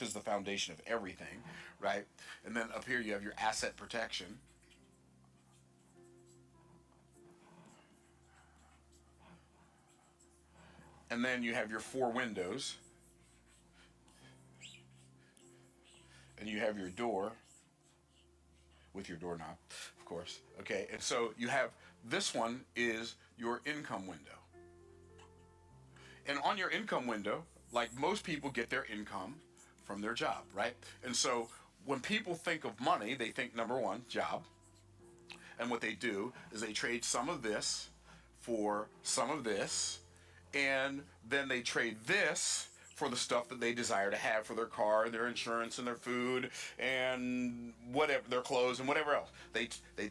is the foundation of everything, right? And then up here you have your asset protection. And then you have your four windows. And you have your door with your doorknob, of course. Okay, and so you have this one is your income window. And on your income window, like most people get their income from their job, right? And so when people think of money, they think number one, job. And what they do is they trade some of this for some of this, and then they trade this for the stuff that they desire to have for their car, their insurance, and their food, and whatever, their clothes, and whatever else. They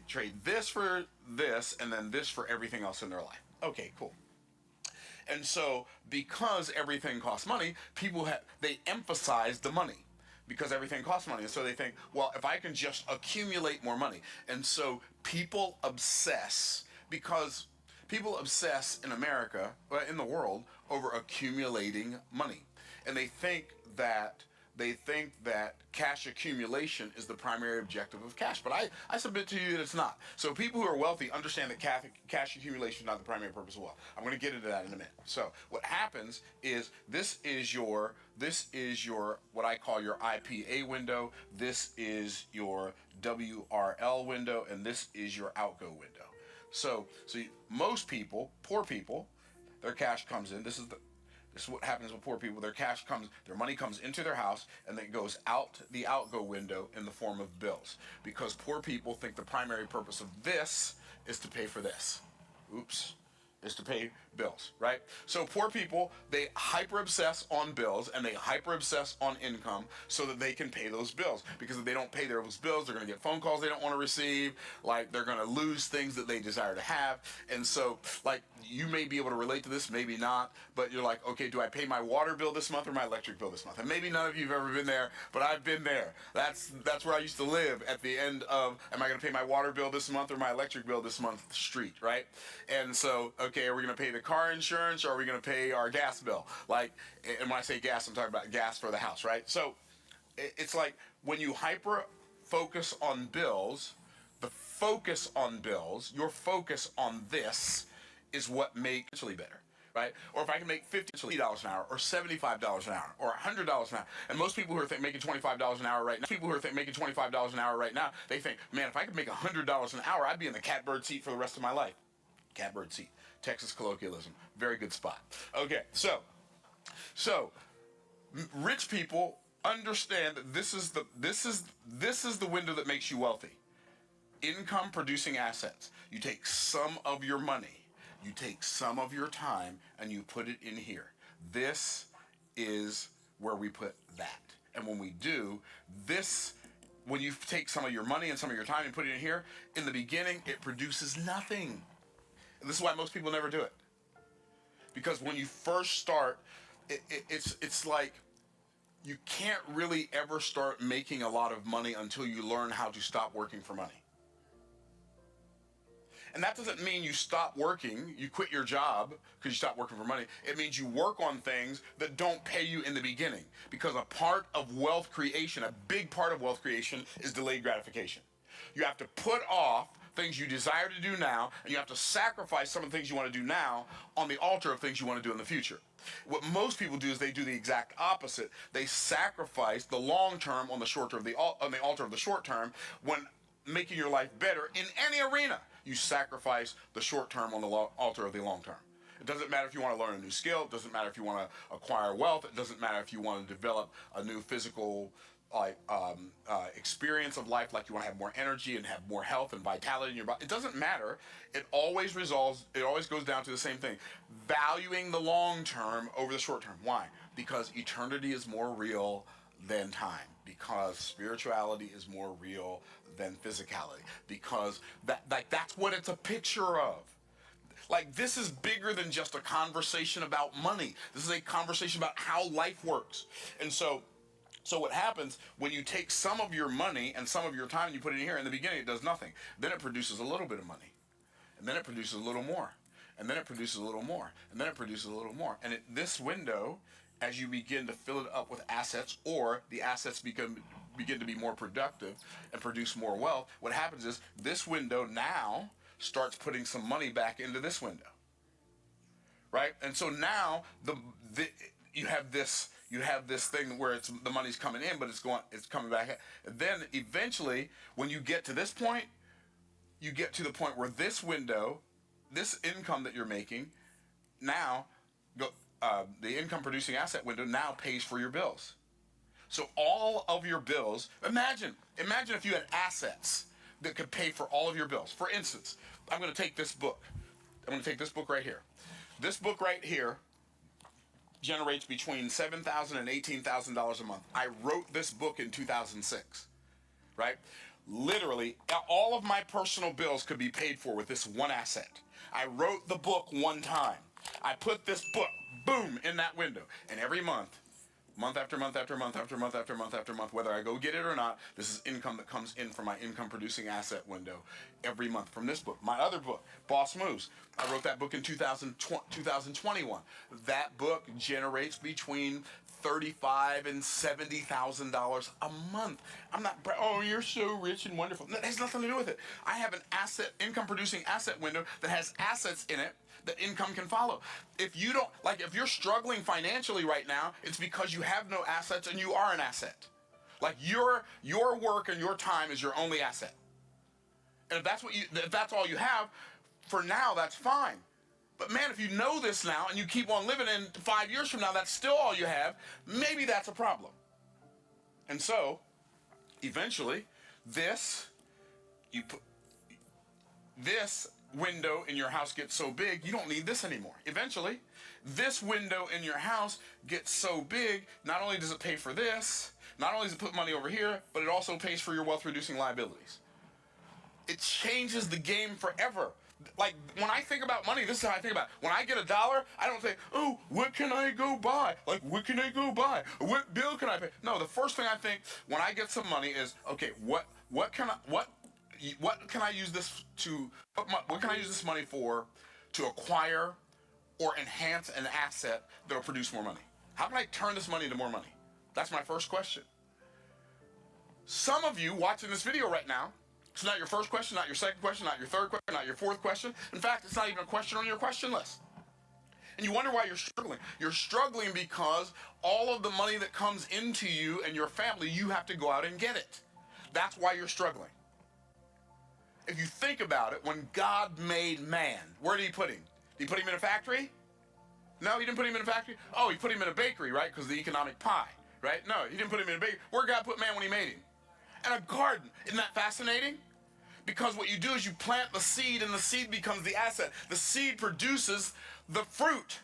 trade this for this, and then this for everything else in their life. Okay, cool. And so, because everything costs money, they emphasize the money because everything costs money. And so they think, well, if I can just accumulate more money. And so people obsess because people obsess in America, in the world, over accumulating money. And they think that cash accumulation is the primary objective of cash. But I submit to you that it's not. So people who are wealthy understand that cash accumulation is not the primary purpose of wealth. I'm going to get into that in a minute. So what happens is this is your what I call your IPA window. This is your WRL window, and this is your outgo window. So most people, poor people, their cash comes in. This is what happens with poor people. Their money comes into their house, and then it goes out the outgo window in the form of bills. Because poor people think the primary purpose of this is to pay for this. Oops. Is to pay bills, right? So poor people, they hyper obsess on bills and they hyper obsess on income so that they can pay those bills. Because if they don't pay those bills, they're going to get phone calls they don't want to receive. Like, they're going to lose things that they desire to have. And so, like, you may be able to relate to this, maybe not, but you're like, okay, do I pay my water bill this month or my electric bill this month? And maybe none of you have ever been there, but I've been there. That's where I used to live at the end of, am I going to pay my water bill this month or my electric bill this month street, right? And so, okay, are we going to pay the car insurance or are we going to pay our gas bill? Like, and when I say gas, I'm talking about gas for the house, right? So it's like when you hyper focus on bills, your focus on this is what makes it really better, right? Or if I can make $50 an hour or $75 an hour or $100 an hour, and most people who are making $25 an hour right now, they think, man, if I could make $100 an hour, I'd be in the catbird seat for the rest of my life. Catbird seat, Texas colloquialism, very good spot. Okay, so rich people understand that this is the window that makes you wealthy. Income producing assets. You take some of your money, you take some of your time, and you put it in here. This is where we put that. And when we do this, when you take some of your money and some of your time and put it in here, in the beginning, it produces nothing. And this is why most people never do it. Because when you first start, it's like you can't really ever start making a lot of money until you learn how to stop working for money. And that doesn't mean you stop working, you quit your job because you stop working for money. It means you work on things that don't pay you in the beginning. Because a part of wealth creation, a big part of wealth creation, is delayed gratification. You have to put off things you desire to do now, and you have to sacrifice some of the things you want to do now on the altar of things you want to do in the future. What most people do is they do the exact opposite. They sacrifice the long term on the short term, on the altar of the short term, when making your life better in any arena. You sacrifice the short term on the altar of the long term. It doesn't matter if you want to learn a new skill. It doesn't matter if you want to acquire wealth. It doesn't matter if you want to develop a new physical experience of life, like you want to have more energy and have more health and vitality in your body. It doesn't matter. It always goes down to the same thing. Valuing the long term over the short term. Why? Because eternity is more real than time. Because spirituality is more real than physicality. Because that's what it's a picture of. Like, this is bigger than just a conversation about money. This is a conversation about how life works. And so what happens when you take some of your money and some of your time and you put it in here, in the beginning it does nothing. Then it produces a little bit of money. And then it produces a little more. And then it produces a little more. And then it produces a little more. And this window as you begin to fill it up with assets, or the assets begin to be more productive and produce more wealth, what happens is this window now starts putting some money back into this window, right? And so now you have this thing where the money's coming in, but it's coming back. And then eventually, when you get to this point, you get to the point where this window, this income that you're making, now the income producing asset window now pays for your bills. So all of your bills, imagine if you had assets that could pay for all of your bills. For instance, I'm going to take this book. I'm going to take this book right here. This book right here generates between $7,000 and $18,000 a month. I wrote this book in 2006, right? Literally, all of my personal bills could be paid for with this one asset. I wrote the book one time. I put this book, boom, in that window. And every month, month after month after month after month after month after month, whether I go get it or not, this is income that comes in from my income producing asset window every month from this book. My other book, Boss Moves, I wrote that book in 2021. That book generates between $35,000 and $70,000 a month. I'm not, oh, you're so rich and wonderful. That has nothing to do with it. I have an income producing asset window that has assets in it that income can follow. If you're struggling financially right now, it's because you have no assets and you are an asset. Like your work and your time is your only asset. And if that's all you have, for now, that's fine. But man, if you know this now and you keep on living in 5 years from now, that's still all you have, maybe that's a problem. And so, eventually, this window in your house gets so big, you don't need this anymore. Eventually, this window in your house gets so big, not only does it pay for this, not only does it put money over here, but it also pays for your wealth-reducing liabilities. It changes the game forever. Like, when I think about money, this is how I think about it. When I get $1, I don't think, oh, what can I go buy? Like, what can I go buy? What bill can I pay? No, the first thing I think when I get some money is, okay, what can I use this to, what can I use this money for to acquire or enhance an asset that will produce more money? How can I turn this money into more money? That's my first question. Some of you watching this video right now, it's not your first question, not your second question, not your third question, not your fourth question. In fact, it's not even a question on your question list. And you wonder why you're struggling. You're struggling because all of the money that comes into you and your family, you have to go out and get it. That's why you're struggling. If you think about it, when God made man, where did he put him? Did he put him in a factory? No, he didn't put him in a factory. Oh, he put him in a bakery, right? Because of the economic pie, right? No, he didn't put him in a bakery. Where did God put man when he made him? In a garden. Isn't that fascinating? Because what you do is you plant the seed and the seed becomes the asset. The seed produces the fruit.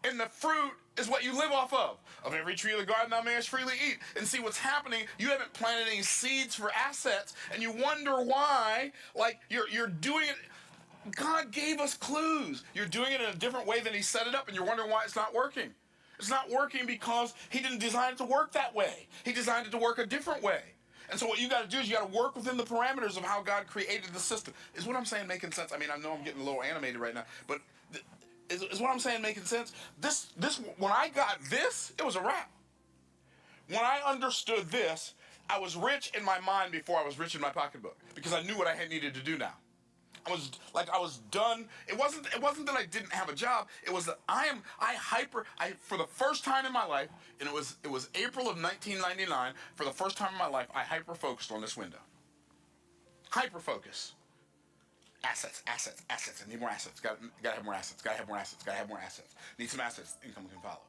And the fruit is what you live off of. Of every tree of the garden thou mayest freely eat. And see what's happening, you haven't planted any seeds for assets, and you wonder why, like, you're doing it. God gave us clues. You're doing it in a different way than he set it up, and you're wondering why it's not working. It's not working because he didn't design it to work that way. He designed it to work a different way. And so what you got to do is you got to work within the parameters of how God created the system. Is what I'm saying making sense? I mean, I know I'm getting a little animated right now, but is what I'm saying making sense? This when I got this, it was a wrap. When I understood this, I was rich in my mind before I was rich in my pocketbook, because I knew what I had needed to do now. I was done. It wasn't that I didn't have a job. It was that for the first time in my life, and it was April of 1999, for the first time in my life, I hyper-focused on this window. Hyper-focus. Assets. I need more assets. Gotta have more assets. Gotta have more assets. Need some assets. Income can follow.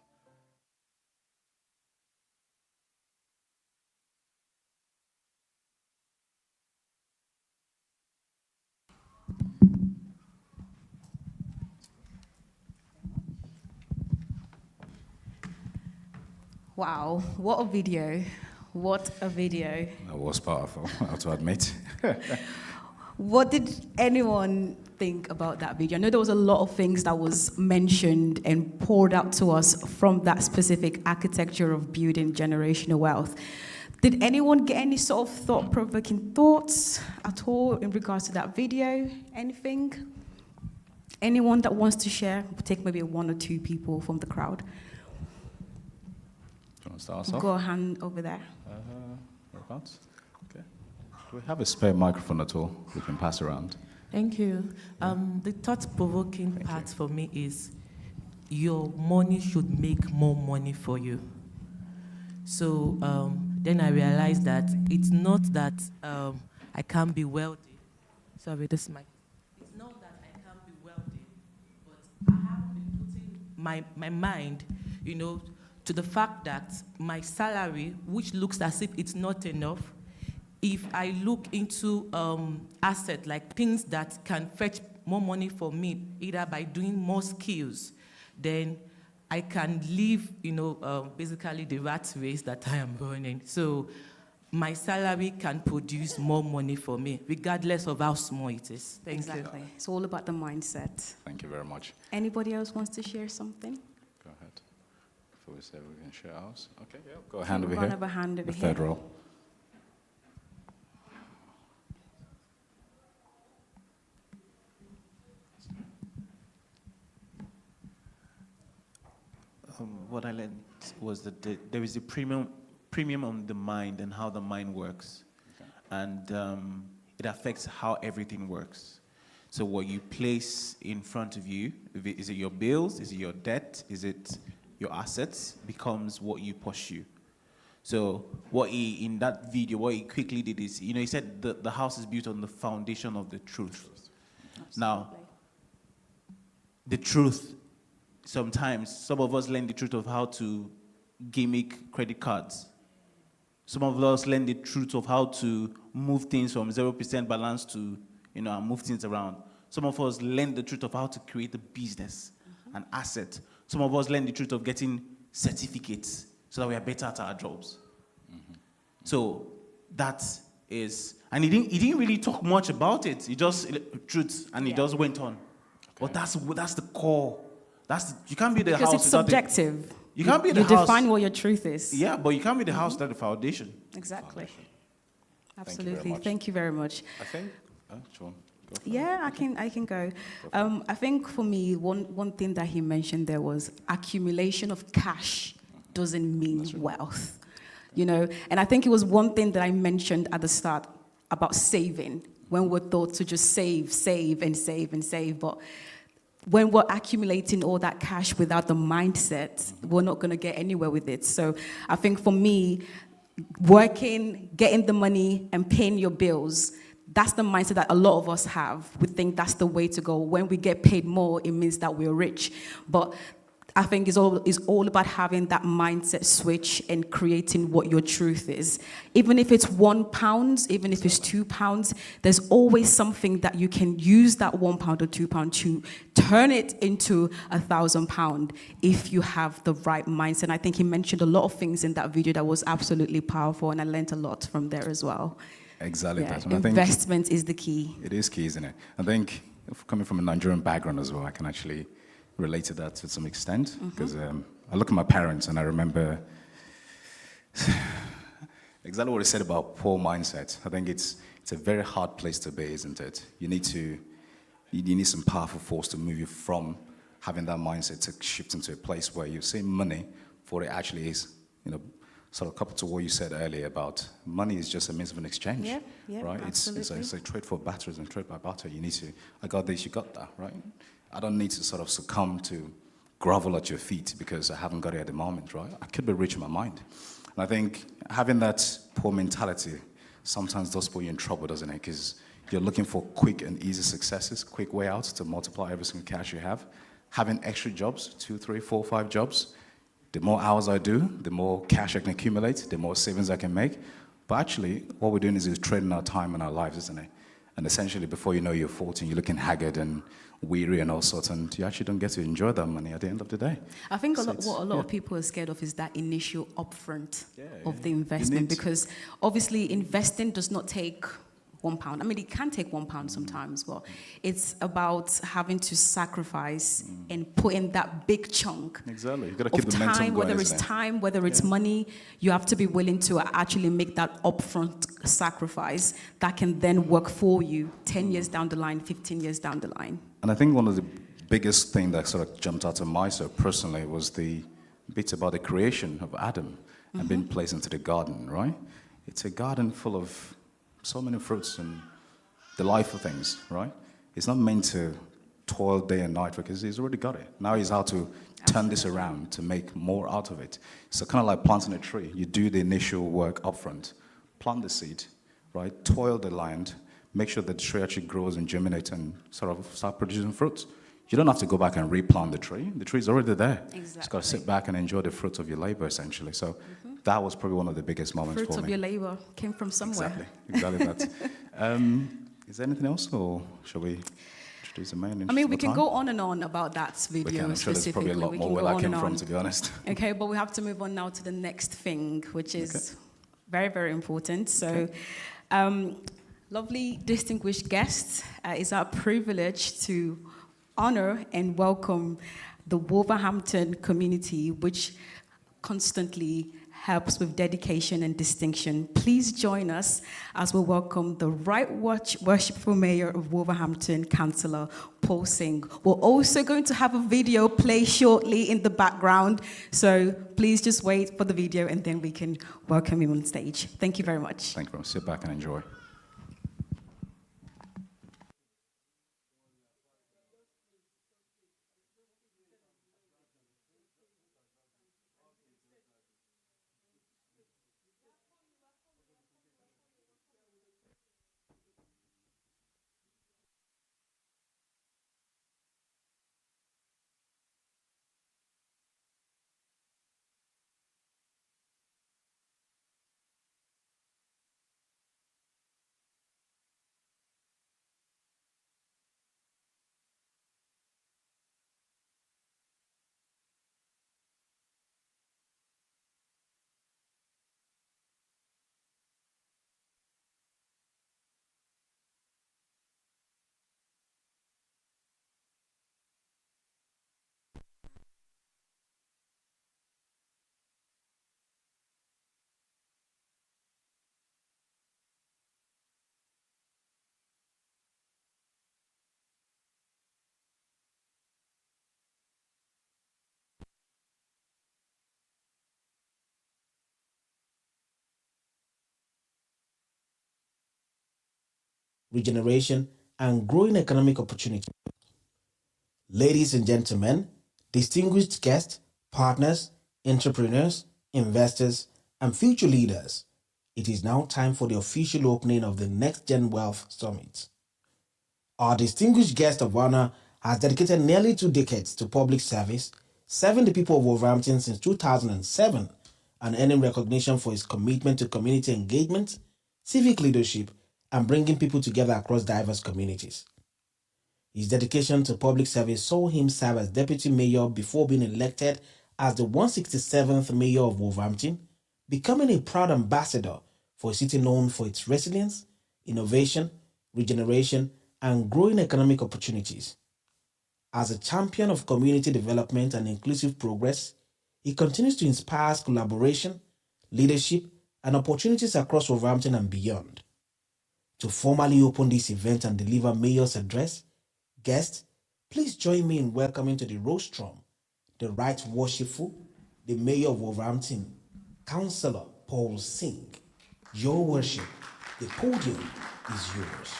Wow, what a video. What a video. That was powerful, I have to admit. What did anyone think about that video? I know there was a lot of things that was mentioned and poured out to us from that specific architecture of building generational wealth. Did anyone get any sort of thought-provoking thoughts at all in regards to that video? Anything? Anyone that wants to share? We'll take maybe 1 or 2 people from the crowd. Want to start us off? Go hand over there. Whereabouts? Okay. Do we have a spare microphone at all we can pass around? Thank you. The thought-provoking part for me is your money should make more money for you. So then I realized that it's not that I can't be wealthy. Sorry, this mic. It's not that I can't be wealthy, but I have been putting my mind, to the fact that my salary, which looks as if it's not enough, if I look into assets, like things that can fetch more money for me, either by doing more skills, then I can live, basically the rat race that I am running. So my salary can produce more money for me, regardless of how small it is. Thank you. Exactly. It's all about the mindset. Thank you very much. Anybody else wants to share something? Go ahead. Before we say we can share ours. Okay, yeah. Go a hand over One here. of a hand over The here. third row. What I learned was that there is a premium on the mind and how the mind works. Okay. And it affects how everything works. So what you place in front of you, is it your bills, is it your debt, is it your assets, becomes what you pursue. So what he, in that video, what he quickly did is, he said the house is built on the foundation of the truth. Absolutely. Now, the truth, sometimes some of us learn the truth of how to gimmick credit cards. Some of us learn the truth of how to move things from 0% balance to, and move things around. Some of us learn the truth of how to create a business, an asset. Some of us learn the truth of getting certificates so that we are better at our jobs. So that is, and he didn't really talk much about it. He just, truth, and he just went on. Okay. But that's the core. You can't be the house because it's subjective. You can't be the house. You define what your truth is. Yeah, but you can't be the house without the foundation. Exactly. Foundation. Absolutely. Thank you very much. I think, John. Yeah, I can go. I think for me, one thing that he mentioned there was accumulation of cash doesn't mean wealth, And I think it was one thing that I mentioned at the start about saving, when we're taught to just save, and save, and save. But when we're accumulating all that cash without the mindset, we're not going to get anywhere with it. So I think for me, working, getting the money, and paying your bills, that's the mindset that a lot of us have. We think that's the way to go. When we get paid more, it means that we're rich. But I think it's all about having that mindset switch and creating what your truth is. Even if it's £1, even if it's £2, there's always something that you can use that £1 or £2 to turn it into £1,000 if you have the right mindset. And I think he mentioned a lot of things in that video that was absolutely powerful, and I learned a lot from there as well. Exactly. Yeah, that. investment is the key. It is key, isn't it? I think, coming from a Nigerian background as well, I can actually relate to that to some extent, because I look at my parents and I remember exactly what he said about poor mindset. I think it's a very hard place to be, isn't it? You need some powerful force to move you from having that mindset to shift into a place where you see money for what it actually is. Sort of coupled to what you said earlier about money is just a means of an exchange, yeah, right? Absolutely. It's a trade for batters and trade by barter. I got this, you got that, right? I don't need to sort of succumb to grovel at your feet because I haven't got it at the moment, right? I could be rich in my mind. And I think having that poor mentality sometimes does put you in trouble, doesn't it? Because you're looking for quick and easy successes, quick way out to multiply every single cash you have. Having extra jobs, 2, 3, 4, 5 jobs, the more hours I do, the more cash I can accumulate, the more savings I can make. But actually, what we're doing is trading our time and our lives, isn't it? And essentially, before you know you're 14, you're looking haggard and weary and all sorts, and you actually don't get to enjoy that money at the end of the day. I think what a lot of people are scared of is that initial upfront of the investment, because obviously investing does not take £1. I mean, it can take £1 sometimes, but it's about having to sacrifice and put in that big chunk Exactly. You've got to keep of the momentum time, going, whether it's time, whether it's money. You have to be willing to actually make that upfront sacrifice that can then work for you 10 years down the line, 15 years down the line. And I think one of the biggest things that sort of jumped out of myself personally was the bit about the creation of Adam. and being placed into the garden, right? It's a garden full of so many fruits and delightful things, right? It's not meant to toil day and night because he's already got it. Now he's how to turn this around to make more out of it. So kind of like planting a tree. You do the initial work up front, plant the seed, right? Toil the land, make sure that the tree actually grows and germinates and sort of start producing fruits. You don't have to go back and replant the tree. The tree's already there. Exactly. You just got to sit back and enjoy the fruits of your labor, essentially. So that was probably one of the biggest moments Fruits for of me. your labor came from somewhere. Exactly that. Is there anything else, or shall we introduce the main? I mean, we can go on and on about that video We can. I'm sure there's specifically. probably a lot We more can where go that on came and from, on. to be honest. Okay, but we have to move on now to the next thing, which is very, very important. So, lovely, distinguished guests, it's our privilege to honor and welcome the Wolverhampton community, which constantly helps with dedication and distinction. Please join us as we welcome the Right Worshipful Mayor of Wolverhampton, Councillor Paul Singh. We're also going to have a video play shortly in the background, so please just wait for the video and then we can welcome him on stage. Thank you very much. Thank you very much. Sit back and enjoy. Regeneration, and growing economic opportunity. Ladies and gentlemen, distinguished guests, partners, entrepreneurs, investors, and future leaders, it is now time for the official opening of the NEXTGEN Wealth Summit. Our distinguished guest of honor has dedicated nearly 2 decades to public service, serving the people of Wolverhampton since 2007, and earning recognition for his commitment to community engagement, civic leadership, and bringing people together across diverse communities. His dedication to public service saw him serve as deputy mayor before being elected as the 167th mayor of Wolverhampton, becoming a proud ambassador for a city known for its resilience, innovation, regeneration, and growing economic opportunities. As a champion of community development and inclusive progress, he continues to inspire collaboration, leadership, and opportunities across Wolverhampton and beyond. To formally open this event and deliver Mayor's address, guests, please join me in welcoming to the rostrum the Right Worshipful, the Mayor of Wolverhampton, Councillor Paul Singh. Your worship, the podium is yours.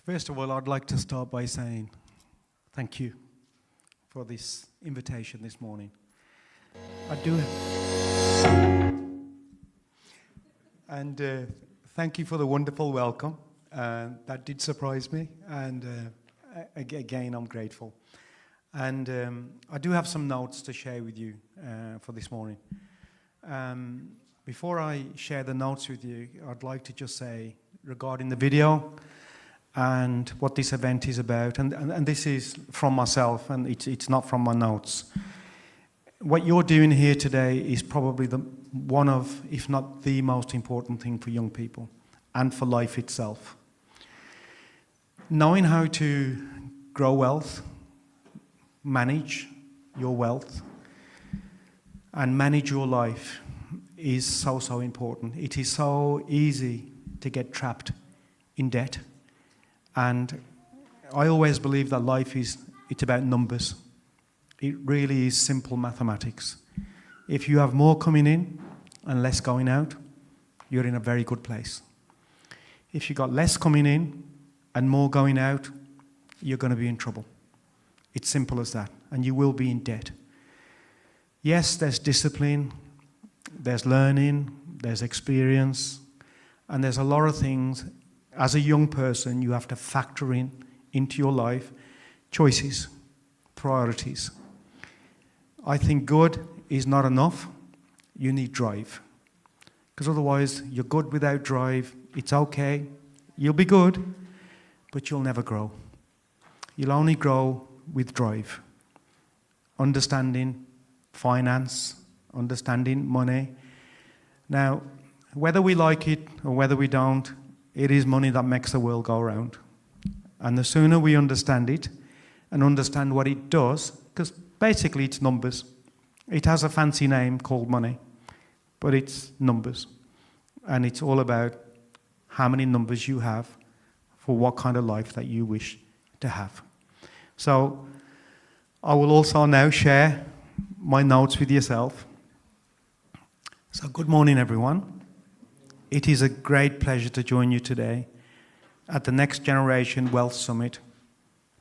First of all, I'd like to start by saying thank you for this invitation this morning. I do, and thank you for the wonderful welcome. That did surprise me, and again, I'm grateful. And I do have some notes to share with you for this morning. Before I share the notes with you, I'd like to just say regarding the video, and what this event is about. And this is from myself, and it's not from my notes. What you're doing here today is probably one of, if not the most important thing for young people and for life itself. Knowing how to grow wealth, manage your wealth, and manage your life is so, so important. It is so easy to get trapped in debt. And I always believe that life it's about numbers. It really is simple mathematics. If you have more coming in and less going out, you're in a very good place. If you got less coming in and more going out, you're going to be in trouble. It's simple as that, and you will be in debt. Yes, there's discipline, there's learning, there's experience, and there's a lot of things. As a young person, you have to factor into your life choices, priorities. I think good is not enough. You need drive. Because otherwise, you're good without drive. It's okay. You'll be good, but you'll never grow. You'll only grow with drive. Understanding finance, understanding money. Now, whether we like it or whether we don't, it is money that makes the world go round. And the sooner we understand it and understand what it does, because basically it's numbers. It has a fancy name called money, but it's numbers. And it's all about how many numbers you have for what kind of life that you wish to have. So I will also now share my notes with yourself. So good morning, everyone. It is a great pleasure to join you today at the Next Generation Wealth Summit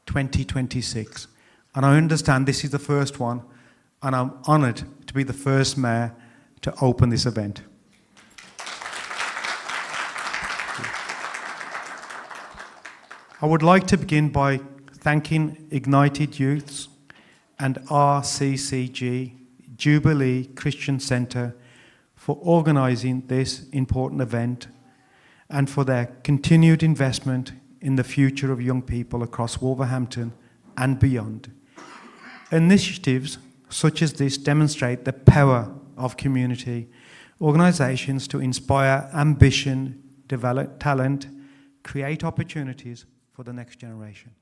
2026. And I understand this is the first one, and I'm honoured to be the first mayor to open this event. I would like to begin by thanking Ignited Youths and RCCG Jubilee Christian Centre for organising this important event and for their continued investment in the future of young people across Wolverhampton and beyond. Initiatives such as this demonstrate the power of community organisations to inspire ambition, develop talent, create opportunities for the next generation.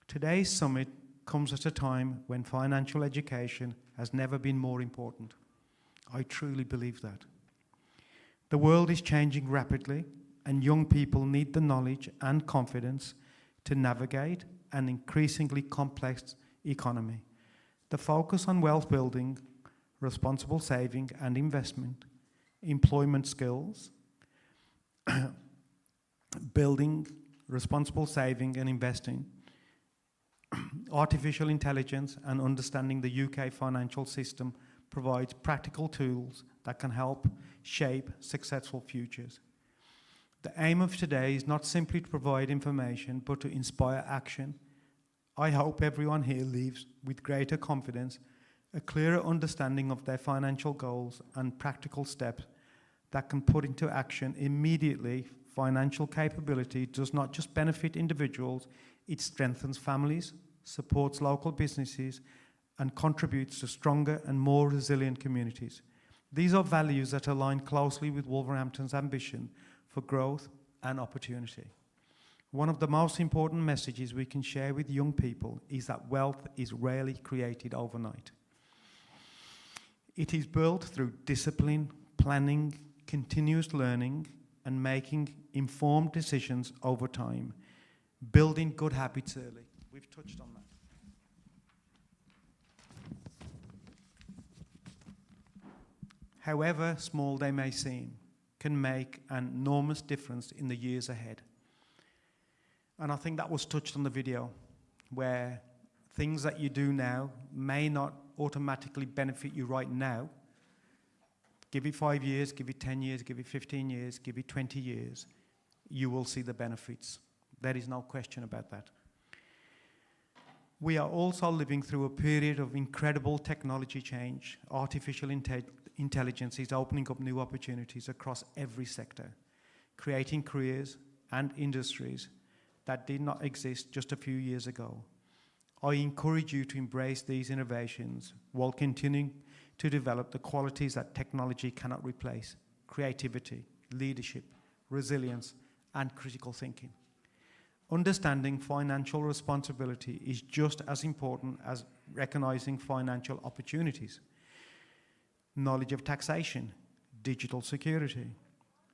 Today's summit comes at a time when financial education has never been more important. I truly believe that. The world is changing rapidly, and young people need the knowledge and confidence to navigate an increasingly complex economy. The focus on wealth building, responsible saving and investment, employment skills, building responsible saving and investing, artificial intelligence and understanding the UK financial system provides practical tools that can help shape successful futures. The aim of today is not simply to provide information, but to inspire action. I hope everyone here leaves with greater confidence, a clearer understanding of their financial goals and practical steps that can put into action immediately. Financial capability does not just benefit individuals, it strengthens families, supports local businesses, and contributes to stronger and more resilient communities. These are values that align closely with Wolverhampton's ambition for growth and opportunity. One of the most important messages we can share with young people is that wealth is rarely created overnight. It is built through discipline, planning, continuous learning, and making informed decisions over time, building good habits early. We've touched on that. However small they may seem, can make an enormous difference in the years ahead. And I think that was touched on the video, where things that you do now may not automatically benefit you right now. Give it 5 years, give it 10 years, give it 15 years, give it 20 years, you will see the benefits. There is no question about that. We are also living through a period of incredible technology change. Artificial intelligence is opening up new opportunities across every sector, creating careers and industries that did not exist just a few years ago. I encourage you to embrace these innovations while continuing to develop the qualities that technology cannot replace: creativity, leadership, resilience, and critical thinking. Understanding financial responsibility is just as important as recognizing financial opportunities. Knowledge of taxation, digital security,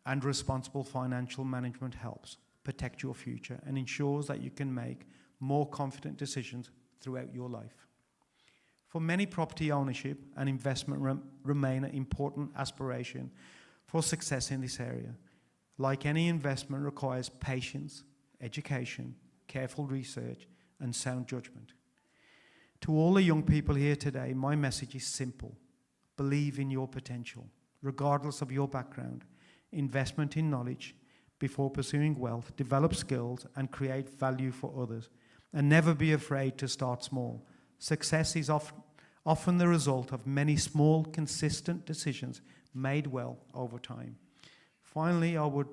and responsible financial management helps protect your future and ensures that you can make more confident decisions throughout your life. For many, property ownership and investment remain an important aspiration for success in this area. Like any investment, requires patience, education, careful research, and sound judgment. To all the young people here today, my message is simple. Believe in your potential, regardless of your background. Investment in knowledge before pursuing wealth, develop skills, and create value for others. And never be afraid to start small. Success is often the result of many small, consistent decisions made well over time. Finally, I would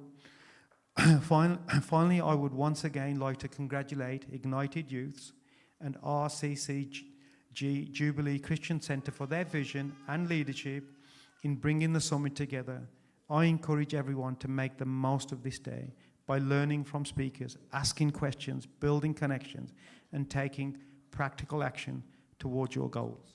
once again like to congratulate Ignited Youths and RCCG Jubilee Christian Centre for their vision and leadership in bringing the summit together. I encourage everyone to make the most of this day by learning from speakers, asking questions, building connections, and taking practical action towards your goals.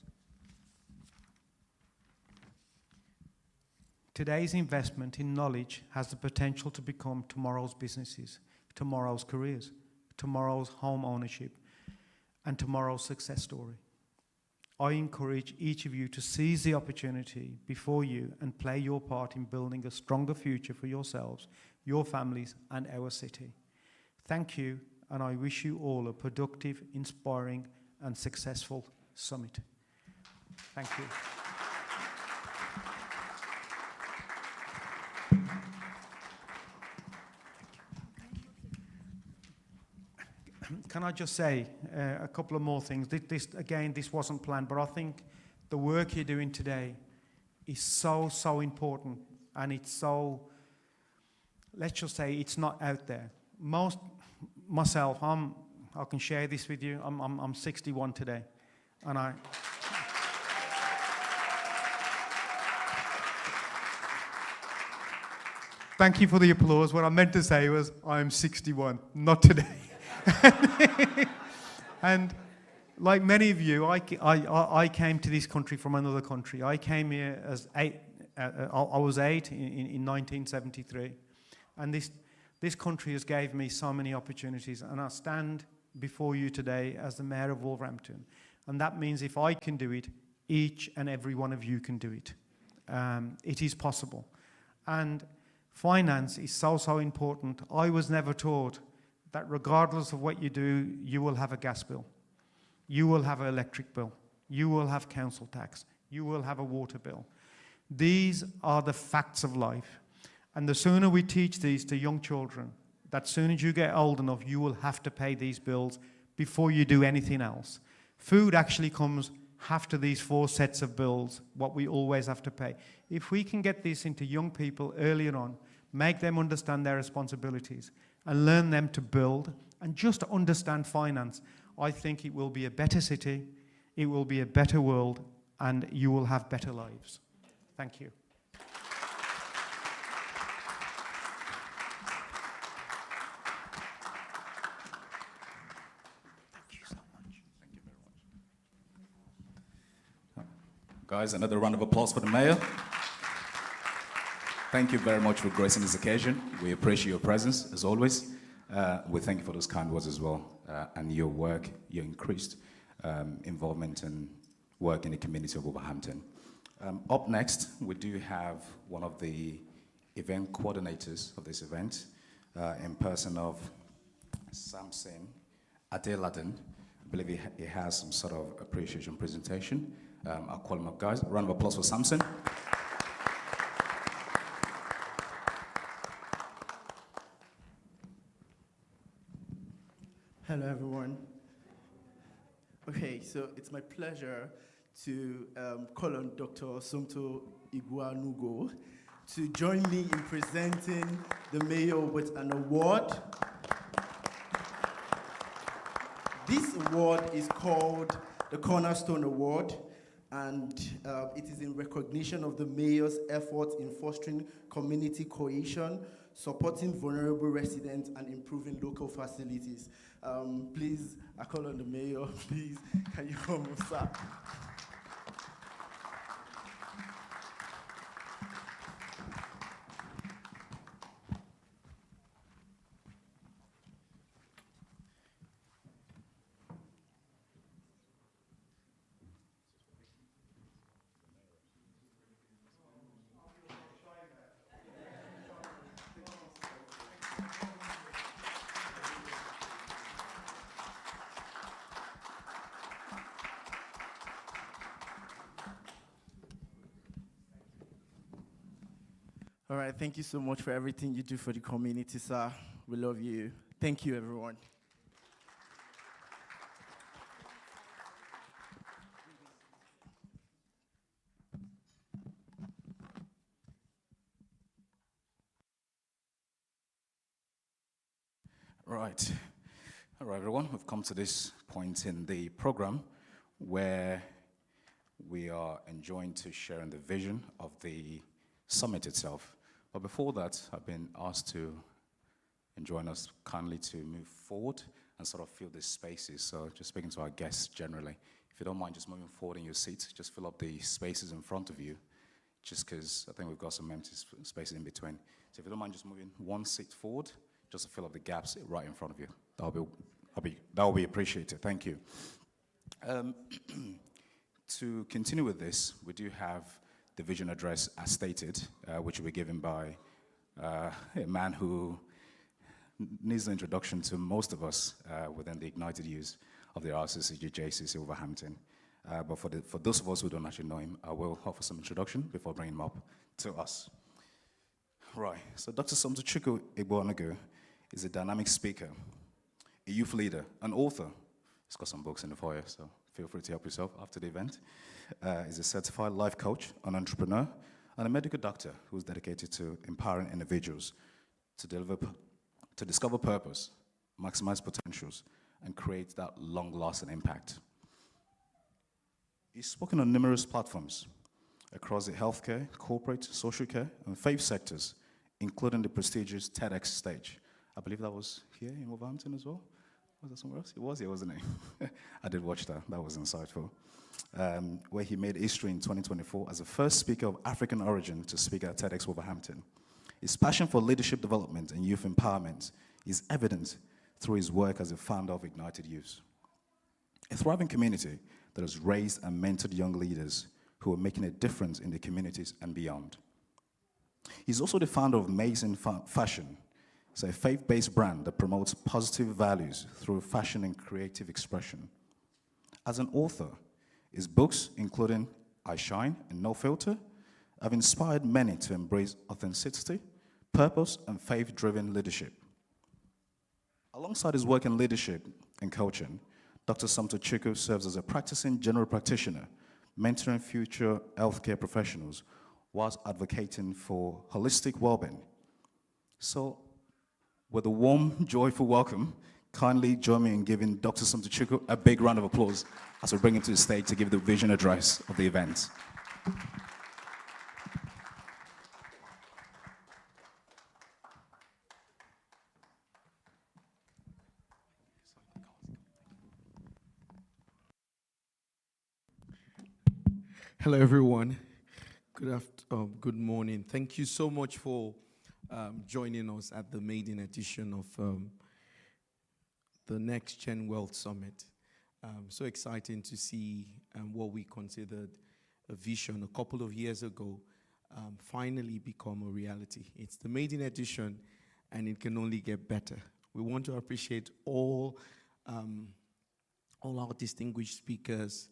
Today's investment in knowledge has the potential to become tomorrow's businesses, tomorrow's careers, tomorrow's home ownership, and tomorrow's success story. I encourage each of you to seize the opportunity before you and play your part in building a stronger future for yourselves, your families, and our city. Thank you, and I wish you all a productive, inspiring, and successful summit. Thank you. Can I just say a couple of more things? This wasn't planned, but I think the work you're doing today is so important, and it's so, let's just say, it's not out there. Myself, I can share this with you. I'm 61 today, and Thank you for the applause. What I meant to say was, I'm 61, not today. And like many of you, I came to this country from another country. I came here as I was 8 in 1973, and this country has gave me so many opportunities, and I stand before you today as the Mayor of Wolverhampton, and that means if I can do it, each and every one of you can do it. It is possible, and finance is so important. I was never taught that regardless of what you do, you will have a gas bill, you will have an electric bill, you will have council tax, you will have a water bill. These are the facts of life. And the sooner we teach these to young children, that soon as you get old enough, you will have to pay these bills before you do anything else. Food actually comes after these 4 sets of bills, what we always have to pay. If we can get this into young people earlier on, make them understand their responsibilities, and learn them to build and just to understand finance, I think it will be a better city, it will be a better world, and you will have better lives. Thank you. Thank you so much. Thank you very much. Guys, another round of applause for the Mayor. Thank you very much for gracing this occasion. We appreciate your presence, as always. We thank you for those kind words as well, and your work, your increased involvement and work in the community of Wolverhampton. Up next, we do have one of the event coordinators of this event, in person of Samson Adeladen. I believe he has some sort of appreciation presentation. I'll call him up, guys. A round of applause for Samson. Hello, everyone. Okay, so it's my pleasure to call on Dr. Somto Igwanugo to join me in presenting the mayor with an award. This award is called the Cornerstone Award, and it is in recognition of the mayor's efforts in fostering community cohesion, supporting vulnerable residents, and improving local facilities. Please, I call on the mayor, please, can you come, sir? All right, thank you so much for everything you do for the community, sir. We love you. Thank you, everyone. Right. All right, everyone, we've come to this point in the program where we are enjoined to share in the vision of the summit itself. But before that, I've been asked to enjoin us kindly to move forward and sort of fill these spaces. So just speaking to our guests generally, if you don't mind just moving forward in your seats, just fill up the spaces in front of you, just because I think we've got some empty spaces in between. So if you don't mind just moving one seat forward, just to fill up the gaps right in front of you. That will be appreciated. Thank you. To continue with this, we do have the vision address as stated, which will be given by a man who needs an introduction to most of us within the ignited use of the RCCG JCC Wolverhampton. But for those of us who don't actually know him, I will offer some introduction before bringing him up to us. Right, so Dr. Somtochukwu Igboanago is a dynamic speaker, a youth leader, an author. He's got some books in the foyer, so feel free to help yourself after the event. He's a certified life coach, an entrepreneur, and a medical doctor who's dedicated to empowering individuals to discover purpose, maximize potentials, and create that long-lasting impact. He's spoken on numerous platforms across the healthcare, corporate, social care, and faith sectors, including the prestigious TEDx stage. I believe that was here in Wolverhampton as well. Was that somewhere else? It was here, wasn't it? I did watch that. That was insightful. Where he made history in 2024 as the first speaker of African origin to speak at TEDx Wolverhampton. His passion for leadership development and youth empowerment is evident through his work as a founder of Ignited Youth, a thriving community that has raised and mentored young leaders who are making a difference in the communities and beyond. He's also the founder of Amazing Fashion. It's a faith-based brand that promotes positive values through fashion and creative expression. As an author, his books, including I Shine and No Filter, have inspired many to embrace authenticity, purpose, and faith-driven leadership. Alongside his work in leadership and coaching, Dr. Somtochukwu serves as a practicing general practitioner, mentoring future healthcare professionals whilst advocating for holistic well-being. So, with a warm, joyful welcome, kindly join me in giving Dr. Somtochukwu a big round of applause as we bring him to the stage to give the vision address of the event. Hello, everyone. Good morning. Thank you so much for joining us at the maiden edition of the NEXTGEN World Summit. So exciting to see what we considered a vision a couple of years ago finally become a reality. It's the maiden edition, and it can only get better. We want to appreciate all our distinguished speakers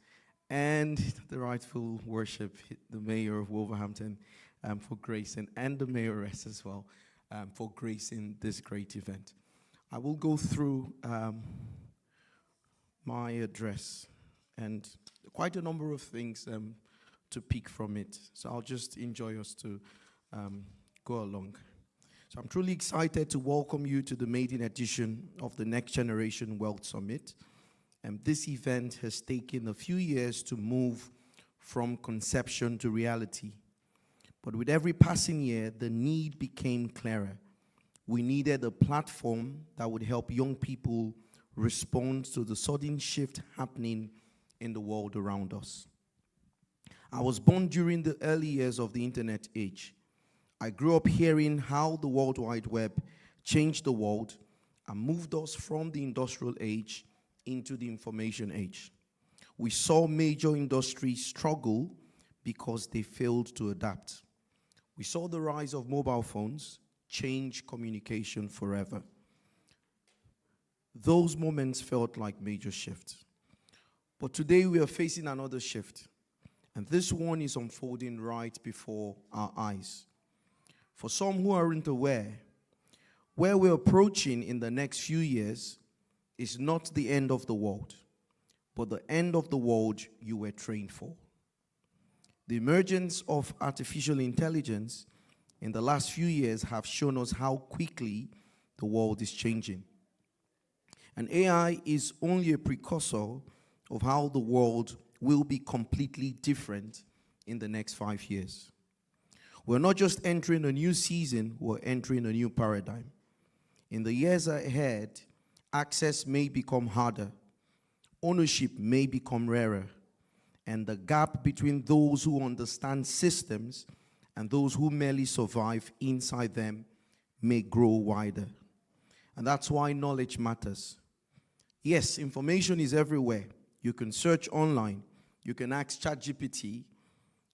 and the rightful worship, the mayor of Wolverhampton, for gracing, and the mayoress as well, for gracing this great event. I will go through my address and quite a number of things to pick from it. So I'll just enjoy us to go along. So I'm truly excited to welcome you to the maiden edition of the Next Generation World Summit. And this event has taken a few years to move from conception to reality. But with every passing year, the need became clearer. We needed a platform that would help young people respond to the sudden shift happening in the world around us. I was born during the early years of the internet age. I grew up hearing how the World Wide Web changed the world and moved us from the industrial age into the information age. We saw major industries struggle because they failed to adapt. We saw the rise of mobile phones change communication forever. Those moments felt like major shifts. But today we are facing another shift, and this one is unfolding right before our eyes. For some who aren't aware, where we're approaching in the next few years is not the end of the world, but the end of the world you were trained for. The emergence of artificial intelligence in the last few years have shown us how quickly the world is changing. And AI is only a precursor of how the world will be completely different in the next 5 years. We're not just entering a new season, we're entering a new paradigm. In the years ahead, access may become harder, ownership may become rarer, and the gap between those who understand systems and those who merely survive inside them may grow wider. And that's why knowledge matters. Yes, information is everywhere. You can search online, you can ask ChatGPT,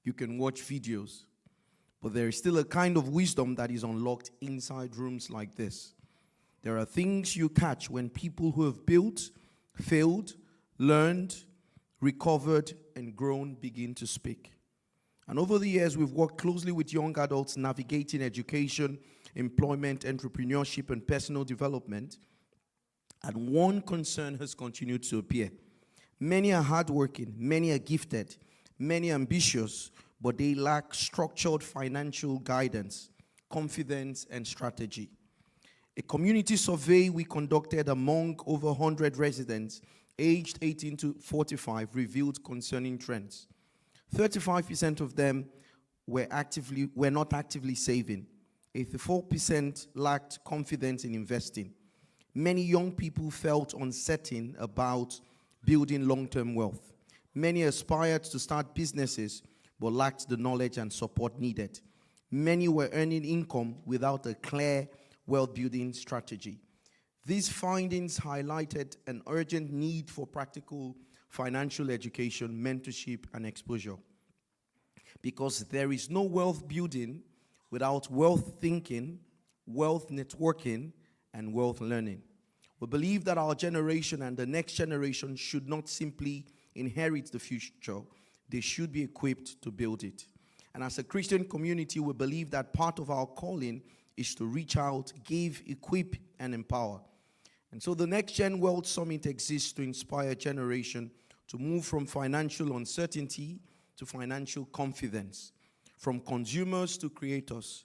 you can watch videos, but there is still a kind of wisdom that is unlocked inside rooms like this. There are things you catch when people who have built, failed, learned, recovered, and grown begin to speak. And over the years, we've worked closely with young adults navigating education, employment, entrepreneurship, and personal development. And one concern has continued to appear. Many are hardworking, many are gifted, many are ambitious, but they lack structured financial guidance, confidence, and strategy. A community survey we conducted among over 100 residents aged 18 to 45 revealed concerning trends. 35% of them were not actively saving. 84% lacked confidence in investing. Many young people felt uncertain about building long-term wealth. Many aspired to start businesses but lacked the knowledge and support needed. Many were earning income without a clear wealth-building strategy. These findings highlighted an urgent need for practical financial education, mentorship, and exposure. Because there is no wealth building without wealth thinking, wealth networking, and wealth learning. We believe that our generation and the next generation should not simply inherit the future, they should be equipped to build it. And as a Christian community, we believe that part of our calling is to reach out, give, equip, and empower. And so the NEXTGEN World Summit exists to inspire a generation to move from financial uncertainty to financial confidence, from consumers to creators,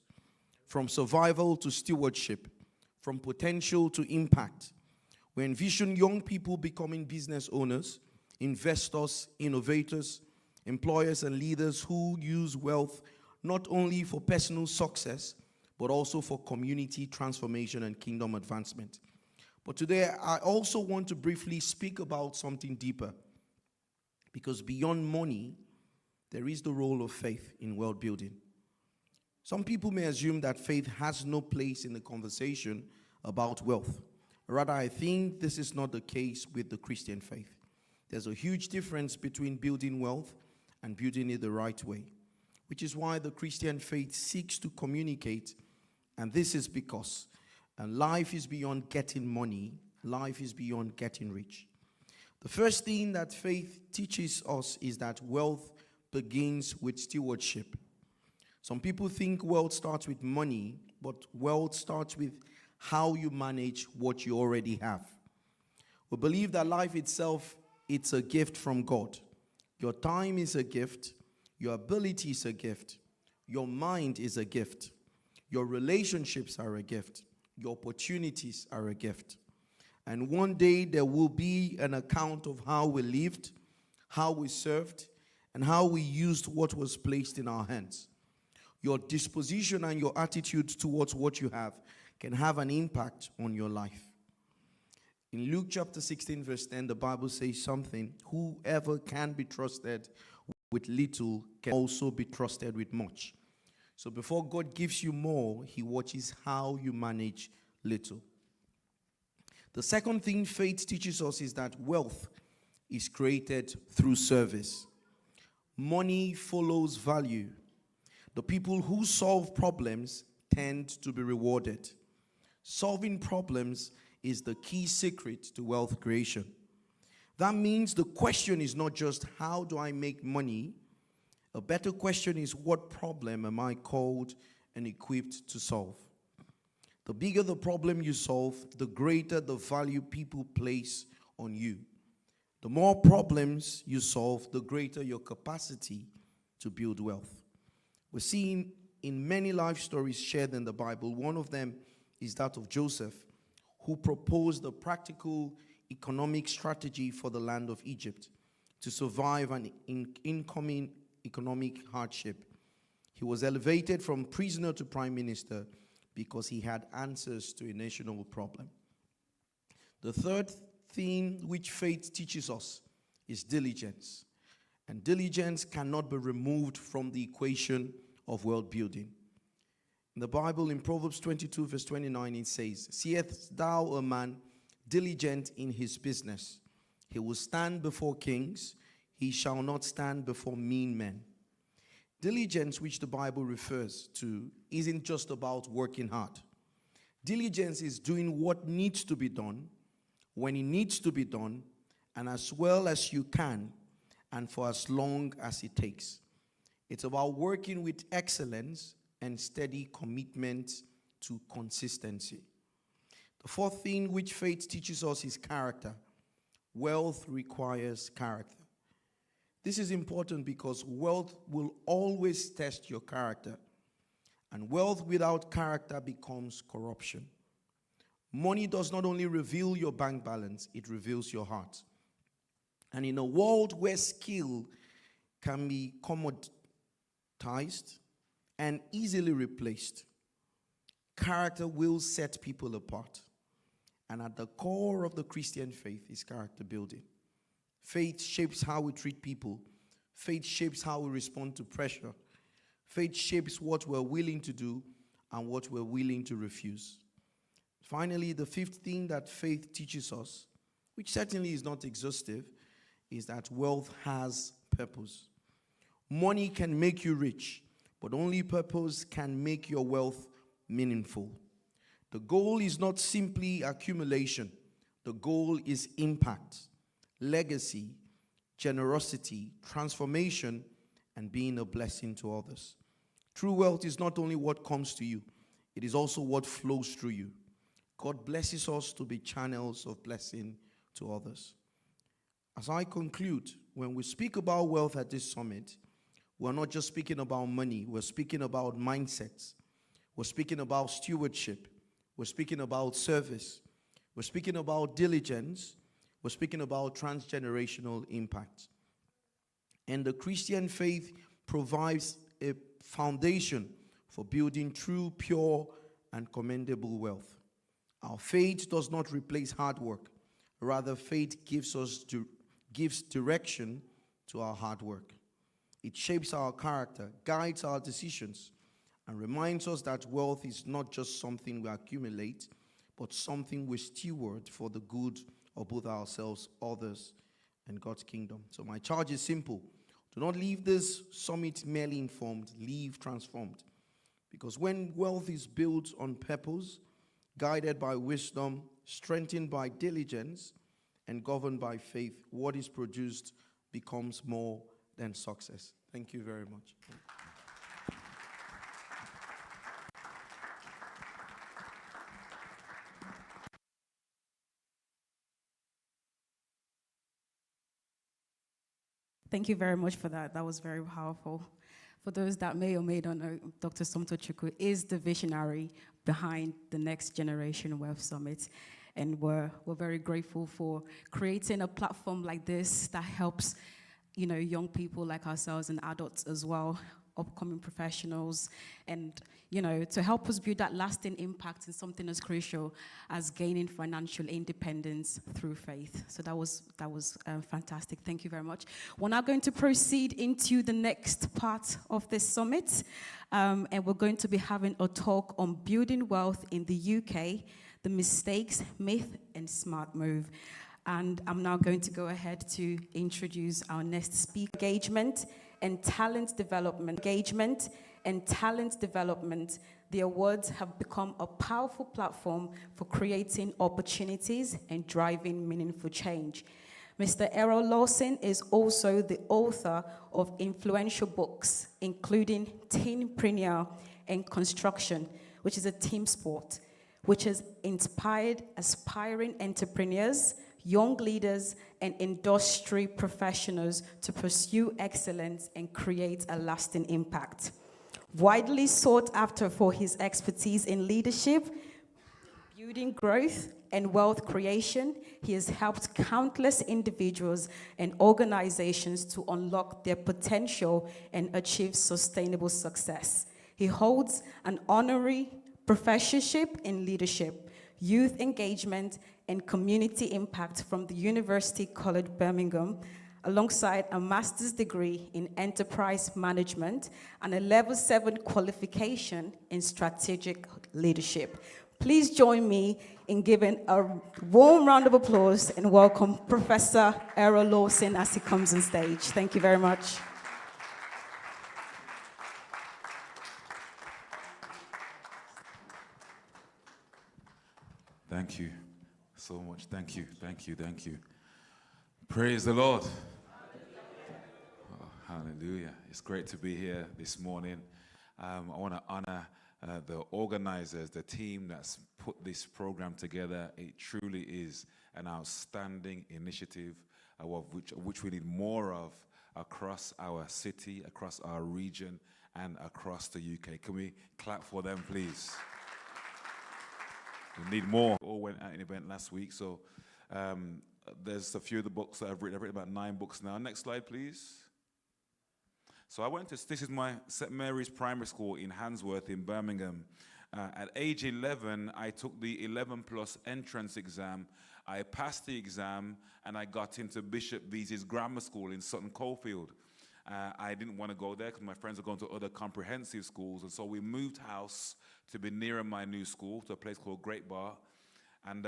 from survival to stewardship, from potential to impact. We envision young people becoming business owners, investors, innovators, employers, and leaders who use wealth not only for personal success, but also for community transformation and kingdom advancement. But today, I also want to briefly speak about something deeper, because beyond money, there is the role of faith in world building. Some people may assume that faith has no place in the conversation about wealth. Rather, I think this is not the case with the Christian faith. There's a huge difference between building wealth and building it the right way, which is why the Christian faith seeks to communicate, and this is because life is beyond getting money, life is beyond getting rich. The first thing that faith teaches us is that wealth begins with stewardship. Some people think wealth starts with money, but wealth starts with how you manage what you already have. We believe that life itself, it's a gift from God. Your time is a gift, your ability is a gift, your mind is a gift, your relationships are a gift, your opportunities are a gift. And one day there will be an account of how we lived, how we served, and how we used what was placed in our hands. Your disposition and your attitude towards what you have can have an impact on your life. In Luke chapter 16 verse 10, the Bible says something: whoever can be trusted with little can also be trusted with much. So before God gives you more, he watches how you manage little. The second thing faith teaches us is that wealth is created through service. Money follows value. The people who solve problems tend to be rewarded. Solving problems is the key secret to wealth creation. That means the question is not just how do I make money? A better question is what problem am I called and equipped to solve? The bigger the problem you solve, the greater the value people place on you. The more problems you solve, the greater your capacity to build wealth. We're seeing in many life stories shared in the Bible. One of them is that of Joseph, who proposed a practical economic strategy for the land of Egypt to survive an incoming economic hardship. He was elevated from prisoner to prime minister because he had answers to a national problem. The third thing which faith teaches us is diligence. And diligence cannot be removed from the equation of world building. In the Bible, in Proverbs 22 verse 29, it says, "Seest thou a man diligent in his business? He will stand before kings. He shall not stand before mean men." Diligence, which the Bible refers to, isn't just about working hard. Diligence is doing what needs to be done, when it needs to be done, and as well as you can, and for as long as it takes. It's about working with excellence and steady commitment to consistency. The fourth thing which faith teaches us is character. Wealth requires character. This is important because wealth will always test your character, and wealth without character becomes corruption. Money does not only reveal your bank balance, it reveals your heart. And in a world where skill can be commoditized and easily replaced, character will set people apart. And at the core of the Christian faith is character building. Faith shapes how we treat people. Faith shapes how we respond to pressure. Faith shapes what we're willing to do and what we're willing to refuse. Finally, the fifth thing that faith teaches us, which certainly is not exhaustive, is that wealth has purpose. Money can make you rich, but only purpose can make your wealth meaningful. The goal is not simply accumulation. The goal is impact, legacy, generosity, transformation, and being a blessing to others. True wealth is not only what comes to you, it is also what flows through you. God blesses us to be channels of blessing to others. As I conclude, when we speak about wealth at this summit, we're not just speaking about money, we're speaking about mindsets. We're speaking about stewardship. We're speaking about service. We're speaking about diligence. We're speaking about transgenerational impact. And the Christian faith provides a foundation for building true, pure, and commendable wealth. Our faith does not replace hard work. Rather, faith gives direction to our hard work. It shapes our character, guides our decisions, and reminds us that wealth is not just something we accumulate, but something we steward for the good of both ourselves, others, and God's kingdom. So my charge is simple. Do not leave this summit merely informed, leave transformed. Because when wealth is built on purpose, guided by wisdom, strengthened by diligence, and governed by faith, what is produced becomes more than success. Thank you very much. Thank you very much for that. That was very powerful. For those that may or may not know, Dr. Somto Chukwu is the visionary behind the Next Generation Wealth Summit. And we're very grateful for creating a platform like this that helps, young people like ourselves and adults as well, upcoming professionals, and, to help us build that lasting impact in something as crucial as gaining financial independence through faith. So that was fantastic. Thank you very much. We're now going to proceed into the next part of this summit, and we're going to be having a talk on building wealth in the UK, the mistakes, myth, and smart move. And I'm now going to go ahead to introduce our next speaker. Engagement and talent development. The awards have become a powerful platform for creating opportunities and driving meaningful change. Mr. Errol Lawson is also the author of influential books, including Teenpreneur and Construction, which is a team sport, which has inspired aspiring entrepreneurs, young leaders, and industry professionals to pursue excellence and create a lasting impact. Widely sought after for his expertise in leadership, building growth, and wealth creation, he has helped countless individuals and organizations to unlock their potential and achieve sustainable success. He holds an honorary professorship in leadership, youth engagement, and community impact from the University College Birmingham, alongside a master's degree in enterprise management and a level 7 qualification in strategic leadership. Please join me in giving a warm round of applause and welcome Professor Errol Lawson as he comes on stage. Thank you very much. Thank you so much. Thank you. Praise the Lord. Oh, hallelujah. It's great to be here this morning. I want to honor the organizers, the team that's put this program together. It truly is an outstanding initiative, which we need more of across our city, across our region, and across the UK. Can we clap for them, please? We need more. We all went at an event last week, so there's a few of the books that I've written. I've written about 9 books now. Next slide, please. So this is my St. Mary's Primary School in Handsworth in Birmingham. At age 11, I took the 11+ entrance exam. I passed the exam, and I got into Bishop Beeze's Grammar School in Sutton Coldfield. I didn't want to go there because my friends were going to other comprehensive schools, and so we moved house to be nearer my new school, to a place called Great Bar. And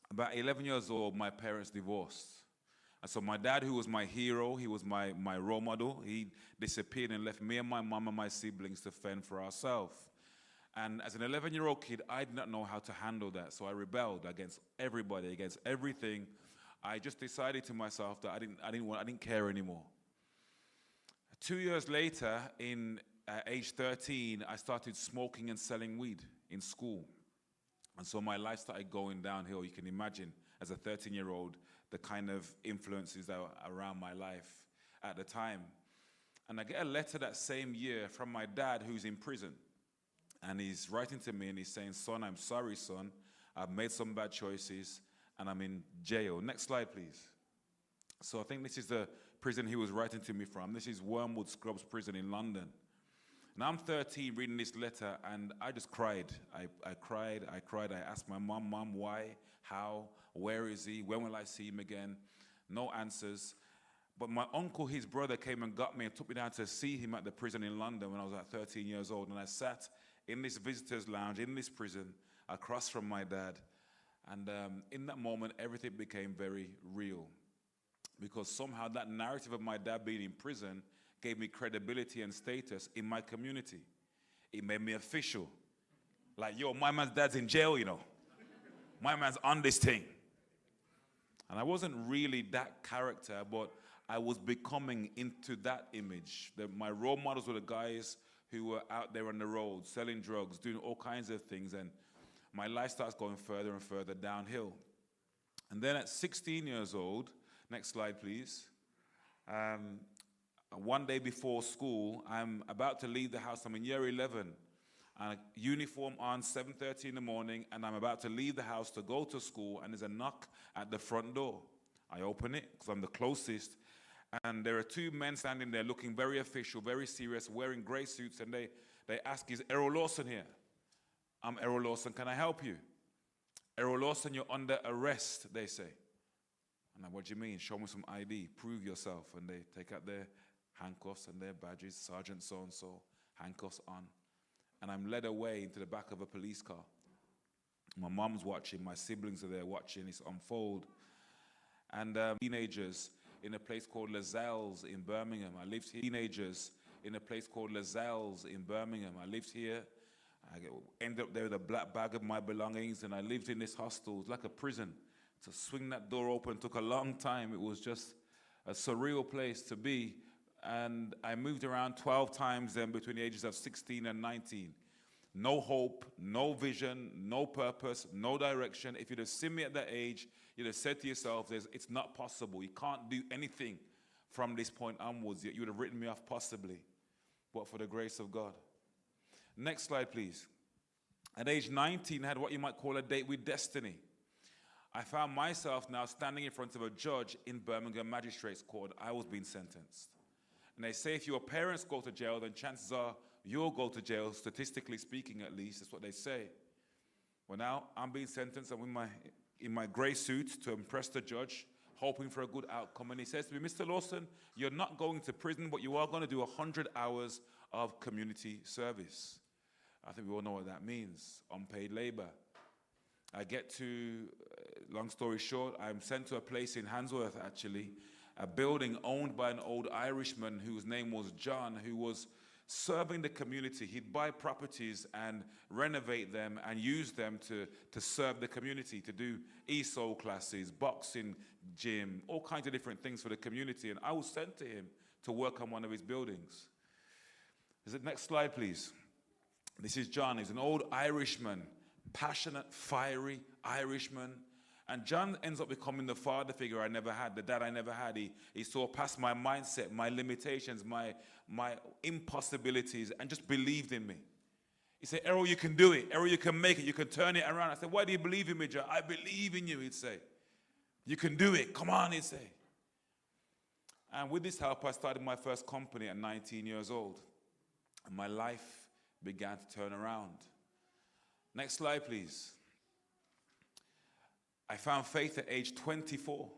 about 11 years old, my parents divorced. And so my dad, who was my hero, he was my role model, he disappeared and left me and my mom and my siblings to fend for ourselves. And as an 11-year-old kid, I did not know how to handle that, so I rebelled against everybody, against everything. I just decided to myself that I didn't care anymore. 2 years later, in age 13, I started smoking and selling weed in school. And so my life started going downhill. You can imagine, as a 13-year-old, the kind of influences that were around my life at the time. And I get a letter that same year from my dad, who's in prison. And he's writing to me and he's saying, "Son, I'm sorry, son. I've made some bad choices and I'm in jail." Next slide, please. So I think this is the prison he was writing to me from. This is Wormwood Scrubs Prison in London. Now I'm 13 reading this letter and I just cried. I cried. I asked my mom, "Mom, why? How? Where is he? When will I see him again?" No answers. But my uncle, his brother, came and got me and took me down to see him at the prison in London when I was at 13 years old. And I sat in this visitor's lounge in this prison across from my dad. And in that moment, everything became very real. Because somehow that narrative of my dad being in prison gave me credibility and status in my community. It made me official. Like, yo, my man's dad's in jail, you know. My man's on this thing. And I wasn't really that character, but I was becoming into that image. My role models were the guys who were out there on the road, selling drugs, doing all kinds of things, and my life starts going further and further downhill. And then at 16 years old, next slide, please. One day before school, I'm about to leave the house. I'm in year 11. and a uniform on, 7:30 in the morning, and I'm about to leave the house to go to school, and there's a knock at the front door. I open it because I'm the closest, and there are two men standing there looking very official, very serious, wearing grey suits, and they ask, is Errol Lawson here? I'm Errol Lawson, can I help you? Errol Lawson, you're under arrest, they say. And I'm, what do you mean? Show me some ID, prove yourself. And they take out their handcuffs and their badges, Sergeant so-and-so, handcuffs on. And I'm led away into the back of a police car. My mom's watching, my siblings are there watching, it's unfold. And teenagers in a place called Lascelles in Birmingham. I lived here. Teenagers in a place called Lascelles in Birmingham. I lived here. I ended up there with a black bag of my belongings, and I lived in this hostel. It was like a prison. To swing that door open took a long time. It was just a surreal place to be. And I moved around 12 times then between the ages of 16 and 19. No hope, no vision, no purpose, no direction. If you'd have seen me at that age, you'd have said to yourself, it's not possible. You can't do anything from this point onwards. You would have written me off possibly, but for the grace of God. Next slide, please. At age 19, I had what you might call a date with destiny. I found myself now standing in front of a judge in Birmingham Magistrates Court. I was being sentenced. And they say if your parents go to jail, then chances are you'll go to jail, statistically speaking at least. That's what they say. Well, now I'm being sentenced. I'm in my grey suit to impress the judge, hoping for a good outcome. And he says to me, Mr. Lawson, you're not going to prison, but you are going to do 100 hours of community service. I think we all know what that means, unpaid labor. I get to, long story short, I'm sent to a place in Handsworth, actually, a building owned by an old Irishman whose name was John, who was serving the community. He'd buy properties and renovate them and use them to serve the community, to do ESOL classes, boxing gym, all kinds of different things for the community. And I was sent to him to work on one of his buildings. Is it next slide, please? This is John. He's an old Irishman, passionate, fiery Irishman. And John ends up becoming the father figure I never had, the dad I never had. He saw past my mindset, my limitations, my impossibilities, and just believed in me. He said, Errol, you can do it. Errol, you can make it. You can turn it around. I said, why do you believe in me, John? I believe in you, he'd say. You can do it. Come on, he'd say. And with this help, I started my first company at 19 years old. And my life began to turn around. Next slide, please. I found faith at age 24.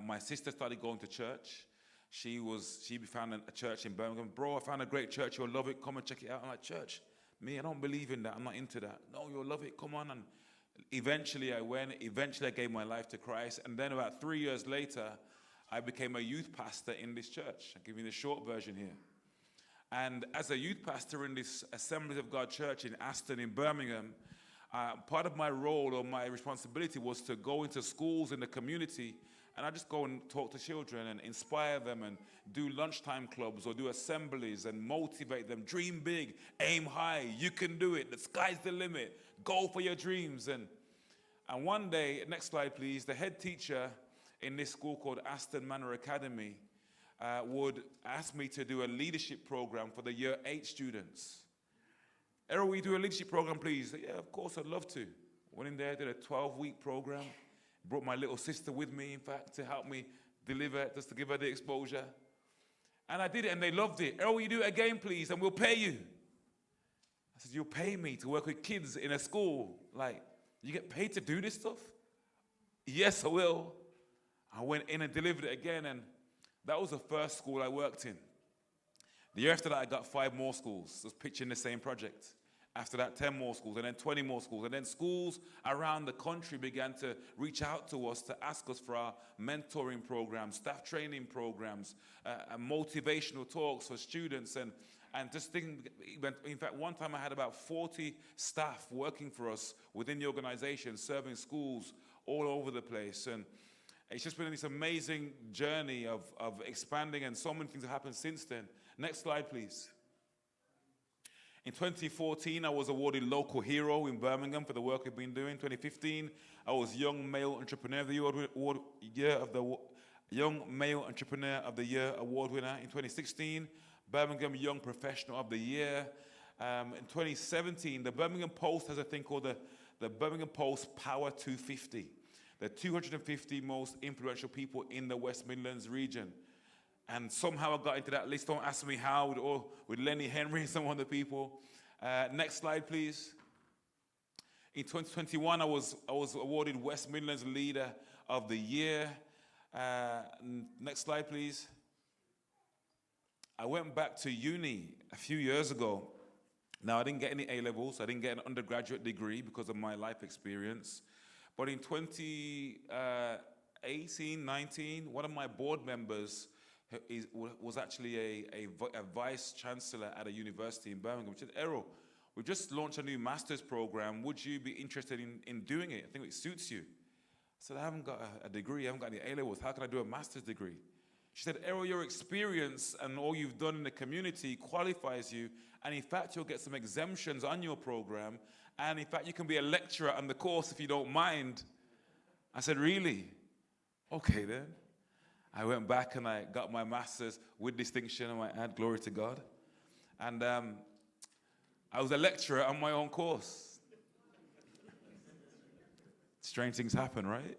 My sister started going to church. She found a church in Birmingham. Bro, I found a great church. You'll love it. Come and check it out. I'm like, church? Me, I don't believe in that. I'm not into that. No, you'll love it. Come on. And eventually I went. Eventually I gave my life to Christ. And then about 3 years later, I became a youth pastor in this church. I'll give you the short version here. And as a youth pastor in this Assemblies of God church in Aston in Birmingham, part of my role or my responsibility was to go into schools in the community, and I just go and talk to children and inspire them and do lunchtime clubs or do assemblies and motivate them. Dream big, aim high, you can do it, the sky's the limit, go for your dreams. And one day, next slide please, the head teacher in this school called Aston Manor Academy would ask me to do a leadership program for the year 8 students. Errol, will you do a leadership program, please? Yeah, of course, I'd love to. Went in there, did a 12-week program. Brought my little sister with me, in fact, to help me deliver, just to give her the exposure. And I did it, and they loved it. Errol, will you do it again, please, and we'll pay you. I said, you'll pay me to work with kids in a school? Like, you get paid to do this stuff? Yes, I will. I went in and delivered it again, and that was the first school I worked in. The year after that, I got 5 more schools, just pitching the same project. After that, 10 more schools, and then 20 more schools. And then schools around the country began to reach out to us to ask us for our mentoring programs, staff training programs, motivational talks for students. And just thinking, in fact, one time I had about 40 staff working for us within the organization, serving schools all over the place. And it's just been this amazing journey of expanding, and so many things have happened since then. Next slide, please. In 2014, I was awarded Local Hero in Birmingham for the work we've been doing. 2015, I was Young Male Entrepreneur of the Year Young Male Entrepreneur of the Year award winner. In 2016, Birmingham Young Professional of the Year. In 2017, the Birmingham Post has a thing called the Birmingham Post Power 250. The 250 most influential people in the West Midlands region. And somehow I got into that list. Don't ask me how, with Lenny Henry and some other people. Next slide, please. In 2021, I was awarded West Midlands Leader of the Year. Next slide, please. I went back to uni a few years ago. Now, I didn't get any A-levels. I didn't get an undergraduate degree because of my life experience. But in 2018, 19, one of my board members was actually a vice chancellor at a university in Birmingham. He said, Errol, we've just launched a new master's program. Would you be interested in doing it? I think it suits you. I said, I haven't got a degree. I haven't got any A-levels. How can I do a master's degree? She said, Errol, your experience and all you've done in the community qualifies you. And in fact, you'll get some exemptions on your program. And in fact, you can be a lecturer on the course if you don't mind. I said, really? Okay, then. I went back and I got my master's with distinction, I might add, glory to God. And I was a lecturer on my own course. Strange things happen, right?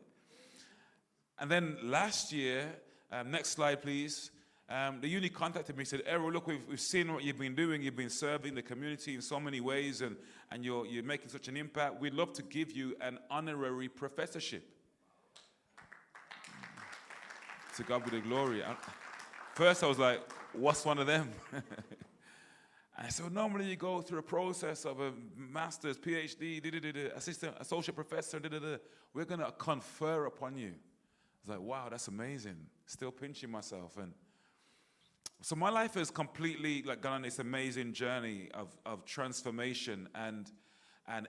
And then last year, next slide, please. The uni contacted me and said, Errol, look, we've seen what you've been doing. You've been serving the community in so many ways, and you're making such an impact. We'd love to give you an honorary professorship. To God be the glory. First, I was like, what's one of them? And I said, well, normally you go through a process of a master's, PhD, assistant, associate professor, we're going to confer upon you. I was like, wow, that's amazing. Still pinching myself. And so my life has completely gone on this amazing journey of transformation and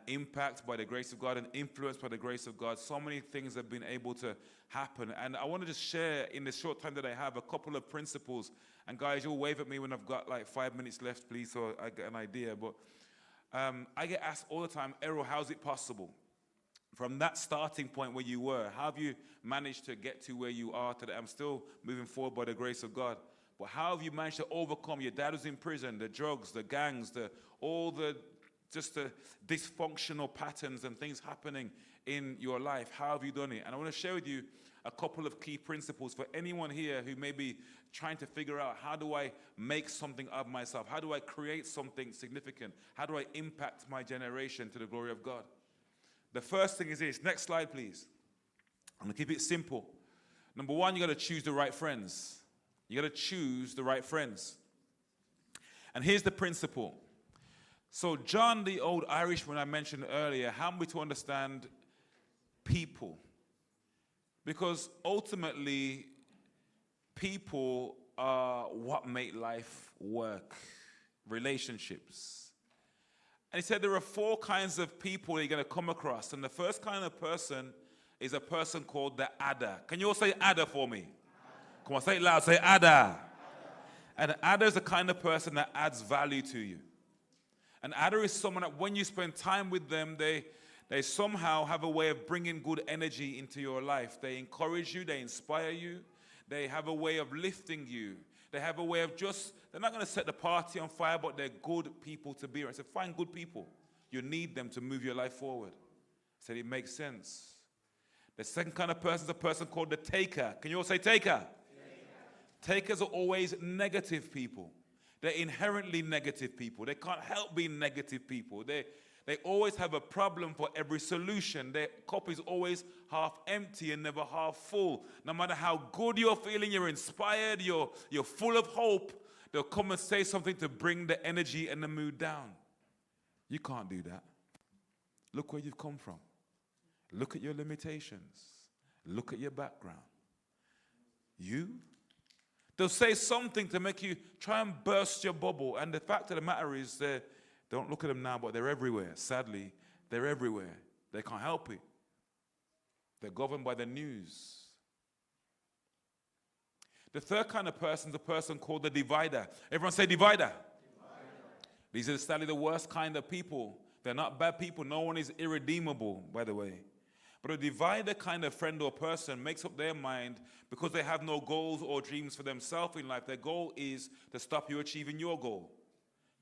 impact by the grace of God and influenced by the grace of God. So many things have been able to happen. And I want to just share in the short time that I have a couple of principles. And guys, you'll wave at me when I've got like 5 minutes left, please, so I get an idea. But I get asked all the time, Errol, how's it possible? From that starting point where you were, how have you managed to get to where you are today? I'm still moving forward by the grace of God. But how have you managed to overcome? Your dad was in prison, the drugs, the gangs, all the dysfunctional patterns and things happening in your life. How have you done it? And I want to share with you a couple of key principles for anyone here who may be trying to figure out, how do I make something of myself? How do I create something significant? How do I impact my generation to the glory of God? The first thing is this. Next slide, please. I'm going to keep it simple. Number one, you got to choose the right friends. You got to choose the right friends. And here's the principle. So John, the old Irishman I mentioned earlier, helped me to understand people. Because ultimately, people are what make life work. Relationships. And he said there are 4 kinds of people you're going to come across. And the first kind of person is a person called the adder. Can you all say adder for me? Come on, say it loud. Say adder. And an adder is the kind of person that adds value to you. An adder is someone that when you spend time with them, they somehow have a way of bringing good energy into your life. They encourage you. They inspire you. They have a way of lifting you. They have a way of they're not going to set the party on fire, but they're good people to be around. I said, find good people. You need them to move your life forward. I said, it makes sense. The second kind of person is a person called the taker. Can you all say taker? Takers are always negative people. They're inherently negative people. They can't help being negative people. They always have a problem for every solution. Their cup is always half empty and never half full. No matter how good you're feeling, you're inspired, you're full of hope, they'll come and say something to bring the energy and the mood down. You can't do that. Look where you've come from. Look at your limitations. Look at your background. They'll say something to make you try and burst your bubble. And the fact of the matter is, don't look at them now, but they're everywhere. Sadly, they're everywhere. They can't help it. They're governed by the news. The third kind of person is a person called the divider. Everyone say divider. These are sadly the worst kind of people. They're not bad people. No one is irredeemable, by the way. But a divider kind of friend or person makes up their mind because they have no goals or dreams for themselves in life. Their goal is to stop you achieving your goal,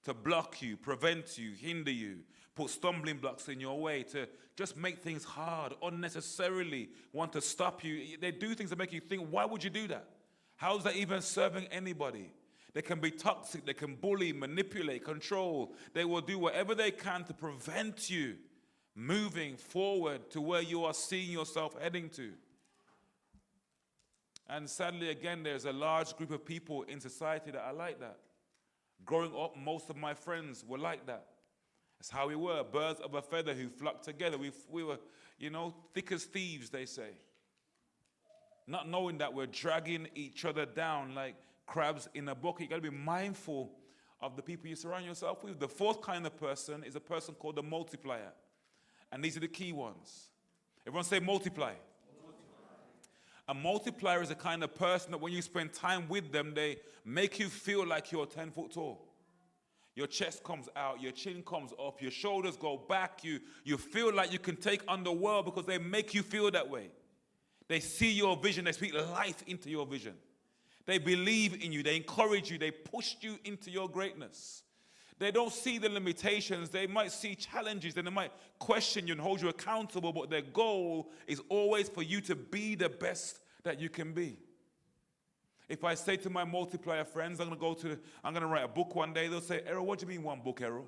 to block you, prevent you, hinder you, put stumbling blocks in your way, to just make things hard, unnecessarily want to stop you. They do things that make you think, why would you do that? How is that even serving anybody? They can be toxic, they can bully, manipulate, control. They will do whatever they can to prevent you moving forward to where you are seeing yourself heading to. And sadly, again, there's a large group of people in society that are like that. Growing up, most of my friends were like that. That's how we were, birds of a feather who flocked together. We were, thick as thieves, they say. Not knowing that we're dragging each other down like crabs in a bucket. You got to be mindful of the people you surround yourself with. The fourth kind of person is a person called a multiplier. And these are the key ones. Everyone say multiply. A multiplier is a kind of person that when you spend time with them, they make you feel like you're 10 foot tall. Your chest comes out, your chin comes up, your shoulders go back. You feel like you can take on the world because they make you feel that way. They see your vision, they speak life into your vision. They believe in you, they encourage you, they push you into your greatness. They don't see the limitations, they might see challenges, then they might question you and hold you accountable, but their goal is always for you to be the best that you can be. If I say to my multiplier friends, I'm going to write a book one day, they'll say, Errol, what do you mean one book, Errol?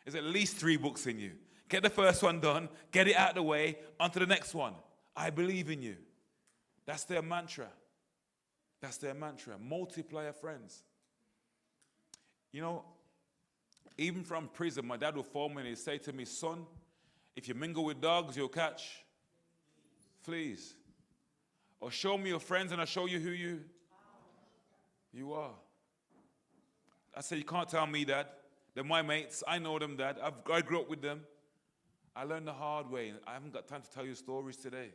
There's at least 3 books in you. Get the first one done, get it out of the way, on to the next one. I believe in you. That's their mantra. That's their mantra. Multiplier friends. Even from prison, my dad would phone me and he'd say to me, son, if you mingle with dogs, you'll catch fleas. Or show me your friends and I'll show you who you are. I say, you can't tell me that. They're my mates. I know them, Dad. I grew up with them. I learned the hard way. I haven't got time to tell you stories today.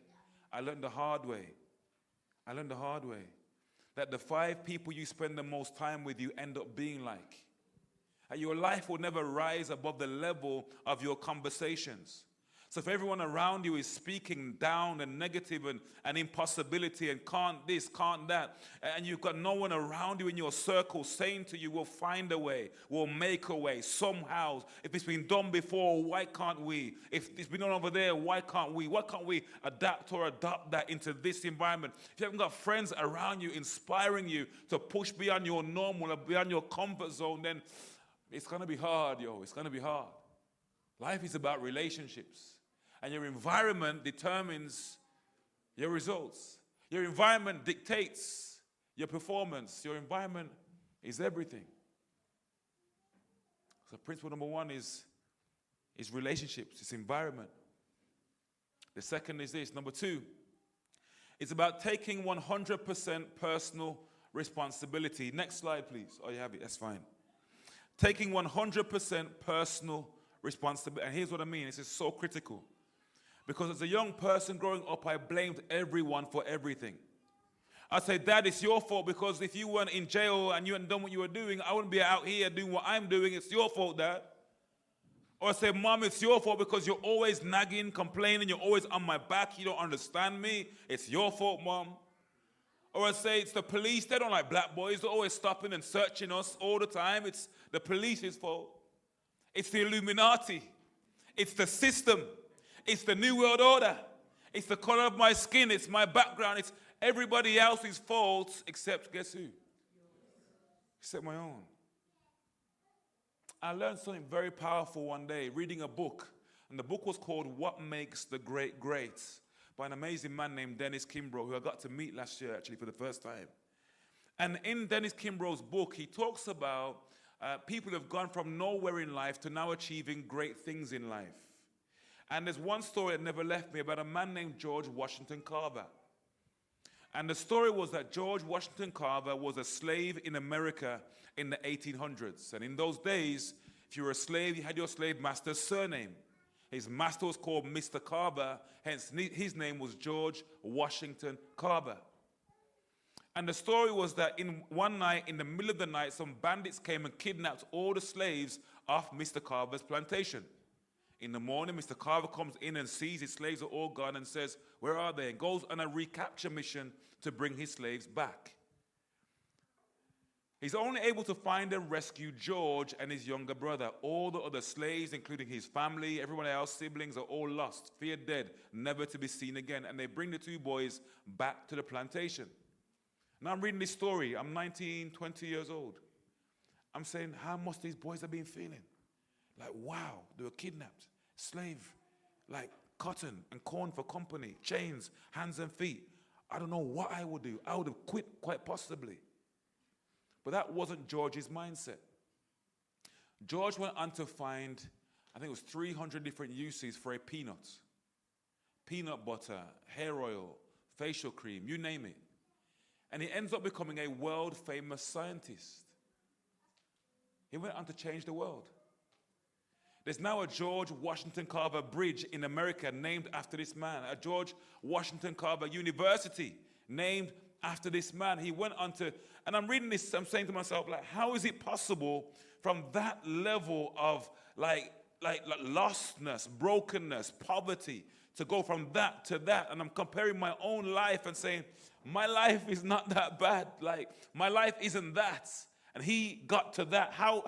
I learned the hard way. That the 5 people you spend the most time with, you end up being like. And your life will never rise above the level of your conversations. So if everyone around you is speaking down and negative and impossibility and can't this, can't that, and you've got no one around you in your circle saying to you, we'll find a way, we'll make a way, somehow. If it's been done before, why can't we? If it's been done over there, why can't we? Why can't we adapt or adopt that into this environment? If you haven't got friends around you inspiring you to push beyond your normal or beyond your comfort zone, then it's going to be hard, It's going to be hard. Life is about relationships. And your environment determines your results. Your environment dictates your performance. Your environment is everything. So principle number 1 is relationships, it's environment. The second is this. Number 2, it's about taking 100% personal responsibility. Next slide, please. Oh, you have it. That's fine. Taking 100% personal responsibility. And here's what I mean. This is so critical. Because as a young person growing up, I blamed everyone for everything. I said, Dad, it's your fault because if you weren't in jail and you hadn't done what you were doing, I wouldn't be out here doing what I'm doing. It's your fault, Dad. Or I said, Mom, it's your fault because you're always nagging, complaining, you're always on my back, you don't understand me. It's your fault, Mom. Or I say, it's the police, they don't like black boys, they're always stopping and searching us all the time. It's the police's fault. It's the Illuminati. It's the system. It's the New World Order. It's the color of my skin. It's my background. It's everybody else's fault except guess who? Except my own. I learned something very powerful one day reading a book. And the book was called What Makes the Great Great by an amazing man named Dennis Kimbrough, who I got to meet last year actually for the first time. And in Dennis Kimbrough's book, he talks about people who have gone from nowhere in life to now achieving great things in life. And there's one story that never left me about a man named George Washington Carver. And the story was that George Washington Carver was a slave in America in the 1800s. And in those days, if you were a slave, you had your slave master's surname. His master was called Mr. Carver, hence his name was George Washington Carver. And the story was that one night, in the middle of the night, some bandits came and kidnapped all the slaves off Mr. Carver's plantation. In the morning, Mr. Carver comes in and sees his slaves are all gone and says, where are they? And goes on a recapture mission to bring his slaves back. He's only able to find and rescue George and his younger brother. All the other slaves, including his family, everyone else, siblings, are all lost, feared dead, never to be seen again. And they bring the two boys back to the plantation. Now I'm reading this story. I'm 19, 20 years old. I'm saying, how must these boys have been feeling? Like, wow, they were kidnapped, slave, like cotton and corn for company, chains, hands and feet. I don't know what I would do. I would have quit quite possibly. But that wasn't George's mindset. George went on to find, I think it was 300 different uses for a peanut. Peanut butter, hair oil, facial cream, you name it. And he ends up becoming a world-famous scientist. He went on to change the world. There's now a George Washington Carver Bridge in America named after this man, a George Washington Carver University named after this man. He went on to, and I'm reading this, I'm saying to myself, like, how is it possible from that level of like lostness, brokenness, poverty, to go from that to that? And I'm comparing my own life and saying, my life is not that bad. Like, my life isn't that. And he got to that. How?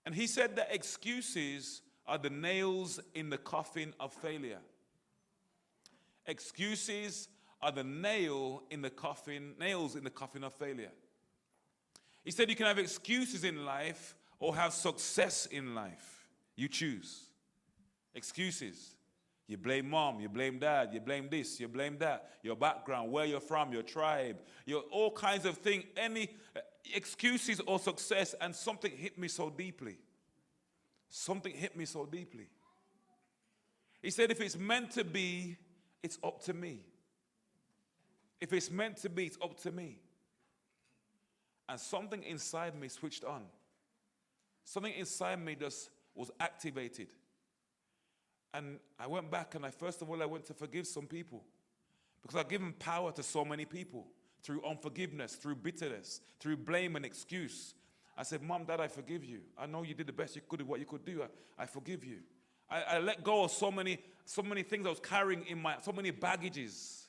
And he said that excuses are the nails in the coffin of failure. Excuses are the nails in the coffin of failure. He said you can have excuses in life or have success in life. You choose. Excuses. You blame mom, you blame dad, you blame this, you blame that, your background, where you're from, your tribe, your all kinds of things, any excuses or success. And something hit me so deeply. Something hit me so deeply. He said, if it's meant to be, it's up to me. If it's meant to be, it's up to me. And something inside me switched on. Something inside me just was activated. And I went back and first of all, I went to forgive some people. Because I've given power to so many people through unforgiveness, through bitterness, through blame and excuse. I said, Mom, Dad, I forgive you. I know you did the best you could do what you could do. I forgive you. I let go of so many things I was carrying in so many baggages.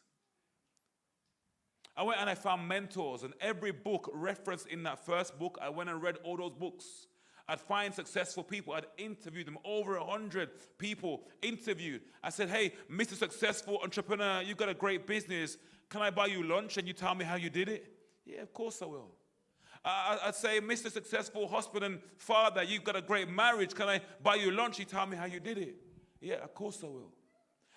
I went and I found mentors, and every book referenced in that first book, I went and read all those books. I'd find successful people. I'd interview them. Over 100 people interviewed. I said, hey, Mr. Successful Entrepreneur, you got a great business. Can I buy you lunch and you tell me how you did it? Yeah, of course I will. I'd say, Mr. Successful Husband and Father, you've got a great marriage. Can I buy you lunch? You tell me how you did it. Yeah, of course I will.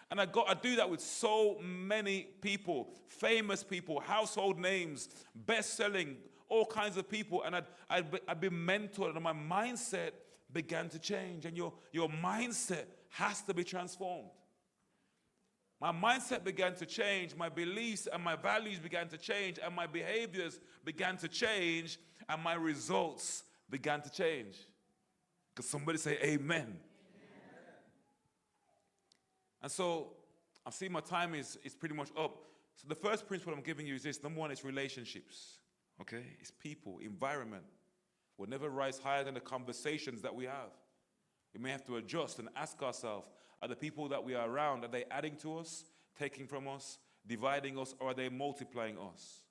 And I do that with so many people, famous people, household names, best-selling, all kinds of people. And I'd been mentored, and my mindset began to change. And your mindset has to be transformed. My mindset began to change. My beliefs and my values began to change. And my behaviors began to change. And my results began to change. Because somebody say amen. And so I see my time is pretty much up. So the first principle I'm giving you is this. Number one is relationships. Okay? It's people, environment. We'll never rise higher than the conversations that we have. We may have to adjust and ask ourselves, are the people that we are around, are they adding to us, taking from us, dividing us, or are they multiplying us?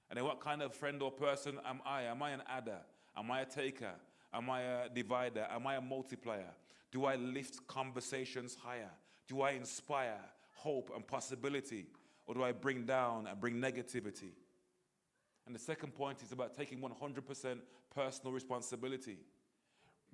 And then what kind of friend or person am I? Am I an adder? Am I a taker? Am I a divider? Am I a multiplier? Do I lift conversations higher? Do I inspire hope and possibility? Or do I bring down and bring negativity? And the second point is about taking 100% personal responsibility.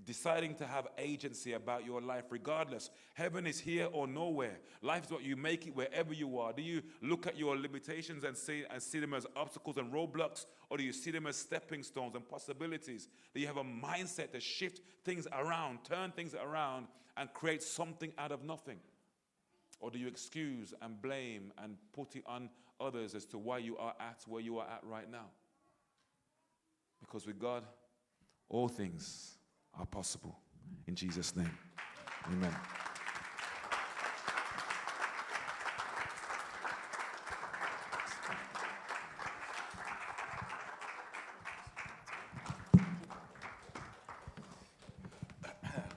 Deciding to have agency about your life regardless. Heaven is here or nowhere. Life is what you make it wherever you are. Do you look at your limitations and see them as obstacles and roadblocks? Or do you see them as stepping stones and possibilities? Do you have a mindset to shift things around, turn things around, and create something out of nothing? Or do you excuse and blame and put it on others as to why you are at where you are at right now? Because with God, all things are possible. In Jesus' name, amen.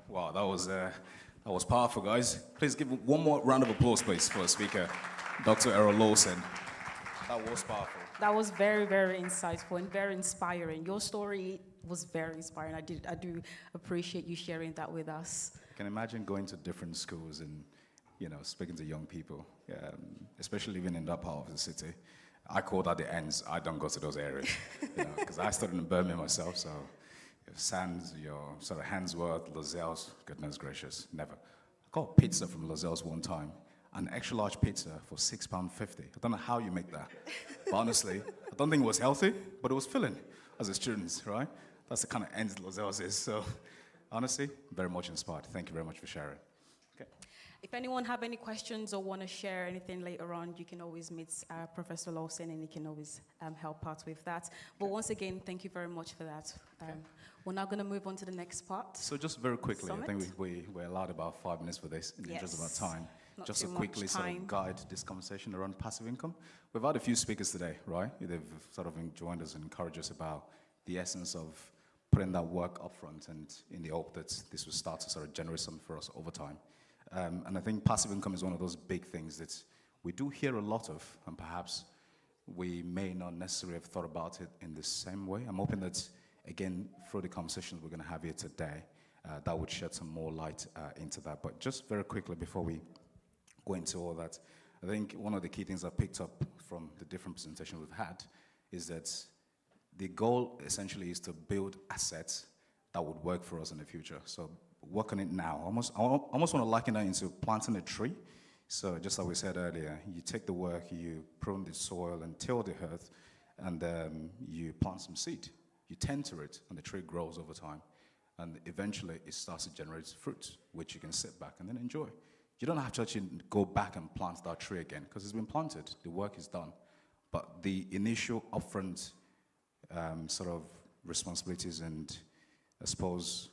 Wow, that was powerful, guys. Please give one more round of applause, please, for the speaker, Dr. Errol Lawson. That was powerful. That was very, very insightful and very inspiring. Your story was very inspiring. I do appreciate you sharing that with us. I can imagine going to different schools and, speaking to young people, especially living in that part of the city. I call that the ends. I don't go to those areas, because I studied in Birmingham myself, so Sands, your sort of Handsworth, Lozells, goodness gracious, never. I got pizza from Lozells one time, an extra large pizza for £6.50. I don't know how you make that, but honestly, I don't think it was healthy, but it was filling as a student, right? That's the kind of ends Lozells is. So honestly, very much inspired. Thank you very much for sharing. Okay. If anyone have any questions or want to share anything later on, you can always meet Professor Lawson, and he can always help out with that. But once again, thank you very much for that. We're now going to move on to the next part. So just very quickly, Summit. I think we're allowed about 5 minutes for this in the interest of our time. Not Just to too much quickly sort time. of guide this conversation around passive income. We've had a few speakers today, right? They've sort of joined us and encouraged us about the essence of putting that work up front, and in the hope that this will start to sort of generate something for us over time. And I think passive income is one of those big things that we do hear a lot of, and perhaps we may not necessarily have thought about it in the same way. I'm hoping that, again, through the conversations we're going to have here today, that would shed some more light into that. But just very quickly before we go into all that, I think one of the key things I picked up from the different presentations we've had is that the goal essentially is to build assets that would work for us in the future. So work on it now. I almost want to liken that into planting a tree. So just like we said earlier, you take the work, you prune the soil and till the earth, and you plant some seed. You tend to it, and the tree grows over time. And eventually it starts to generate fruit, which you can sit back and then enjoy. You don't have to actually go back and plant that tree again, because it's been planted, the work is done. But the initial upfront sort of responsibilities and, I suppose,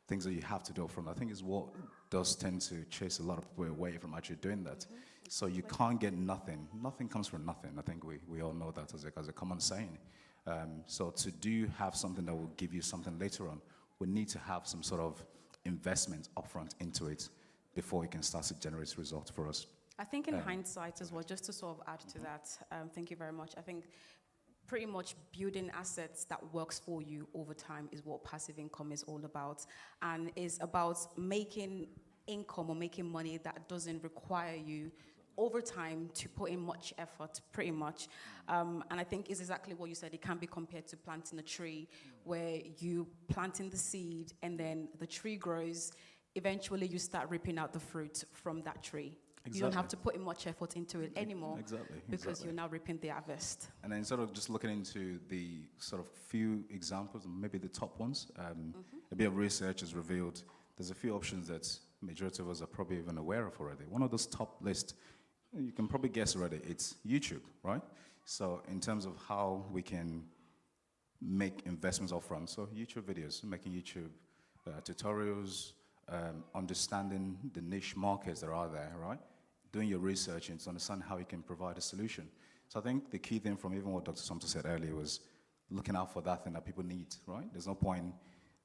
things that you have to do upfront, I think is what does tend to chase a lot of people away from actually doing that. So you can't get nothing. Nothing comes from nothing. I think we all know that as a common saying. So to have something that will give you something later on, we need to have some sort of investment upfront into it before it can start to generate results for us. I think in hindsight as well, just to sort of add to that, thank you very much. I think pretty much building assets that works for you over time is what passive income is all about, and is about making income or making money that doesn't require you over time to put in much effort, pretty much. And I think it's exactly what you said. It can be compared to planting a tree, where you planting the seed and then the tree grows. Eventually you start ripping out the fruit from that tree. Exactly. You don't have to put in much effort into it anymore. Because you're now reaping the harvest. And then sort of just looking into the sort of few examples, maybe the top ones, a bit of research has revealed there's a few options that majority of us are probably even aware of already. One of those top lists, you can probably guess already, it's YouTube, right? So in terms of how we can make investments upfront, so YouTube videos, making YouTube tutorials, understanding the niche markets that are there, right? Doing your research and to understand how you can provide a solution. So I think the key thing from even what Dr. Sumter said earlier was looking out for that thing that people need, right? There's no point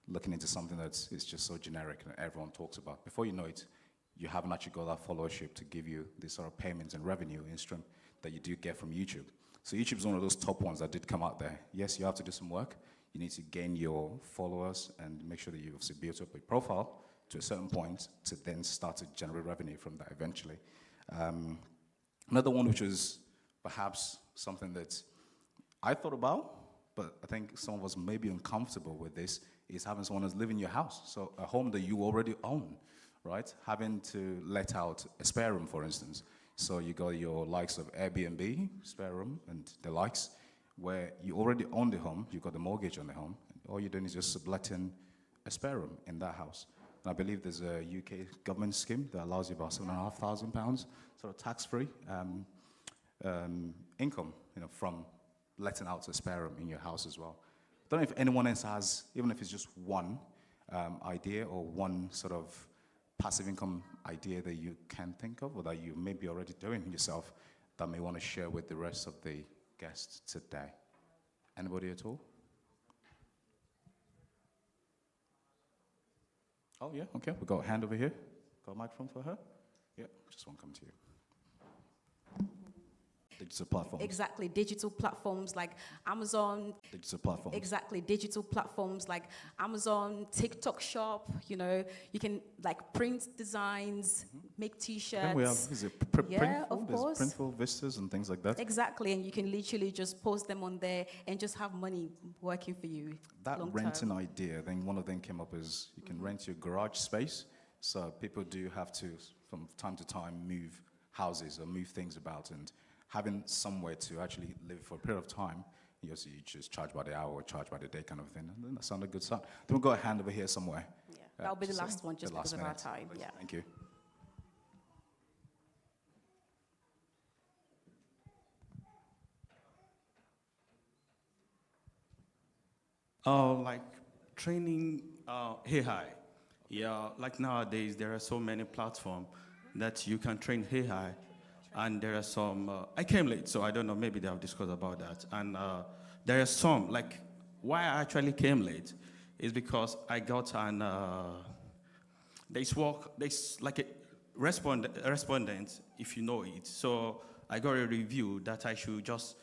looking into something that's just so generic and everyone talks about. Before you know it, you haven't actually got that followership to give you the sort of payments and revenue stream that you do get from YouTube. So YouTube is one of those top ones that did come out there. Yes, you have to do some work. You need to gain your followers and make sure that you've built up a profile to a certain point to then start to generate revenue from that eventually. Another one which is perhaps something that I thought about, but I think some of us may be uncomfortable with this, is having someone else live in your house. So a home that you already own, right? Having to let out a spare room, for instance. So you got your likes of Airbnb, spare room, and the likes, where you already own the home, you've got the mortgage on the home, and all you're doing is just subletting a spare room in that house. And I believe there's a UK government scheme that allows you about £7,500 sort of tax-free income, from letting out a spare room in your house as well. I don't know if anyone else has, even if it's just one idea or one sort of passive income idea that you can think of or that you may be already doing yourself that may want to share with the rest of the guests today. Anybody at all? Oh, yeah, okay. We've got a hand over here. Got a microphone for her? Yeah, just one come to you. Digital platforms. Exactly, digital platforms like Amazon. Digital platforms. Exactly, digital platforms like Amazon, TikTok Shop. You know, you can like print designs, make T-shirts. Then we have Yeah, of course. Printful vistas and things like that. Exactly, and you can literally just post them on there and just have money working for you. That long renting term. idea, I think one of them came up is you can rent your garage space. So people do have to, from time to time, move houses or move things about, and having somewhere to actually live for a period of time, you just charge by the hour or charge by the day kind of thing. And then that sounded good. So then we've got a hand over here somewhere. Yeah, that'll be the last one just because of our minute. time. Yeah. Thank you. Like training AI. Yeah, like nowadays there are so many platforms that you can train AI, and there are some. I came late, so I don't know. Maybe they have discussed about that. And there are some like why I actually came late is because I got an there's like a respondent if you know it. So I got a review that I should just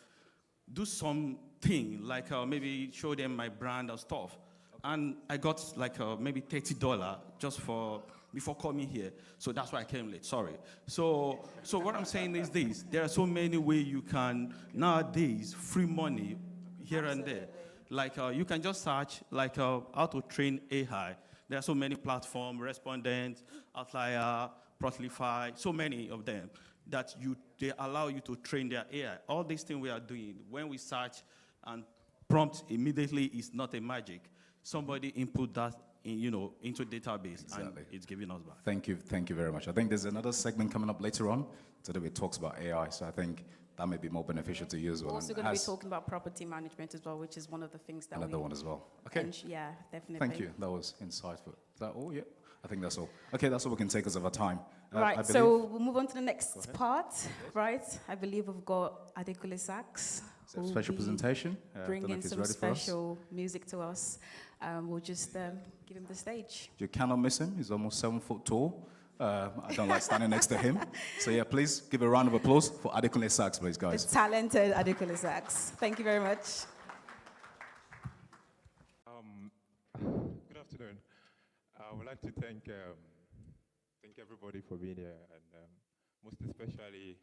do something like maybe show them my brand or stuff. And I got like maybe $30 just for before coming here. So that's why I came late, sorry. So what I'm saying is this, there are so many ways you can, nowadays, free money here and there. Like you can just search like how to train AI. There are so many platforms, Respondent, Outlier, Protlify, so many of them that they allow you to train their AI. All these things we are doing, when we search and prompt immediately is not a magic. Somebody input that into database, exactly. And it's giving us back. Thank you very much. I think there's another segment coming up later on today which talks about AI, so I think that may be more beneficial to you as well. We're also going to be talking about property management as well, which is one of the things that another one as well. Okay. Yeah, definitely. Thank you. That was insightful. Is that all? Yeah. I think that's all. Okay, that's all we can take us over time. Right, so we'll move on to the next part, right? I believe we've got Adekule Sax. Special presentation. Bringing some special music to us. We'll just give him the stage. You cannot miss him. He's almost 7 foot tall. I don't like standing next to him. So yeah, please give a round of applause for Adekule Sax, please, guys. The talented Adekule Sax. Thank you very much. Good afternoon. I would like to thank everybody for being here, and most especially.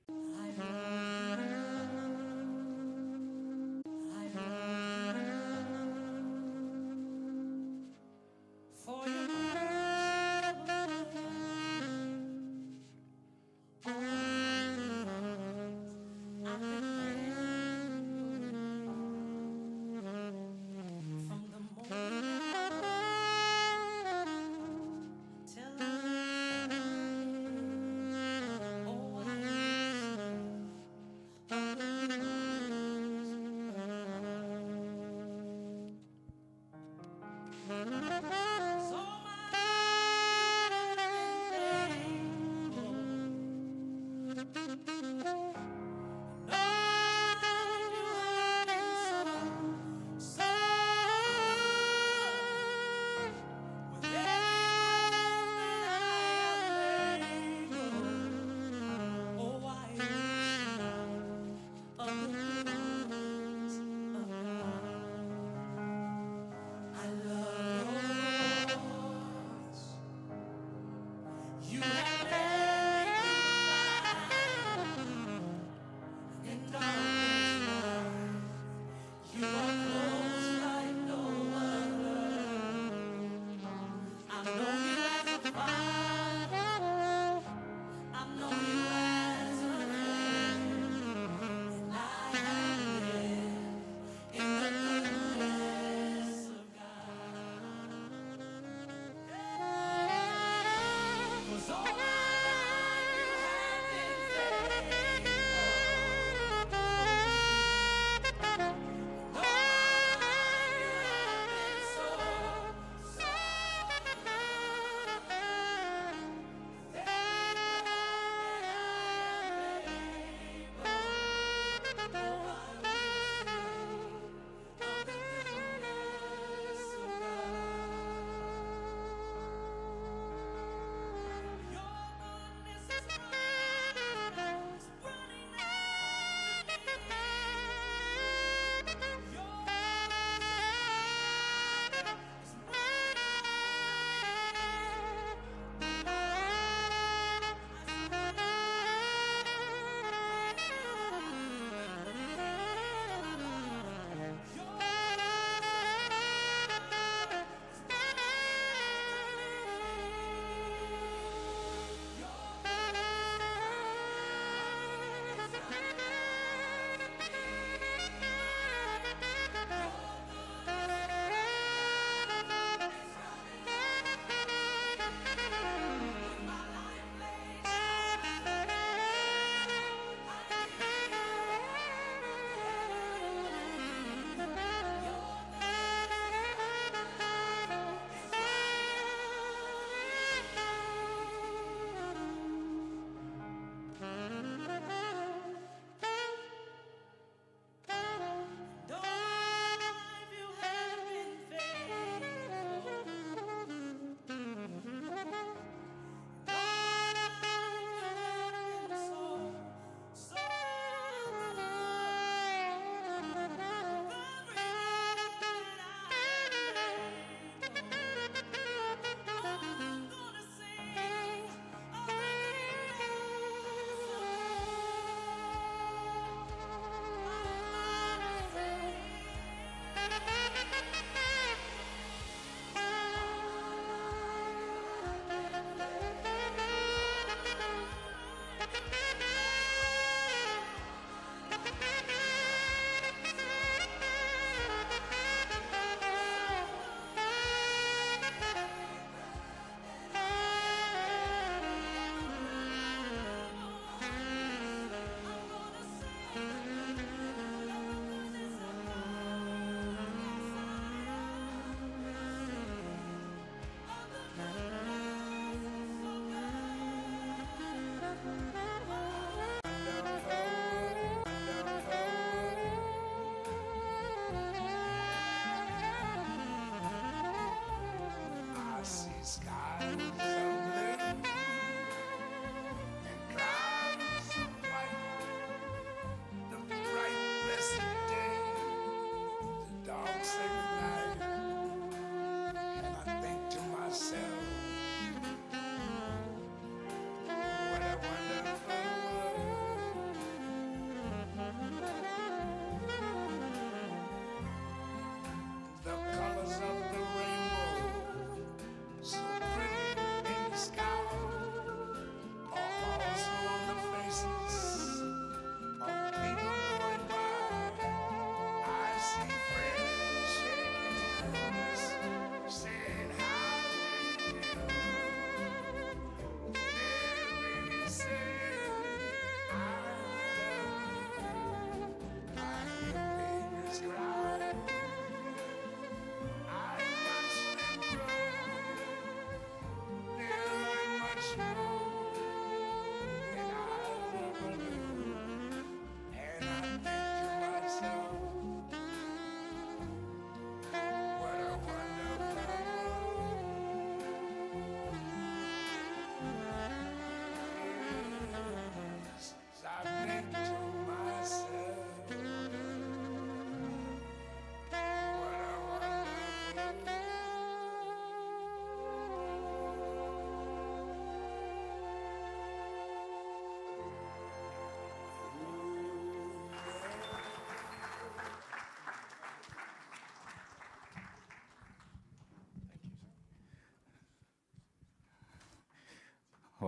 I love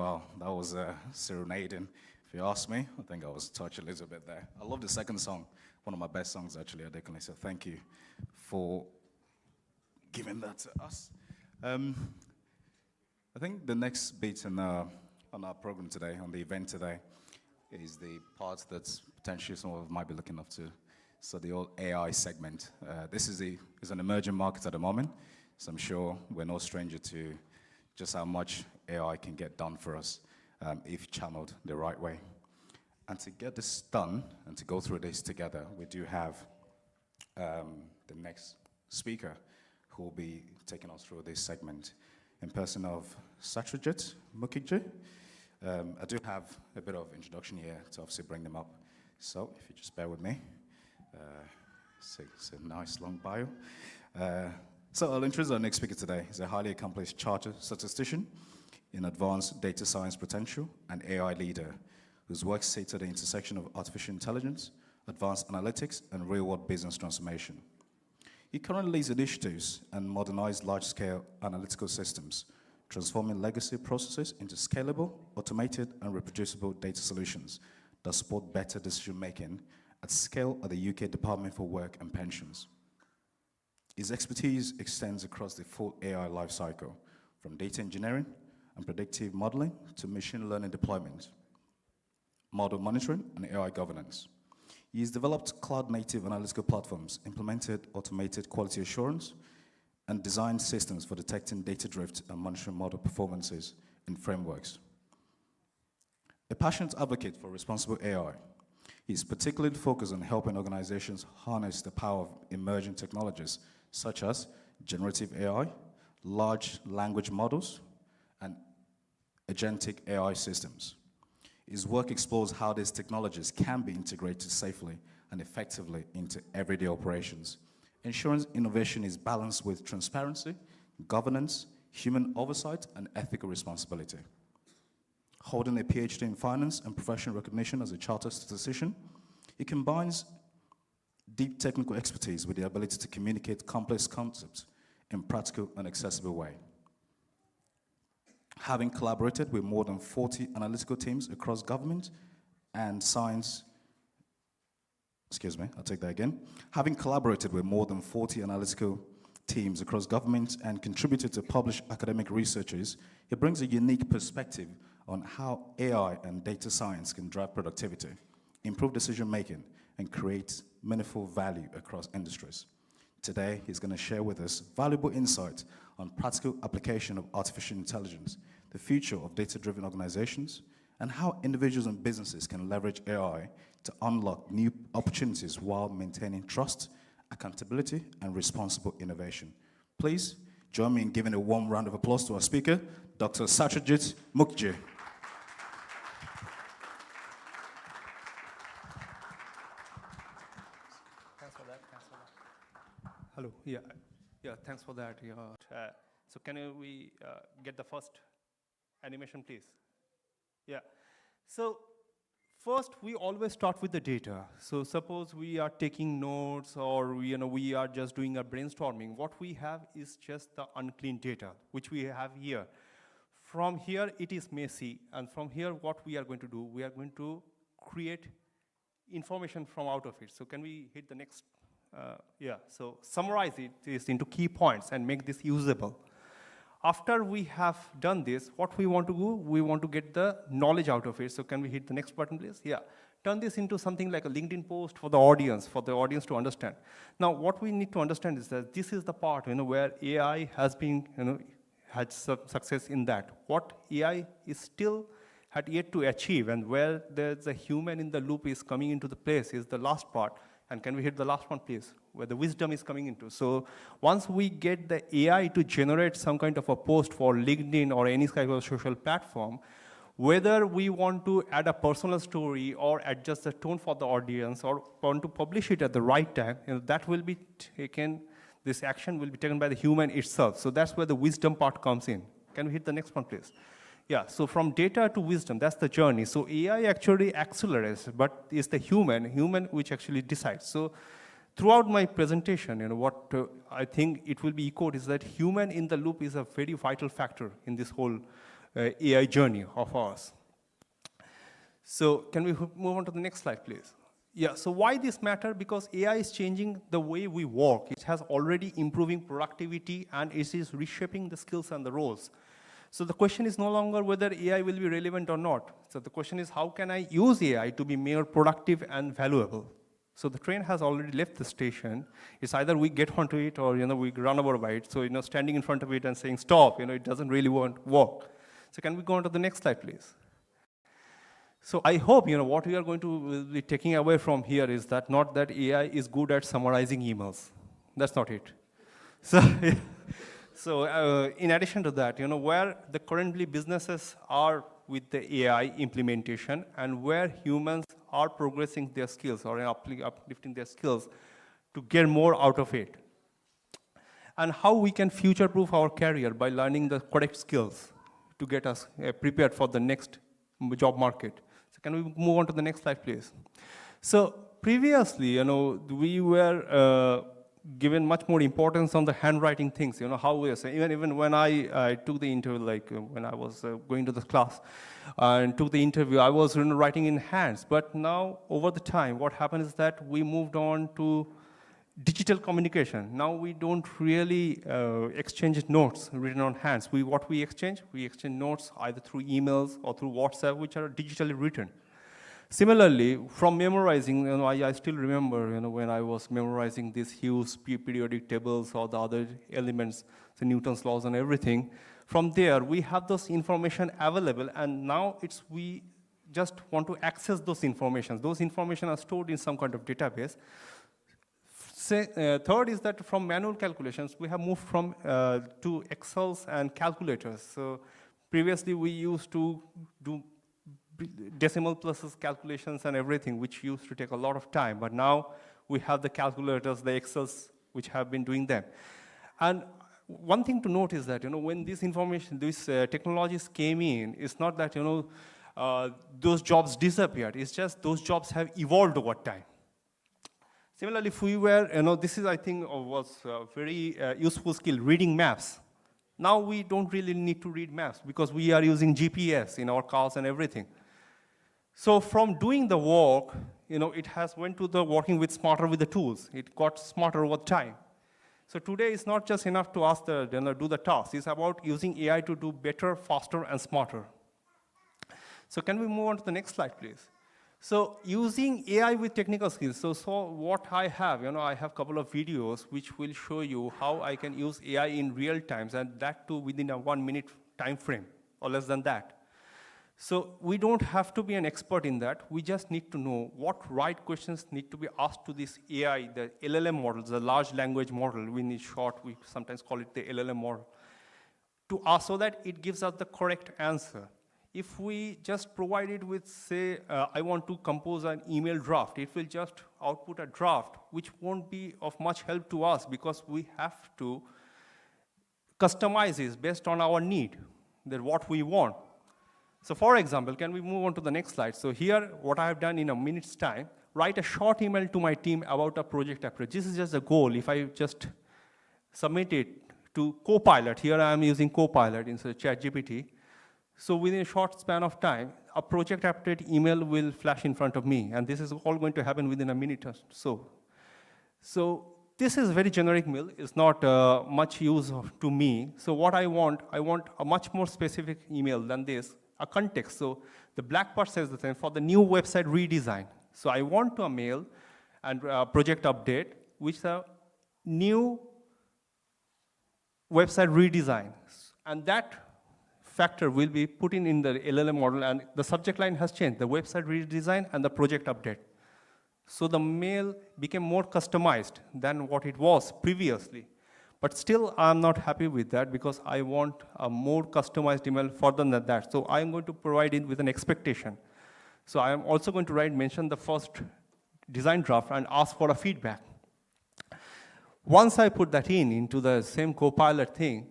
Wow, that was serenading. If you ask me, I think I was touched a little bit there. I love the second song, one of my best songs actually, Adekunle, so thank you for giving that to us. I think the next bit on our program today, on the event today, is the part that's potentially some of us might be looking up to. So the old AI segment. This is an emerging market at the moment, so I'm sure we're no stranger to just how much AI can get done for us if channeled the right way. And to get this done and to go through this together, we do have the next speaker who will be taking us through this segment in person of Satrajit Mukherjee. I do have a bit of introduction here to obviously bring them up. So if you just bear with me. It's a nice long bio. So I'll introduce our next speaker today. He's a highly accomplished chartered statistician in advanced data science potential and AI leader whose work sits at the intersection of artificial intelligence, advanced analytics, and real-world business transformation. He currently leads initiatives and modernizes large-scale analytical systems, transforming legacy processes into scalable, automated, and reproducible data solutions that support better decision-making at scale at the UK Department for Work and Pensions. His expertise extends across the full AI lifecycle, from data engineering and predictive modeling to machine learning deployment, model monitoring, and AI governance. He has developed cloud-native analytical platforms, implemented automated quality assurance, and designed systems for detecting data drift and monitoring model performances in frameworks. A passionate advocate for responsible AI, he is particularly focused on helping organizations harness the power of emerging technologies such as generative AI, large language models, and agentic AI systems. His work explores how these technologies can be integrated safely and effectively into everyday operations, ensuring innovation is balanced with transparency, governance, human oversight, and ethical responsibility. Holding a PhD in finance and professional recognition as a chartered statistician, he combines deep technical expertise with the ability to communicate complex concepts in practical and accessible way. Having collaborated with more than 40 analytical teams across government and science, Having collaborated with more than 40 analytical teams across government and contributed to published academic researches, he brings a unique perspective on how AI and data science can drive productivity, improve decision-making, and create meaningful value across industries. Today, he's going to share with us valuable insights on practical application of artificial intelligence, the future of data-driven organizations, and how individuals and businesses can leverage AI to unlock new opportunities while maintaining trust, accountability, and responsible innovation. Please join me in giving a warm round of applause to our speaker, Dr. Satrajit Mukherjee. Thanks for that. Hello. Yeah. Thanks for that. So can we get the first animation, please? Yeah. So first, we always start with the data. So suppose we are taking notes, or we are just doing a brainstorming. What we have is just the unclean data, which we have here. From here, it is messy, and from here, what we are going to do, we are going to create information from out of it. So can we hit the next? So summarize it into key points and make this usable. After we have done this, what we want to do, we want to get the knowledge out of it. So can we hit the next button, please? Yeah. Turn this into something like a LinkedIn post for the audience to understand. Now, what we need to understand is that this is the part, where AI has been, had success in that. What AI is still had yet to achieve, and where there's a human in the loop is coming into the place is the last part. And can we hit the last one, please, where the wisdom is coming into? So once we get the AI to generate some kind of a post for LinkedIn or any kind of social platform, whether we want to add a personal story or adjust the tone for the audience or want to publish it at the right time, that will be taken, this action will be taken by the human itself. So that's where the wisdom part comes in. Can we hit the next one, please? Yeah, so from data to wisdom, that's the journey. So AI actually accelerates, but it's the human which actually decides. So throughout my presentation, what I think it will be echoed is that human in the loop is a very vital factor in this whole AI journey of ours. So can we move on to the next slide, please? Yeah, so why this matter? Because AI is changing the way we work. It has already improving productivity and it is reshaping the skills and the roles. So the question is no longer whether AI will be relevant or not. So the question is how can I use AI to be more productive and valuable? So the train has already left the station. It's either we get onto it or we run over by it. So standing in front of it and saying stop, it doesn't really work. So can we go on to the next slide, please? So I hope what we are going to be taking away from here is that not that AI is good at summarizing emails. That's not it. So in addition to that, where the currently businesses are with the AI implementation and where humans are progressing their skills or uplifting their skills to get more out of it. And how we can future-proof our career by learning the correct skills to get us prepared for the next job market. So can we move on to the next slide, please? So previously, we were given much more importance on the handwriting things, how we are saying. Even when I took the interview, like when I was going to the class and took the interview, I was writing in hands. But now, over the time, what happened is that we moved on to digital communication. Now we don't really exchange notes written on hands. What we exchange notes either through emails or through WhatsApp, which are digitally written. Similarly, from memorizing, I still remember, when I was memorizing these huge periodic tables or the other elements, the Newton's laws and everything. From there, we have those information available, and now we just want to access those information. Those information are stored in some kind of database. Third is that from manual calculations, we have moved from to Excels and calculators. So previously, we used to do decimal places calculations and everything, which used to take a lot of time. But now we have the calculators, the Excels, which have been doing them. And one thing to note is that, when these technologies came in, it's not that, those jobs disappeared. It's just those jobs have evolved over time. Similarly, if we were, this is, I think, was a very useful skill, reading maps. Now we don't really need to read maps because we are using GPS in our cars and everything. So from doing the work, it has went to the working with smarter with the tools. It got smarter over time. So today it's not just enough to ask do the task. It's about using AI to do better, faster, and smarter. So can we move on to the next slide, please? So using AI with technical skills. So what I have, I have a couple of videos which will show you how I can use AI in real times, and that too within a 1 minute time frame or less than that. So we don't have to be an expert in that. We just need to know what right questions need to be asked to this AI, the LLM models, the large language model. In short, we sometimes call it the LLM model, to ask so that it gives us the correct answer. If we just provide it with, say, I want to compose an email draft, it will just output a draft, which won't be of much help to us because we have to customize it based on our need, that what we want. So for example, can we move on to the next slide? So here, what I have done in a minute's time, write a short email to my team about a project approach. This is just a goal. If I just submit it to Copilot, here I am using Copilot instead of ChatGPT. So within a short span of time, a project update email will flash in front of me, and this is all going to happen within a minute or so. So this is very generic mail. It's not much use to me. So what I want a much more specific email than this, a context. So the black part says the same for the new website redesign. So I want a mail and project update, which is a new website redesign. And that factor will be put in the LLM model, and the subject line has changed, the website redesign and the project update. So the mail became more customized than what it was previously. But still, I'm not happy with that because I want a more customized email further than that. So I'm going to provide it with an expectation. So I am also going to mention the first design draft and ask for a feedback. Once I put that into the same Copilot thing,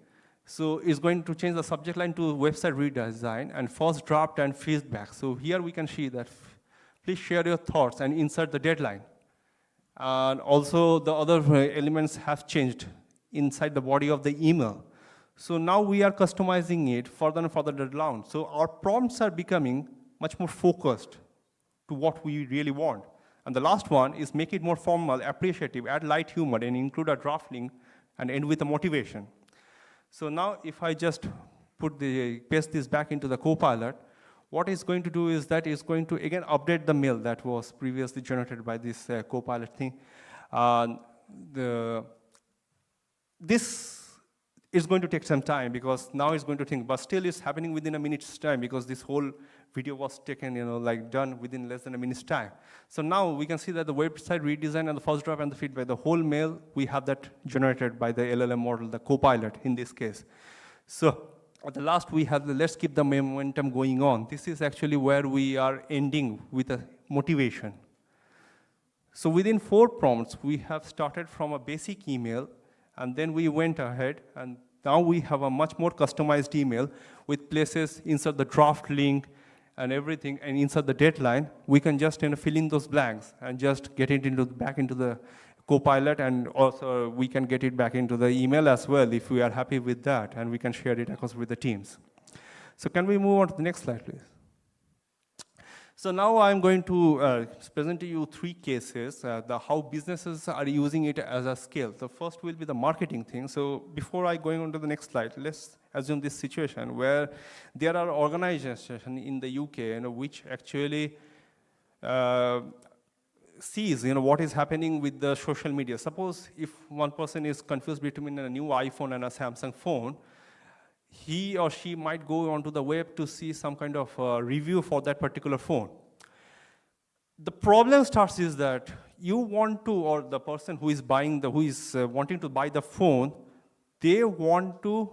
so it's going to change the subject line to website redesign and first draft and feedback. So here we can see that, please share your thoughts and insert the deadline. And also the other elements have changed inside the body of the email. So now we are customizing it further and further down. So our prompts are becoming much more focused to what we really want. And the last one is make it more formal, appreciative, add light humor, and include a draft link, and end with a motivation. So now if I just paste this back into the Copilot, what it's going to do is that it's going to, again, update the mail that was previously generated by this Copilot thing. This is going to take some time because now it's going to think, but still it's happening within a minute's time because this whole video was taken, done within less than a minute's time. So now we can see that the website redesign and the first draft and the feedback, the whole mail, we have that generated by the LLM model, the Copilot in this case. So at the last, we have let's keep the momentum going on. This is actually where we are ending with a motivation. So within 4 prompts, we have started from a basic email, and then we went ahead, and now we have a much more customized email with places, insert the draft link and everything, and insert the deadline. We can just fill in those blanks and just get it back into the Copilot, and also we can get it back into the email as well if we are happy with that, and we can share it across with the teams. So can we move on to the next slide, please? So now I'm going to present to you 3 cases, how businesses are using it as a skill. The first will be the marketing thing. So before I going on to the next slide, let's assume this situation where there are organizations in the UK which actually sees what is happening with the social media. Suppose if one person is confused between a new iPhone and a Samsung phone, he or she might go onto the web to see some kind of review for that particular phone. The problem starts is that you want to, or the person who is buying wanting to buy the phone, they want to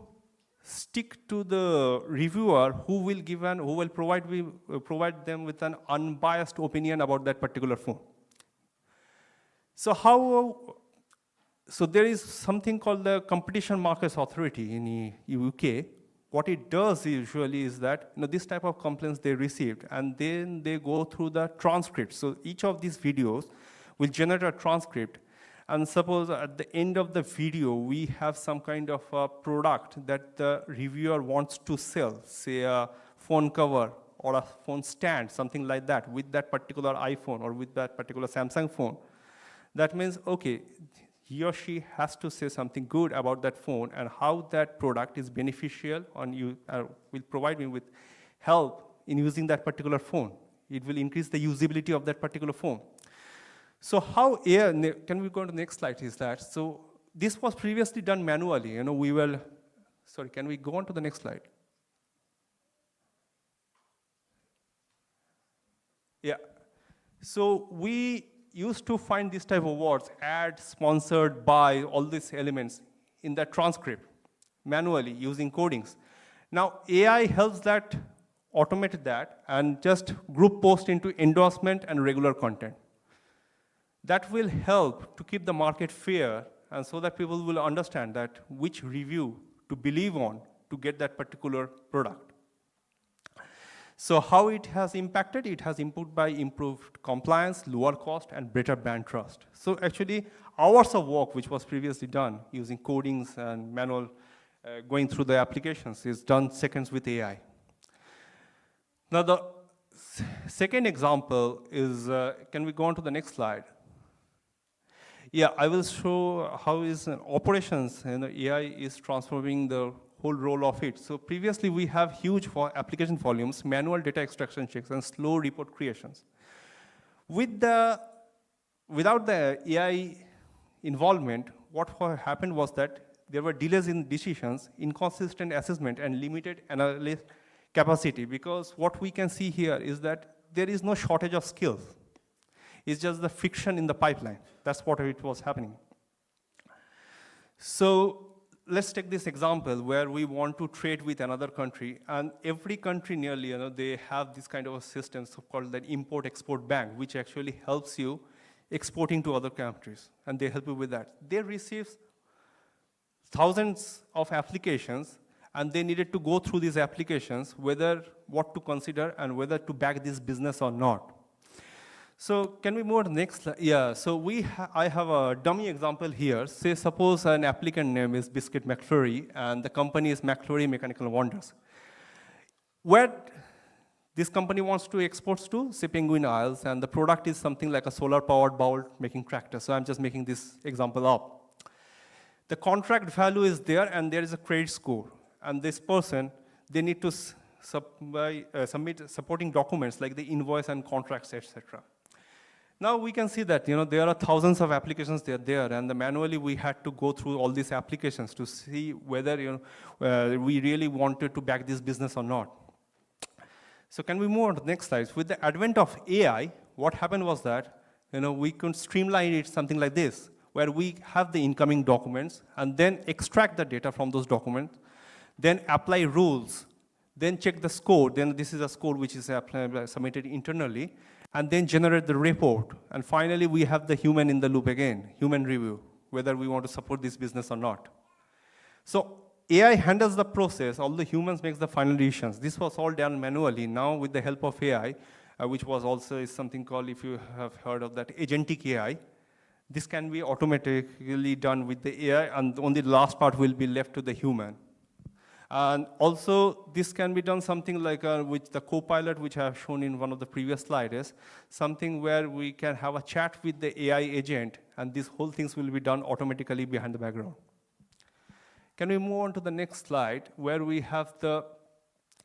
stick to the reviewer who will provide them with an unbiased opinion about that particular phone. So there is something called the Competition Markets Authority in the UK. What it does usually is that this type of complaints they received, and then they go through the transcript. So each of these videos will generate a transcript. And suppose at the end of the video, we have some kind of a product that the reviewer wants to sell, say a phone cover or a phone stand, something like that, with that particular iPhone or with that particular Samsung phone. That means, okay, he or she has to say something good about that phone and how that product is beneficial and will provide me with help in using that particular phone. It will increase the usability of that particular phone. So how AI, can we go to the next slide, is that, so this was previously done manually. Can we go on to the next slide? Yeah, so we used to find this type of words, ad, sponsored by, all these elements in that transcript, manually using codings. Now AI helps that, automate that, and just group post into endorsement and regular content. That will help to keep the market fair, and so that people will understand that which review to believe on to get that particular product. So how it has impacted? It has improved by improved compliance, lower cost, and better brand trust. So actually, hours of work, which was previously done using codings and manual, going through the applications, is done seconds with AI. Now the second example is, can we go on to the next slide? Yeah, I will show how is operations, AI is transforming the whole role of it. So previously we have huge application volumes, manual data extraction checks, and slow report creations. Without the AI involvement, what happened was that there were delays in decisions, inconsistent assessment, and limited analyst capacity, because what we can see here is that there is no shortage of skills. It's just the friction in the pipeline. That's what it was happening. So let's take this example where we want to trade with another country, and every country nearly, they have this kind of a system called the Import-Export Bank, which actually helps you exporting to other countries, and they help you with that. They receive thousands of applications, and they needed to go through these applications, what to consider and whether to back this business or not. So can we move to the next slide? Yeah, so I have a dummy example here. Say suppose an applicant name is Biscuit McFlurry and the company is McFlurry Mechanical Wonders. Where this company wants to export to, say Penguin Isles, and the product is something like a solar-powered bowl making tractor. So I'm just making this example up. The contract value is there and there is a credit score. And this person, they need to submit supporting documents like the invoice and contracts, etc. Now we can see that there are thousands of applications there, and manually we had to go through all these applications to see whether we really wanted to back this business or not. So can we move on to the next slide? With the advent of AI, what happened was that we could streamline it something like this, where we have the incoming documents and then extract the data from those documents, then apply rules, then check the score. Then this is a score which is submitted internally, and then generate the report. And finally, we have the human in the loop again, human review, whether we want to support this business or not. So AI handles the process, all the humans makes the final decisions. This was all done manually. Now with the help of AI, which was also is something called, if you have heard of that, agentic AI, this can be automatically done with the AI, and only the last part will be left to the human. And also, this can be done something like with the co-pilot, which I have shown in one of the previous slides, something where we can have a chat with the AI agent, and these whole things will be done automatically behind the background. Can we move on to the next slide, where we have the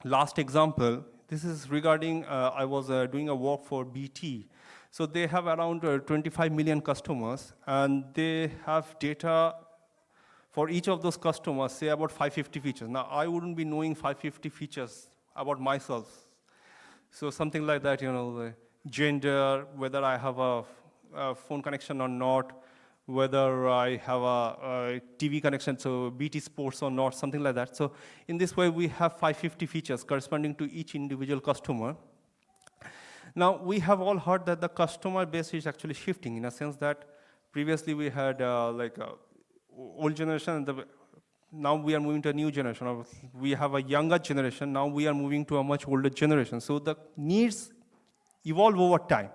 last example? This is regarding, I was doing a work for BT. So they have around 25 million customers, and they have data for each of those customers, say about 550 features. Now, I wouldn't be knowing 550 features about myself. So something like that, the gender, whether I have a phone connection or not, whether I have a TV connection, so BT Sports or not, something like that. So in this way, we have 550 features corresponding to each individual customer. Now, we have all heard that the customer base is actually shifting in a sense that previously we had old generation, and now we are moving to a new generation. We have a younger generation, now we are moving to a much older generation. So the needs evolve over time.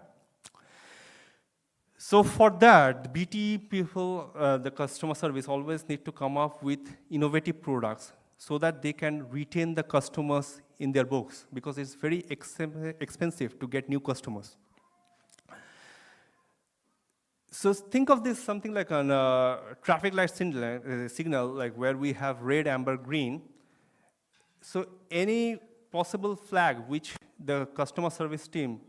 So for that, BT people, the customer service always need to come up with innovative products so that they can retain the customers in their books, because it's very expensive to get new customers. So think of this something like a traffic light signal, like where we have red, amber, green. So any possible flag which the customer service team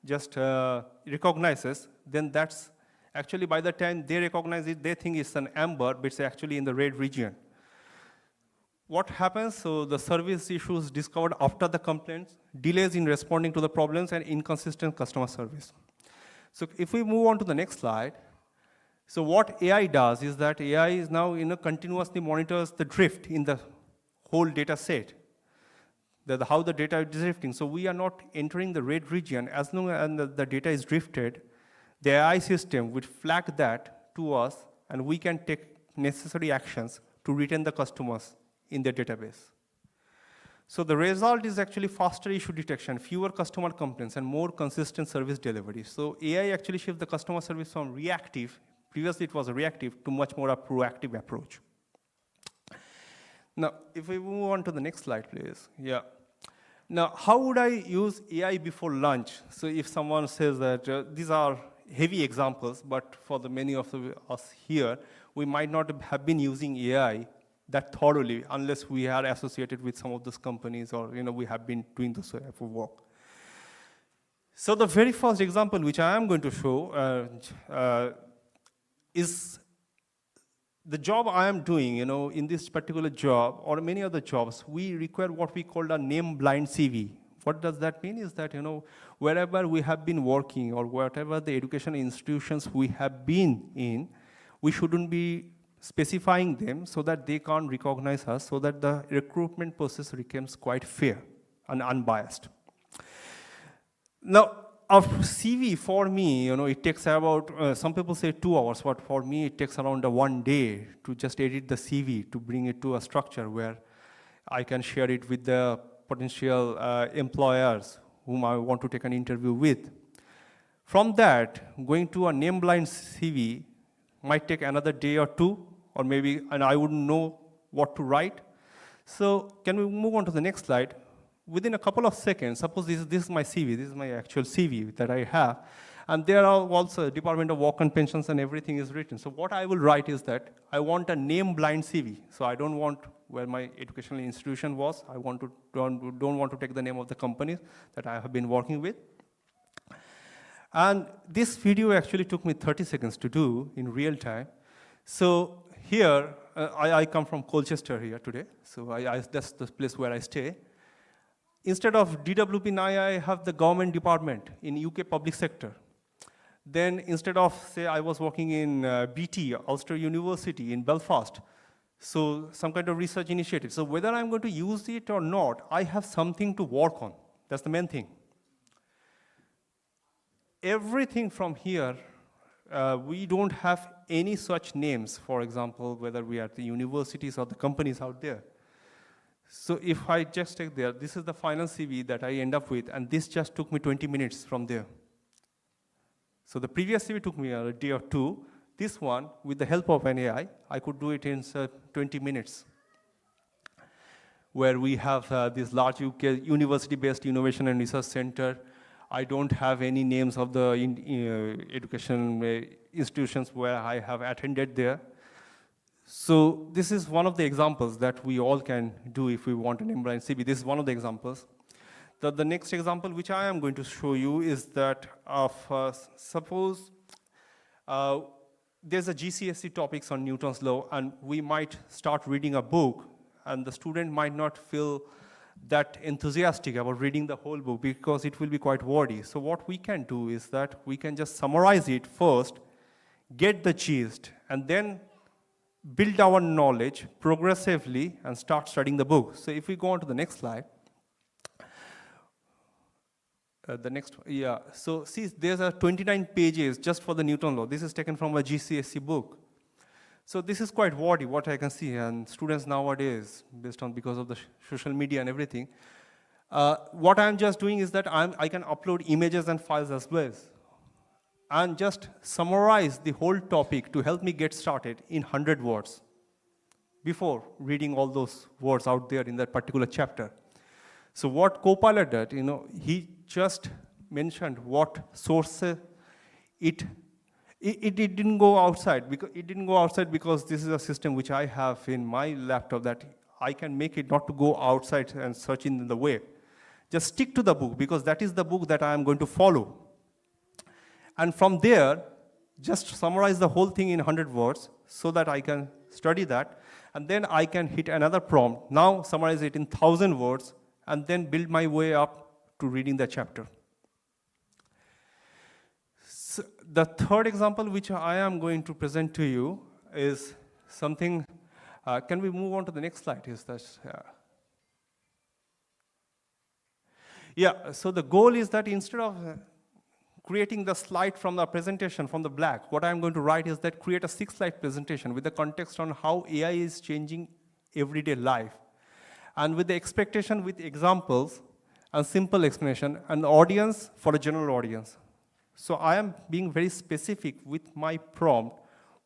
just recognizes, then that's actually by the time they recognize it, they think it's an amber, but it's actually in the red region. What happens? So the service issues discovered after the complaints, delays in responding to the problems, and inconsistent customer service. So if we move on to the next slide, so what AI does is that AI is now continuously monitors the drift in the whole data set, how the data is drifting. So we are not entering the red region. As long as the data is drifted, the AI system would flag that to us, and we can take necessary actions to retain the customers in the database. So the result is actually faster issue detection, fewer customer complaints, and more consistent service delivery. So AI actually shifts the customer service from reactive, previously it was a reactive, to much more a proactive approach. Now, if we move on to the next slide, please. Yeah. Now, how would I use AI before lunch? So if someone says that these are heavy examples, but for the many of us here, we might not have been using AI that thoroughly unless we are associated with some of those companies, or we have been doing this type of work. So the very first example which I am going to show is the job I am doing. In this particular job or many other jobs, we require what we call a name blind CV. What does that mean? Is that wherever we have been working or whatever the education institutions we have been in, we shouldn't be specifying them so that they can't recognize us, so that the recruitment process becomes quite fair and unbiased. Now, a CV for me, it takes about, some people say 2 hours, but for me it takes around 1 day to just edit the CV, to bring it to a structure where I can share it with the potential employers whom I want to take an interview with. From that, going to a name blind CV might take another day or two, or maybe, and I wouldn't know what to write. So can we move on to the next slide? Within a couple of seconds, suppose this is my CV, this is my actual CV that I have, and there are also Department of Work and Pensions and everything is written. So what I will write is that I want a name blind CV. So I don't want where my educational institution was. I don't want to take the name of the company that I have been working with. And this video actually took me 30 seconds to do in real time. So here, I come from Colchester here today. So that's the place where I stay. Instead of DWP, I have the government department in UK public sector. Then instead of, say, I was working in BT, Ulster University in Belfast, so some kind of research initiative. So whether I'm going to use it or not, I have something to work on. That's the main thing. Everything from here, we don't have any such names, for example, whether we are at the universities or the companies out there. So if I just take there, this is the final CV that I end up with, and this just took me 20 minutes from there. So the previous CV took me a day or two. This one, with the help of an AI, I could do it in 20 minutes, where we have this large UK university-based innovation and research center. I don't have any names of the education institutions where I have attended there. So this is one of the examples that we all can do if we want an name-blind CV. This is one of the examples. The next example which I am going to show you is that of, suppose there's a GCSE topics on Newton's law, and we might start reading a book, and the student might not feel that enthusiastic about reading the whole book because it will be quite wordy. So what we can do is that we can just summarize it first, get the gist, and then build our knowledge progressively and start studying the book. So if we go on to the next slide, so see, there's 29 pages just for the Newton law. This is taken from a GCSE book. So this is quite wordy, what I can see, and students nowadays, because of the social media and everything, what I'm just doing is that I can upload images and files as well, and just summarize the whole topic to help me get started in 100 words before reading all those words out there in that particular chapter. So what Copilot did, he just mentioned what sources it didn't go outside because this is a system which I have in my laptop that I can make it not to go outside and search in the web. Just stick to the book because that is the book that I am going to follow. And from there, just summarize the whole thing in 100 words so that I can study that. And then I can hit another prompt. Now summarize it in 1,000 words and then build my way up to reading the chapter. So the third example which I am going to present to you is something, can we move on to the next slide? So the goal is that instead of creating the slide from the presentation from the black, what I'm going to write is that create a 6-slide presentation with the context on how AI is changing everyday life. And with the expectation with examples and simple explanation, an audience for a general audience. So I am being very specific with my prompt,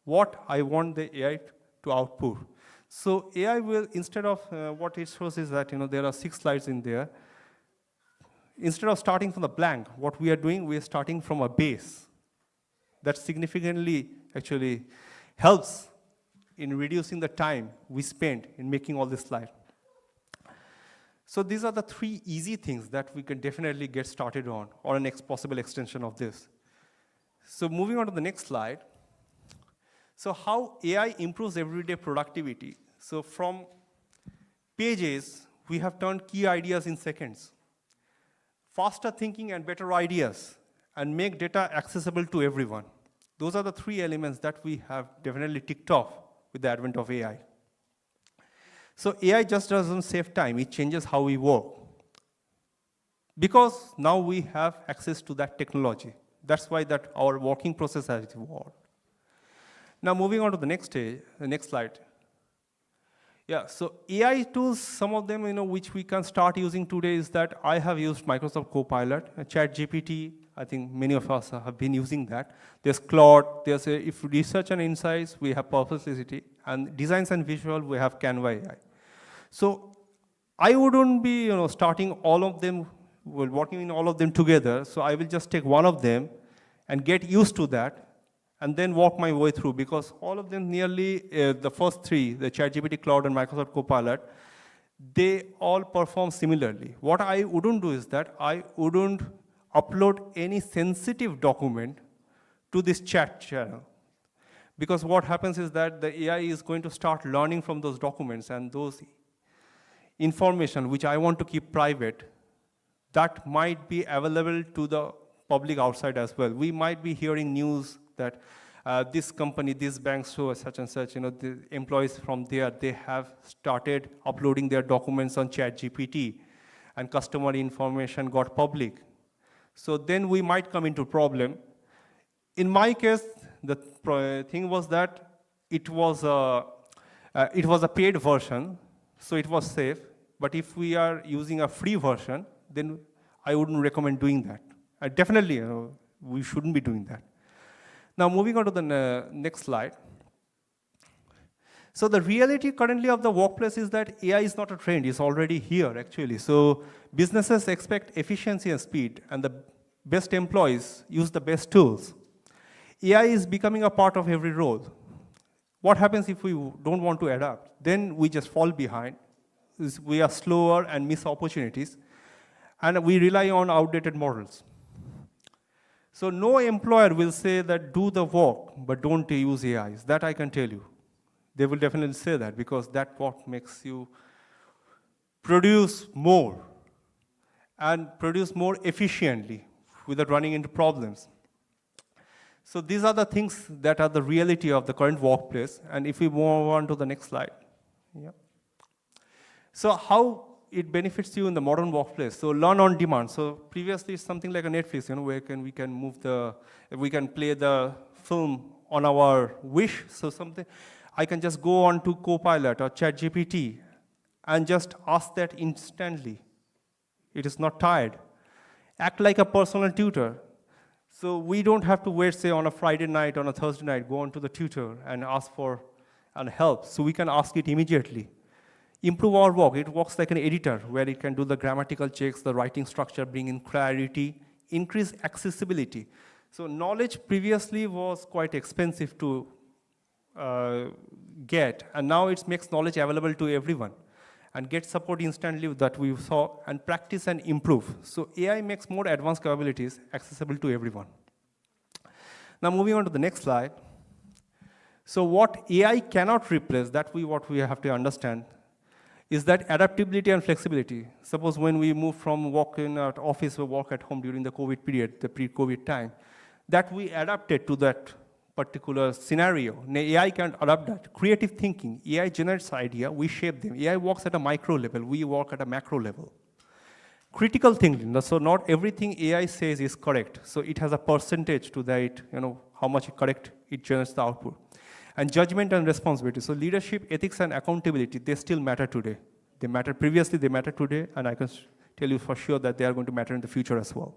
what I want the AI to output. So AI will, instead of what it shows is that there are 6 slides in there. Instead of starting from the blank, what we are doing, we are starting from a base. That significantly actually helps in reducing the time we spend in making all this slide. So these are the 3 easy things that we can definitely get started on, or a next possible extension of this. So moving on to the next slide. So how AI improves everyday productivity. So from pages, we have turned key ideas in seconds. Faster thinking and better ideas, and make data accessible to everyone. Those are the 3 elements that we have definitely ticked off with the advent of AI. So AI just doesn't save time, it changes how we work. Because now we have access to that technology. That's why that our working process has evolved. Now moving on to the next slide. Yeah, so AI tools, some of them, which we can start using today is that I have used Microsoft Copilot, ChatGPT. I think many of us have been using that. There's Claude, if research and insights, we have Perplexity, and designs and visual, we have Canva AI. So I wouldn't be, starting all of them, working in all of them together. So I will just take one of them and get used to that, and then walk my way through, because all of them nearly, the first three, the ChatGPT, Cloud, and Microsoft Copilot, they all perform similarly. What I wouldn't do is that I wouldn't upload any sensitive document to this chat channel. Because what happens is that the AI is going to start learning from those documents, and those information which I want to keep private, that might be available to the public outside as well. We might be hearing news that this company, this bank, so such and such, the employees from there, they have started uploading their documents on ChatGPT, and customer information got public. So then we might come into problem. In my case, the thing was that it was a paid version, so it was safe. But if we are using a free version, then I wouldn't recommend doing that. Definitely, we shouldn't be doing that. Now, moving on to the next slide. So the reality currently of the workplace is that AI is not a trend, it's already here, actually. So businesses expect efficiency and speed, and the best employees use the best tools. AI is becoming a part of every role. What happens if we don't want to adapt? Then we just fall behind. We are slower and miss opportunities, and we rely on outdated models. So no employer will say that do the work, but don't use AIs. That I can tell you. They will definitely say that, because that what makes you produce more and produce more efficiently without running into problems. So these are the things that are the reality of the current workplace. And if we move on to the next slide. Yeah. So how it benefits you in the modern workplace? So learn on demand. So previously it's something like a Netflix, where we can play the film on our wish. So something, I can just go on to Copilot or ChatGPT and just ask that instantly. It is not tired. Act like a personal tutor. So we don't have to wait, say, on a Friday night, on a Thursday night, go on to the tutor and ask for help. So we can ask it immediately. Improve our work. It works like an editor, where it can do the grammatical checks, the writing structure, bring in clarity, increase accessibility. So knowledge previously was quite expensive to get, and now it makes knowledge available to everyone, and get support instantly that we saw, and practice and improve. So AI makes more advanced capabilities accessible to everyone. Now moving on to the next slide. So what AI cannot replace, what we have to understand, is that adaptability and flexibility. Suppose when we move from work in our office or work at home during the COVID period, the pre-COVID time, that we adapted to that particular scenario. AI can adapt that. Creative thinking, AI generates idea, we shape them. AI works at a micro level, we work at a macro level. Critical thinking, so not everything AI says is correct. So it has a percentage to that, how much correct it generates the output. And judgment and responsibility. So leadership, ethics, and accountability, they still matter today. They matter previously, they matter today, and I can tell you for sure that they are going to matter in the future as well.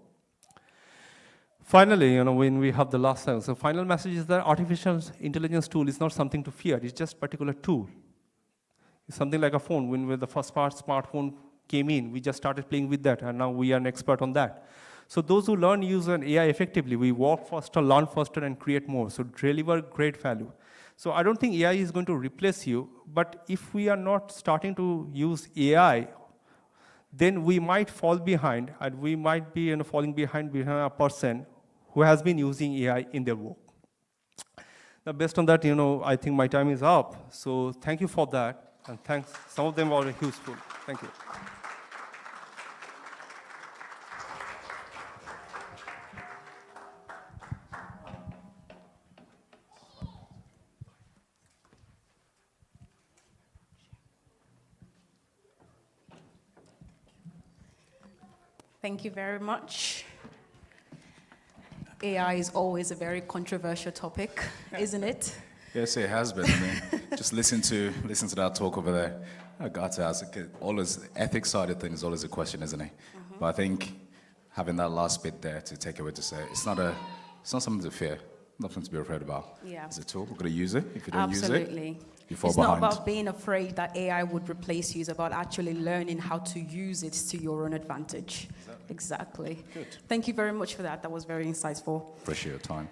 Finally, when we have the last slide, so final message is that artificial intelligence tool is not something to fear, it's just a particular tool. It's something like a phone. When the first smartphone came in, we just started playing with that, and now we are an expert on that. So those who learn use an AI effectively, we work faster, learn faster, and create more. So deliver great value. So I don't think AI is going to replace you, but if we are not starting to use AI, then we might fall behind, and we might be falling behind a person who has been using AI in their work. Now, based on that, I think my time is up. So thank you for that, and thanks. Some of them were useful. Thank you. Thank you very much. AI is always a very controversial topic, isn't it? Yes, it has been. I mean, just listen to that talk over there. I got to ask, always ethics side of things is always a question, isn't it? But I think having that last bit there to take away to say it's not something to fear, nothing to be afraid about. Yeah. It's a tool. We're going to use it. If you don't Absolutely. use it, you fall it's behind. not about being afraid that AI would replace you. It's about actually learning how to use it to your own advantage. Exactly. Good. Thank you very much for that. That was very insightful. Appreciate your time.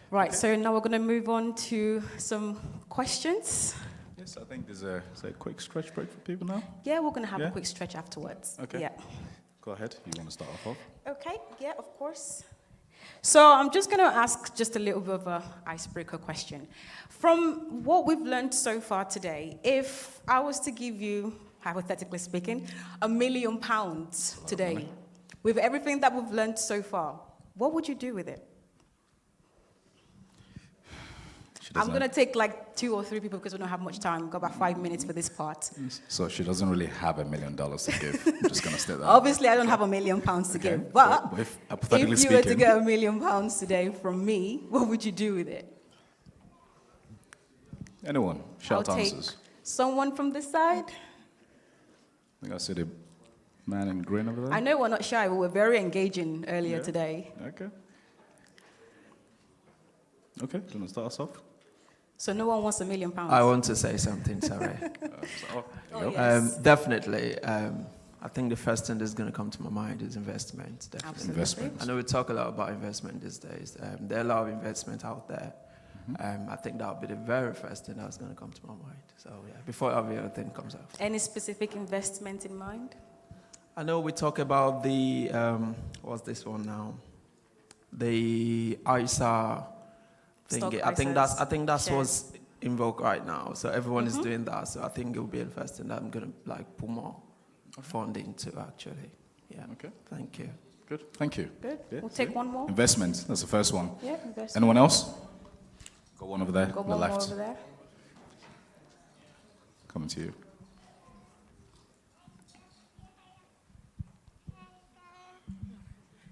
Right, so now we're going to move on to some questions. Yes, I think there's a quick stretch break for people now. Yeah, we're going to have Yeah? a quick stretch afterwards. Okay. Yeah. Go ahead. You want to start off? Okay, yeah, of course. So I'm just going to ask just a little bit of an icebreaker question. From what we've learned so far today, if I was to give you, hypothetically speaking, £1 million today, with everything that we've learned so far, what would you do with it? I'm going to take like 2 or 3 people because we don't have much time. We've got about 5 minutes for this part. So she doesn't really have $1 million to give. I'm just going to state that. Obviously, I don't have £1 million to give. But if if you were to get £1 million today from me, what would you do with it? Anyone? Shout I'll answers. take someone from this side. I think I see the man in green over there. I know we're not shy, but we're very engaging earlier today. Okay. Okay, do you want to start us off? So no one wants £1 million. I want to say something, sorry. Yes. Definitely. I think the first thing that's going to come to my mind is investment. Definitely. Absolutely. Investment. I know we talk a lot about investment these days. There are a lot of investment out there. I think that would be the very first thing that's going to come to my mind. So yeah, before every other thing comes out. Any specific investment in mind? I know we talk about the, what's this one now? The ISA thingy. I think that's what's in vogue right now. So everyone is doing that. So I think it will be the first thing that I'm going to like put more funding to actually. Yeah. Okay. Thank you. Good. Thank you. Good. Yeah, We'll take one more. Investment. That's the first one. Yeah, investment. Anyone else? Got one over there Got on the one more left. over there. Coming to you.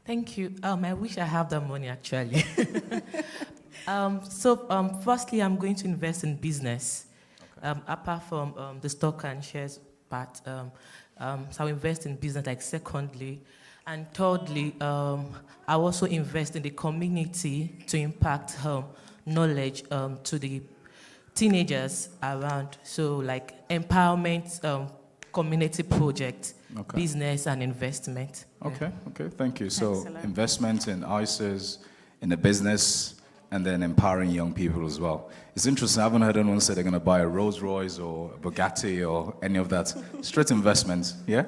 Thank you. I wish I have that money actually. Firstly, I'm going to invest in business. Apart from the stock and shares part, so I'll invest in business. Like secondly, and thirdly, I also invest in the community to impact knowledge to the teenagers around. So like empowerment, community project, business and investment. Okay, okay, thank you. So Excellent. investment in ISAs, in the business, and then empowering young people as well. It's interesting, I haven't heard anyone say they're going to buy a Rolls Royce or a Bugatti or any of that. Straight investment, yeah?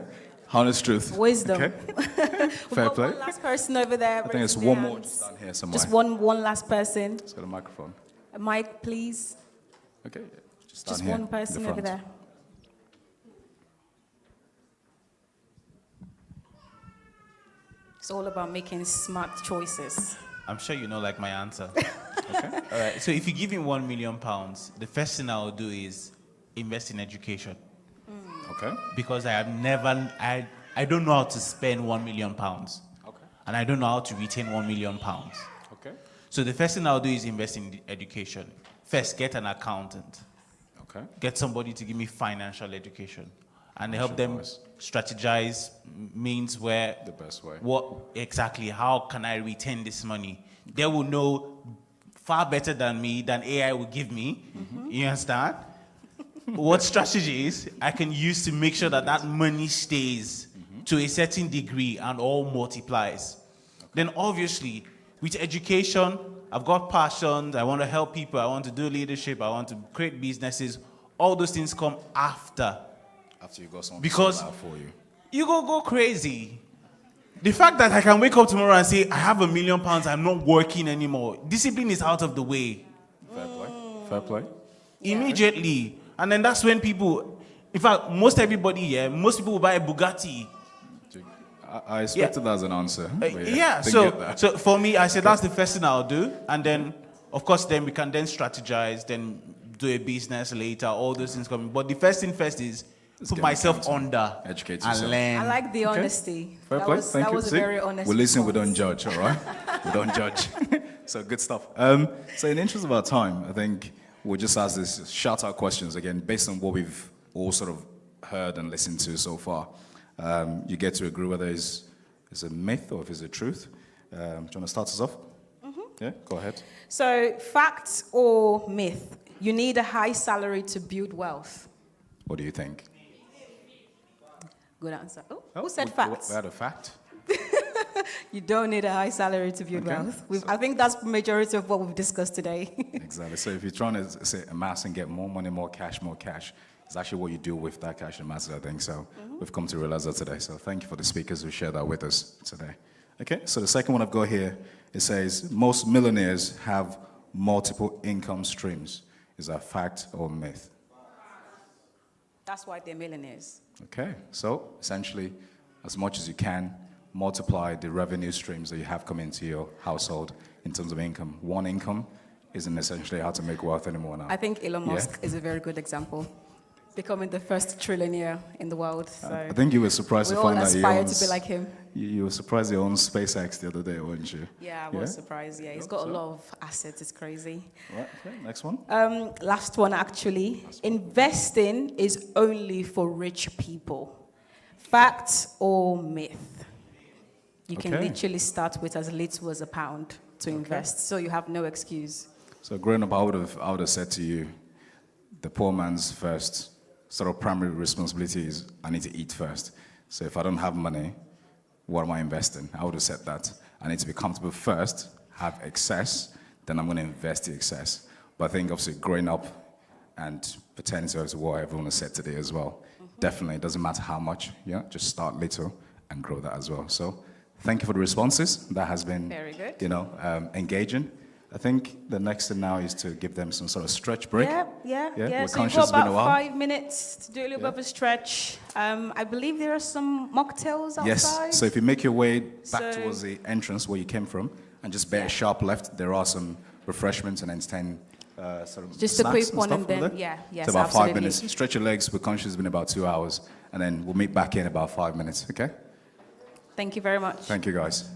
Honest truth. Wisdom. Okay. Fair play. One last person over there. I think it's raising one their more hands. just down here somewhere. Just one last person. Let's get a microphone. A mic, please. Okay, just down Just here, one in the person over front. there. It's all about making smart choices. I'm sure you know like my answer. Okay. All right. So if you give him £1 million, the first thing I'll do is invest in education. Okay. Because I don't know how to spend £1 million. Okay. And I don't know how to retain £1 million. Okay. So the first thing I'll do is invest in education. First, get an accountant. Okay. Get somebody to give me financial education. And help them strategize means where the best way. What exactly, how can I retain this money? They will know far better than me, than AI will give me. You understand? What strategies I can use to make sure that that money stays to a certain degree and all multiplies. Then obviously, with education, I've got passions, I want to help people, I want to do leadership, I want to create businesses. All those things come after. After you got someone Because to sort that for you. You go crazy. The fact that I can wake up tomorrow and say, I have £1 million, I'm not working anymore. Discipline is out of the way. Fair play. Fair play. Immediately. And then that's when people, in fact, most people will buy a Bugatti. I expected that as an answer. Yeah, so for me, I said that's the first thing I'll do. And then, of course, then we can then strategize, then do a business later, all those things coming. But the first thing first is put myself under, educate and yourself. learn. I like the honesty. Fair That play. was, Thank that you. was a See, very honest we listen, we response. don't judge, all right? We don't judge. So good stuff. So in the interest of our time, I think we'll just ask this shout-out questions again, based on what we've all sort of heard and listened to so far. You get to agree whether it's a myth or if it's a truth. Do you want to start us off? Yeah, go ahead. So, fact or myth? You need a high salary to build wealth. What do you think? Good answer. Oh, who said facts? We had a fact. You don't need a high salary to build wealth. I think that's the majority of what we've discussed today. Exactly. So if you're trying to say amass and get more money, more cash, it's actually what you do with that cash and matters, I think. So we've come to realize that today. So thank you for the speakers who shared that with us today. Okay, so the second one I've got here, it says, most millionaires have multiple income streams. Is that fact or myth? That's why they're millionaires. Okay, so essentially, as much as you can, multiply the revenue streams that you have come into your household in terms of income. One income isn't essentially how to make wealth anymore now. I think Elon Musk is a very good example. Becoming the first trillionaire in the world. So I think you were surprised to find that we all aspire to be like him. You were surprised he owns SpaceX the other day, weren't you? Yeah, I was surprised. Yeah, he's got a lot of assets. It's crazy. Right, okay, next one. Last one, actually. Investing is only for rich people. Fact or myth? You can literally start with as little as £1 to invest, so you have no excuse. So growing up, I would have said to you, the poor man's first sort of primary responsibility is I need to eat first. So if I don't have money, what am I investing? I would have said that. I need to be comfortable first, have excess, then I'm going to invest the excess. But I think obviously growing up and pertaining to what everyone has said today as well, definitely it doesn't matter how much, just start little and grow that as well. So thank you for the responses. That has been, very good. Engaging. I think the next thing now is to give them some sort of stretch break. Yeah. We're So you've conscious got it's been a about while. 5 minutes to do a little bit of a stretch. I believe there are some mocktails outside. Yes, so if you make your way back towards the entrance where you came from and just bear a sharp left, there are some refreshments and entertaining sort of just a snacks quick one and and stuff over then, there. yes, So about absolutely. 5 minutes. Stretch your legs. We're conscious it's been about 2 hours. And then we'll meet back in about 5 minutes, okay? Thank you very much. Thank you, guys.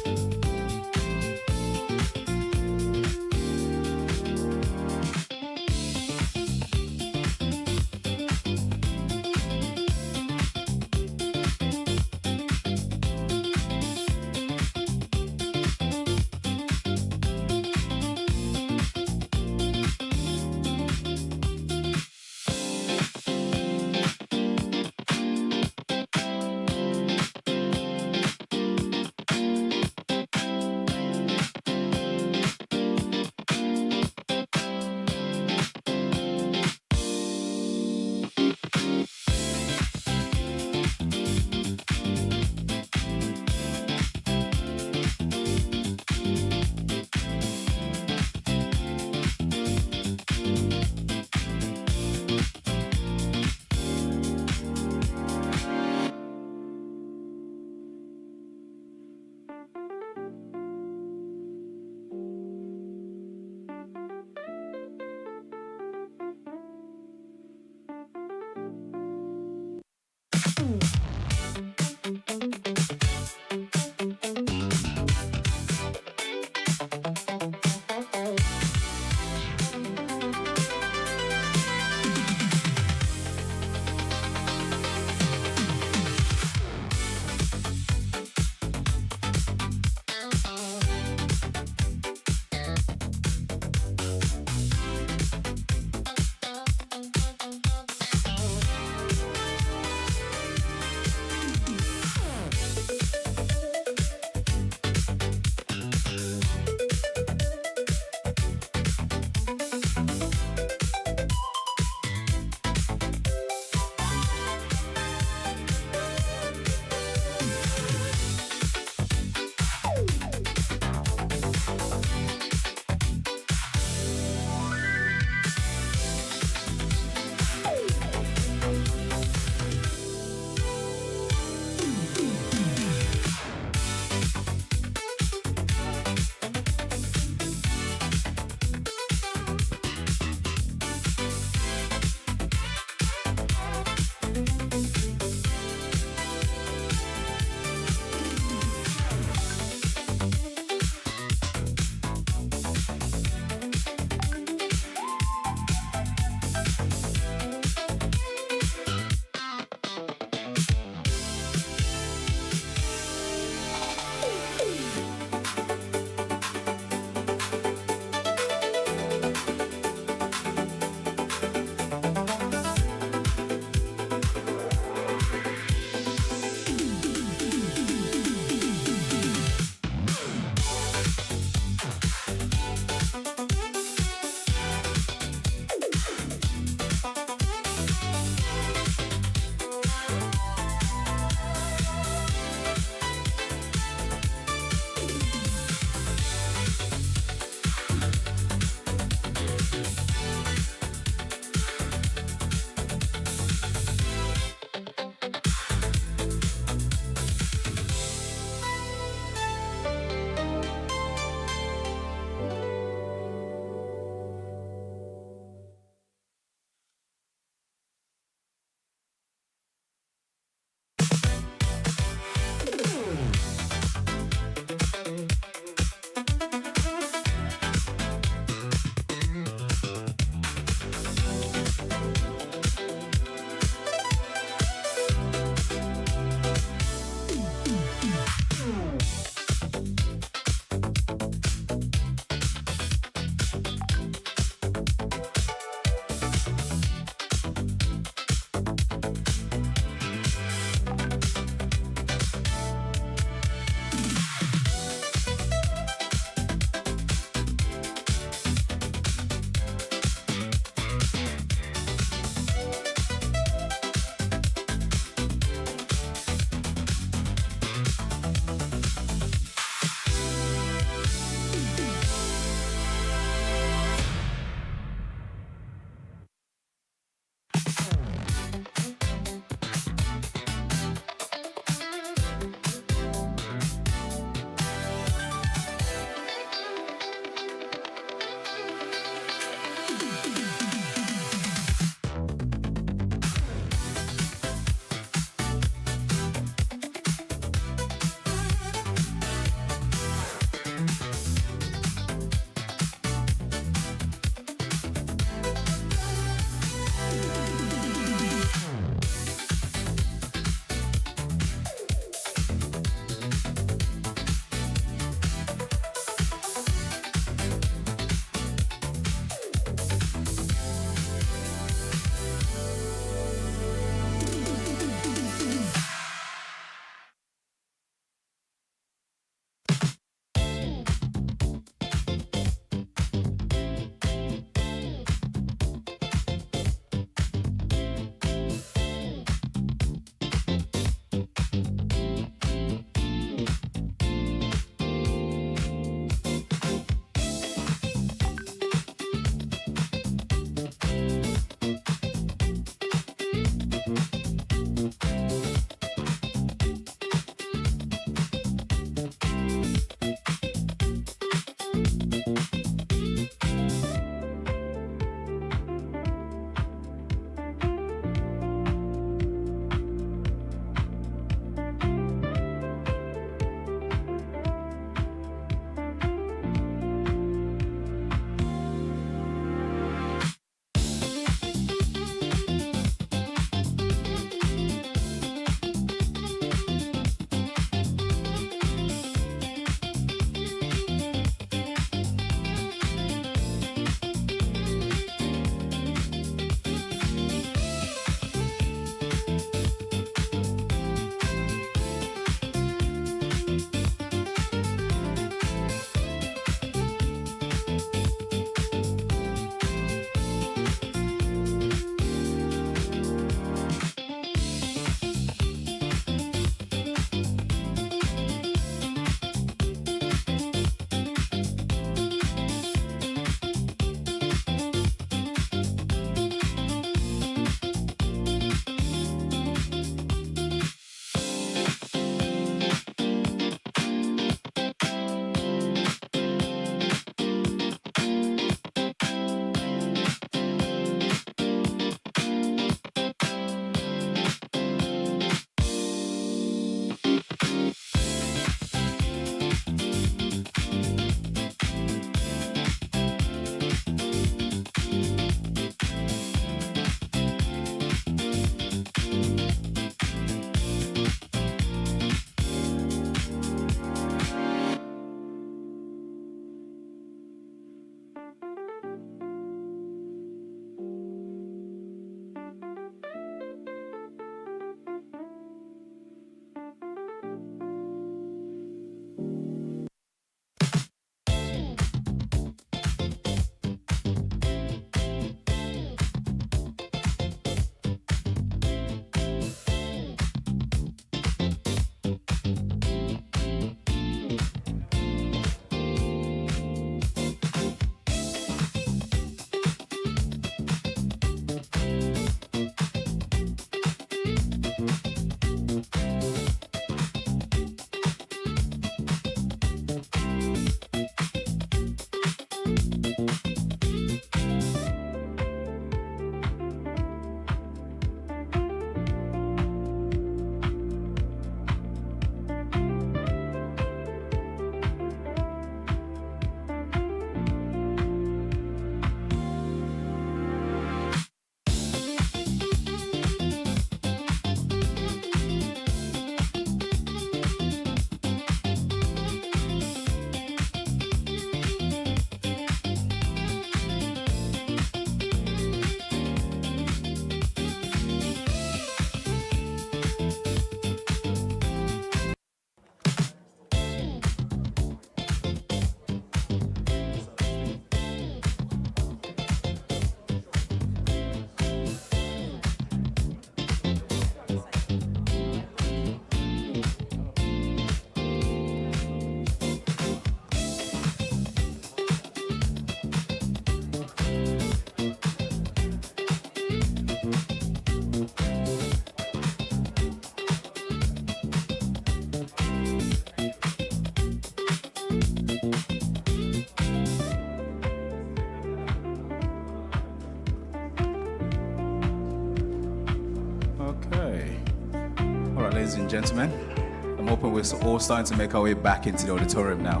ladies and gentlemen. I'm hoping we're all starting to make our way back into the auditorium now.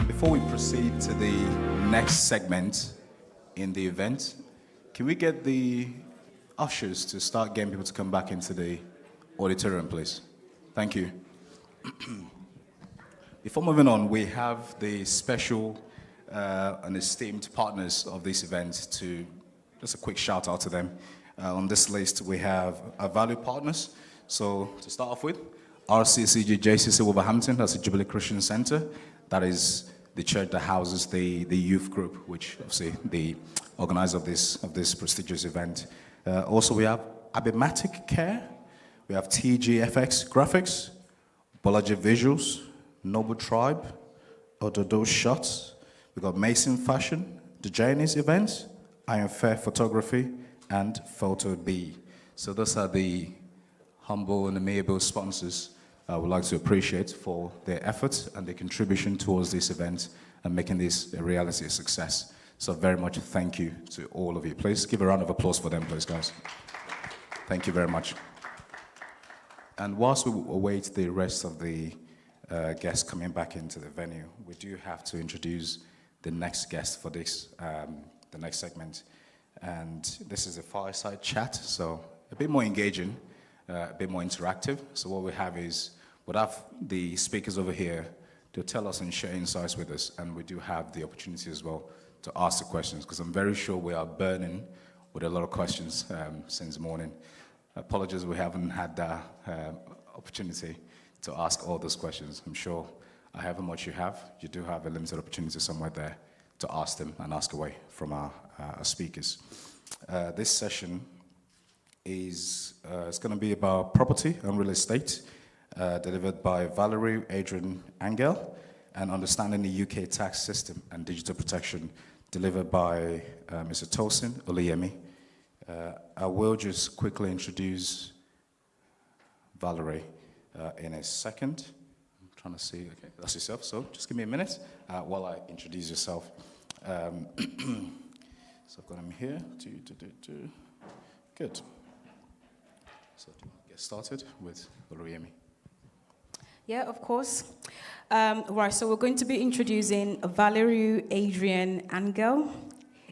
Before we proceed to the next segment in the event, can we get the ushers to start getting people to come back into the auditorium, please? Thank you. Before moving on, we have the special and esteemed partners of this event to just a quick shout out to them. On this list, we have our value partners. So to start off with, RCCG JCC Wolverhampton, that's the Jubilee Christian Center. That is the church that houses the youth group, which obviously the organizer of this prestigious event. Also, we have Abimatic Care, we have TGFX Graphics, Bolaji Visuals, Noble Tribe, Ododo Shots, we've got Mason Fashion, The Janis Events, Iron Fair Photography, and Photo B. So those are the humble and amiable sponsors I would like to appreciate for their efforts and their contribution towards this event and making this a reality, a success. So very much thank you to all of you. Please give a round of applause for them, please, guys. Thank you very much. And whilst we await the rest of the guests coming back into the venue, we do have to introduce the next guest for this, the next segment. And this is a fireside chat, so a bit more engaging, a bit more interactive. So what we have is, we'll have the speakers over here to tell us and share insights with us, and we do have the opportunity as well to ask the questions, because I'm very sure we are burning with a lot of questions since morning. Apologies, we haven't had that opportunity to ask all those questions. I'm sure however much you have, you do have a limited opportunity somewhere there to ask them and ask away from our speakers. This session is it's going to be about property and real estate, delivered by Valerie Adrian Angel, and understanding the UK tax system and digital protection, delivered by Mr. Tosin Oluyemi. I will just quickly introduce Valerie in a second. I'm trying to see, okay, that's yourself, so just give me a minute while I introduce yourself. So I've got him here. Good. So get started with Oluyemi. Yeah, of course. Right, so we're going to be introducing Valerie Adrian Angel.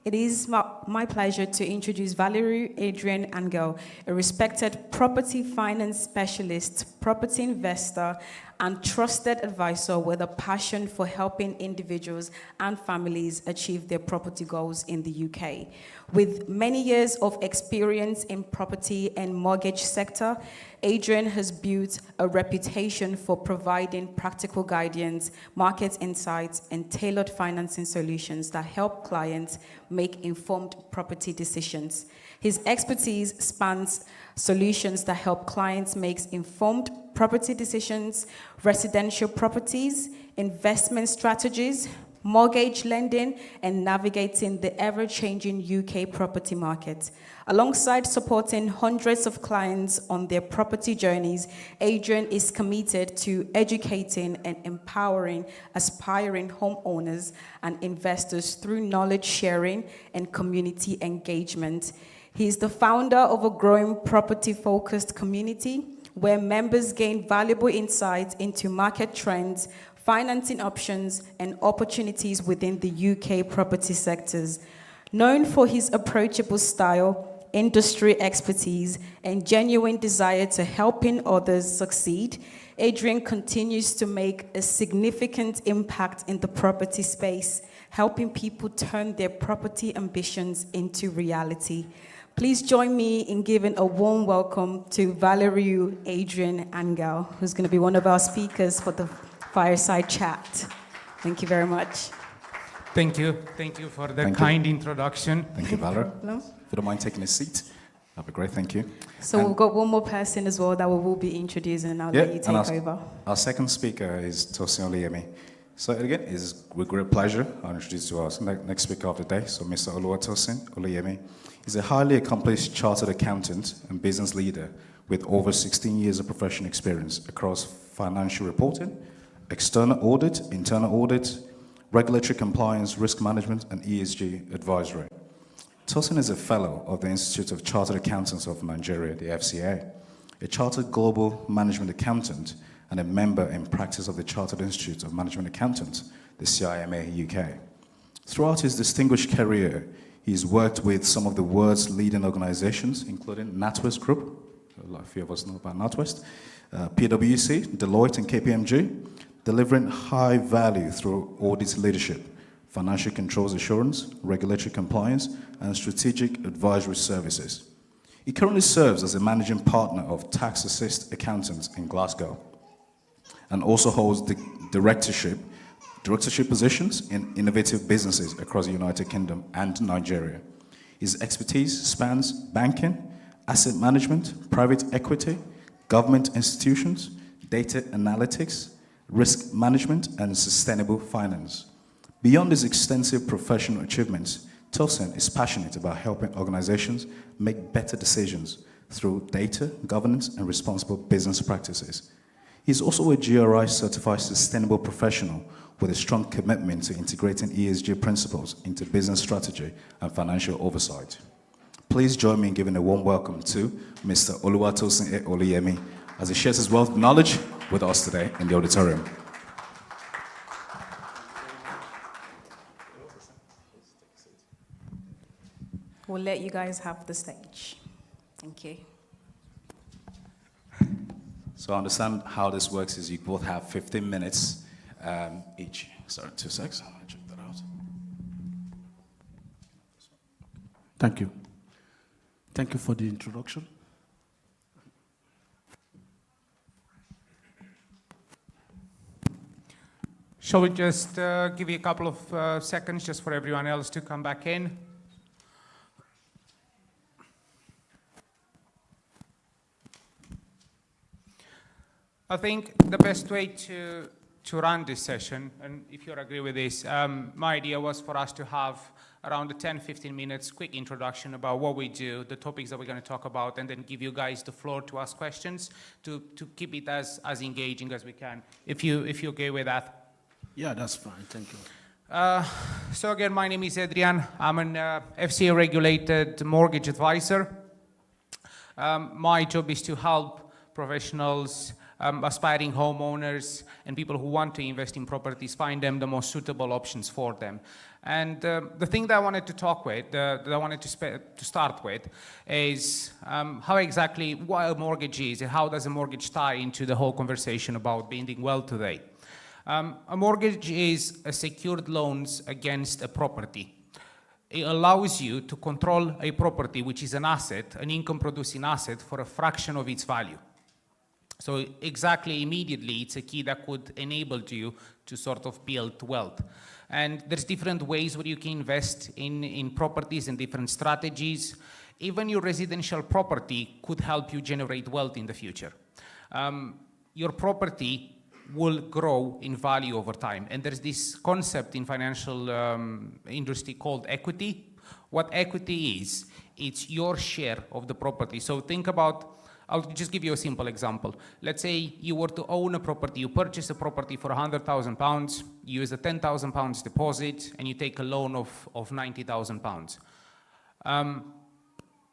It is my pleasure to introduce Valerie Adrian Angel, a respected property finance specialist, property investor, and trusted advisor with a passion for helping individuals and families achieve their property goals in the UK. With many years of experience in property and mortgage sector, Adrian has built a reputation for providing practical guidance, market insights, and tailored financing solutions that help clients make informed property decisions. His expertise spans solutions that help clients make informed property decisions, residential properties, investment strategies, mortgage lending, and navigating the ever-changing UK property market. Alongside supporting hundreds of clients on their property journeys, Adrian is committed to educating and empowering aspiring homeowners and investors through knowledge sharing and community engagement. He is the founder of a growing property-focused community where members gain valuable insights into market trends, financing options, and opportunities within the UK property sectors. Known for his approachable style, industry expertise, and genuine desire to helping others succeed, Adrian continues to make a significant impact in the property space, helping people turn their property ambitions into reality. Please join me in giving a warm welcome to Valerie Adrian Angel, who's going to be one of our speakers for the fireside chat. Thank you very much. Thank you. Thank you for the kind introduction. Thank you, Valerie. If you don't mind taking a seat, that'd be great. Thank you. So we've got one more person as well that we will be introducing, and I'll let you take over. Our second speaker is Tosin Oluyemi. So again, it's with great pleasure I'll introduce you our next speaker of the day. So Mr. Tosin Oluyemi is a highly accomplished chartered accountant and business leader with over 16 years of professional experience across financial reporting, external audit, internal audit, regulatory compliance, risk management, and ESG advisory. Tosin is a fellow of the Institute of Chartered Accountants of Nigeria, the FCA. a chartered global management accountant, and a member in practice of the Chartered Institute of Management Accountants, the CIMA UK. Throughout his distinguished career, he's worked with some of the world's leading organizations, including NatWest Group, a few of us know about NatWest, PwC, Deloitte, and KPMG, delivering high value through audit leadership, financial controls assurance, regulatory compliance, and strategic advisory services. He currently serves as a managing partner of Tax Assist Accountants in Glasgow, and also holds the directorship positions in innovative businesses across the United Kingdom and Nigeria. His expertise spans banking, asset management, private equity, government institutions, data analytics, risk management, and sustainable finance. Beyond his extensive professional achievements, Tosin is passionate about helping organizations make better decisions through data, governance, and responsible business practices. He's also a GRI certified sustainable professional with a strong commitment to integrating ESG principles into business strategy and financial oversight. Please join me in giving a warm welcome to Mr. Oluwatosin Oluyemi as he shares his wealth of knowledge with us today in the auditorium. We'll let you guys have the stage. Thank you. So I understand how this works is you both have 15 minutes each. Sorry, 2 seconds. I'll check that out. Thank you. Thank you for the introduction. Shall we just give you a couple of seconds just for everyone else to come back in? I think the best way to run this session, and if you agree with this, my idea was for us to have around 10-15 minutes quick introduction about what we do, the topics that we're going to talk about, and then give you guys the floor to ask questions to keep it as engaging as we can. If you're okay with that. Yeah, that's fine. Thank you. So again, my name is Adrian. I'm an FCA regulated mortgage advisor. My job is to help professionals, aspiring homeowners, and people who want to invest in properties find them the most suitable options for them. And the thing that I wanted to talk with, that I wanted to start with, is how exactly what a mortgage is and how does a mortgage tie into the whole conversation about building wealth today. A mortgage is a secured loans against a property. It allows you to control a property, which is an asset, an income-producing asset, for a fraction of its value. So exactly immediately, it's a key that could enable you to sort of build wealth. And there's different ways where you can invest in properties and different strategies. Even your residential property could help you generate wealth in the future. Your property will grow in value over time. And there's this concept in financial industry called equity. What equity is, it's your share of the property. So think about, I'll just give you a simple example. Let's say you were to own a property, you purchase a property for £100,000, you use a £10,000 deposit, and you take a loan of £90,000.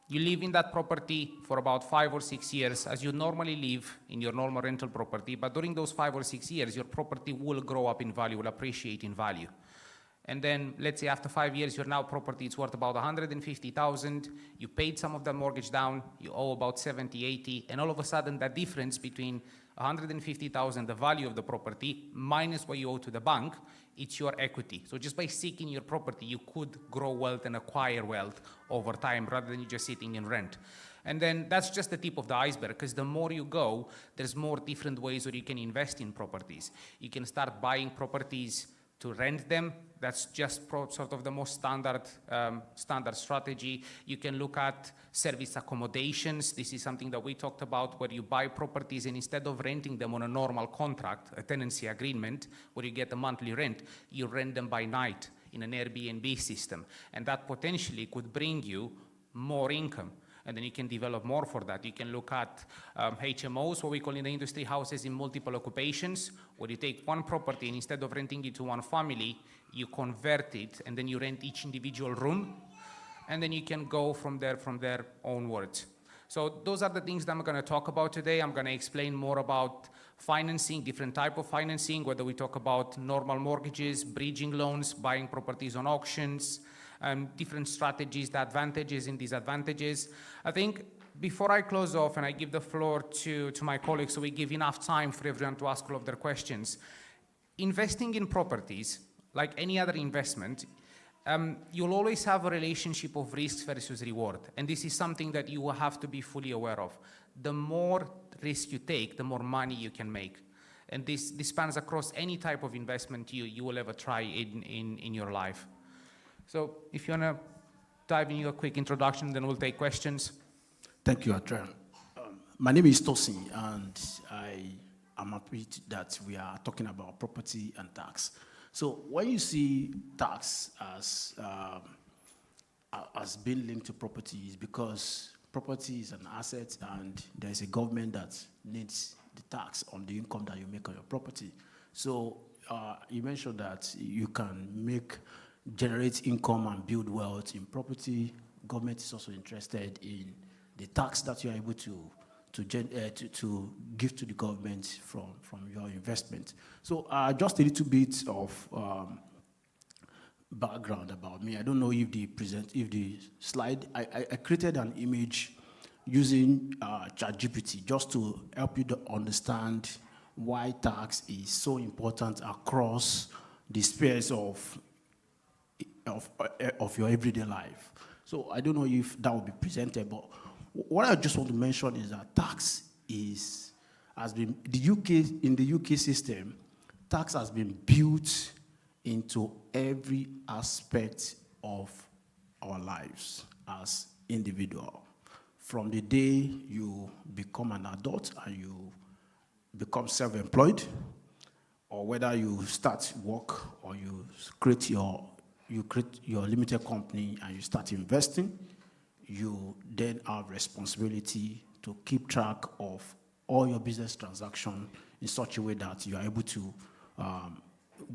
You live in that property for about 5 or 6 years as you normally live in your normal rental property, but during those 5 or 6 years, your property will grow up in value, will appreciate in value. And then let's say after 5 years, your now property is worth about 150,000. You paid some of that mortgage down, you owe about 70, 80, and all of a sudden that difference between 150,000, the value of the property, minus what you owe to the bank, it's your equity. So just by seeking your property, you could grow wealth and acquire wealth over time rather than you just sitting in rent. And then that's just the tip of the iceberg, because the more you go, there's more different ways where you can invest in properties. You can start buying properties to rent them. That's just sort of the most standard strategy. You can look at service accommodations. This is something that we talked about, where you buy properties and instead of renting them on a normal contract, a tenancy agreement, where you get a monthly rent, you rent them by night in an Airbnb system. And that potentially could bring you more income. And then you can develop more for that. You can look at HMOs, what we call in the industry houses in multiple occupations, where you take one property and instead of renting it to one family, you convert it and then you rent each individual room. And then you can go from there onwards. So those are the things that I'm going to talk about today. I'm going to explain more about financing, different type of financing, whether we talk about normal mortgages, bridging loans, buying properties on auctions, different strategies, the advantages and disadvantages. I think before I close off and I give the floor to my colleagues so we give enough time for everyone to ask all of their questions, investing in properties, like any other investment, you'll always have a relationship of risk versus reward. And this is something that you will have to be fully aware of. The more risk you take, the more money you can make. And this spans across any type of investment you will ever try in your life. So if you want to dive into a quick introduction, then we'll take questions. Thank you, Adrian. My name is Tosin, and I am happy that we are talking about property and tax. So when you see tax as being linked to property, is because property is an asset, and there is a government that needs the tax on the income that you make on your property. So you mentioned that you can generate income and build wealth in property. Government is also interested in the tax that you are able to give to the government from your investment. So just a little bit of background about me. I don't know if the slide, I created an image using ChatGPT just to help you to understand why tax is so important across the spheres of your everyday life. So I don't know if that will be presented, but what I just want to mention is that tax has been in the UK system, tax has been built into every aspect of our lives as individual. From the day you become an adult and you become self-employed, or whether you start work or you create your limited company and you start investing, you then have responsibility to keep track of all your business transactions in such a way that you are able to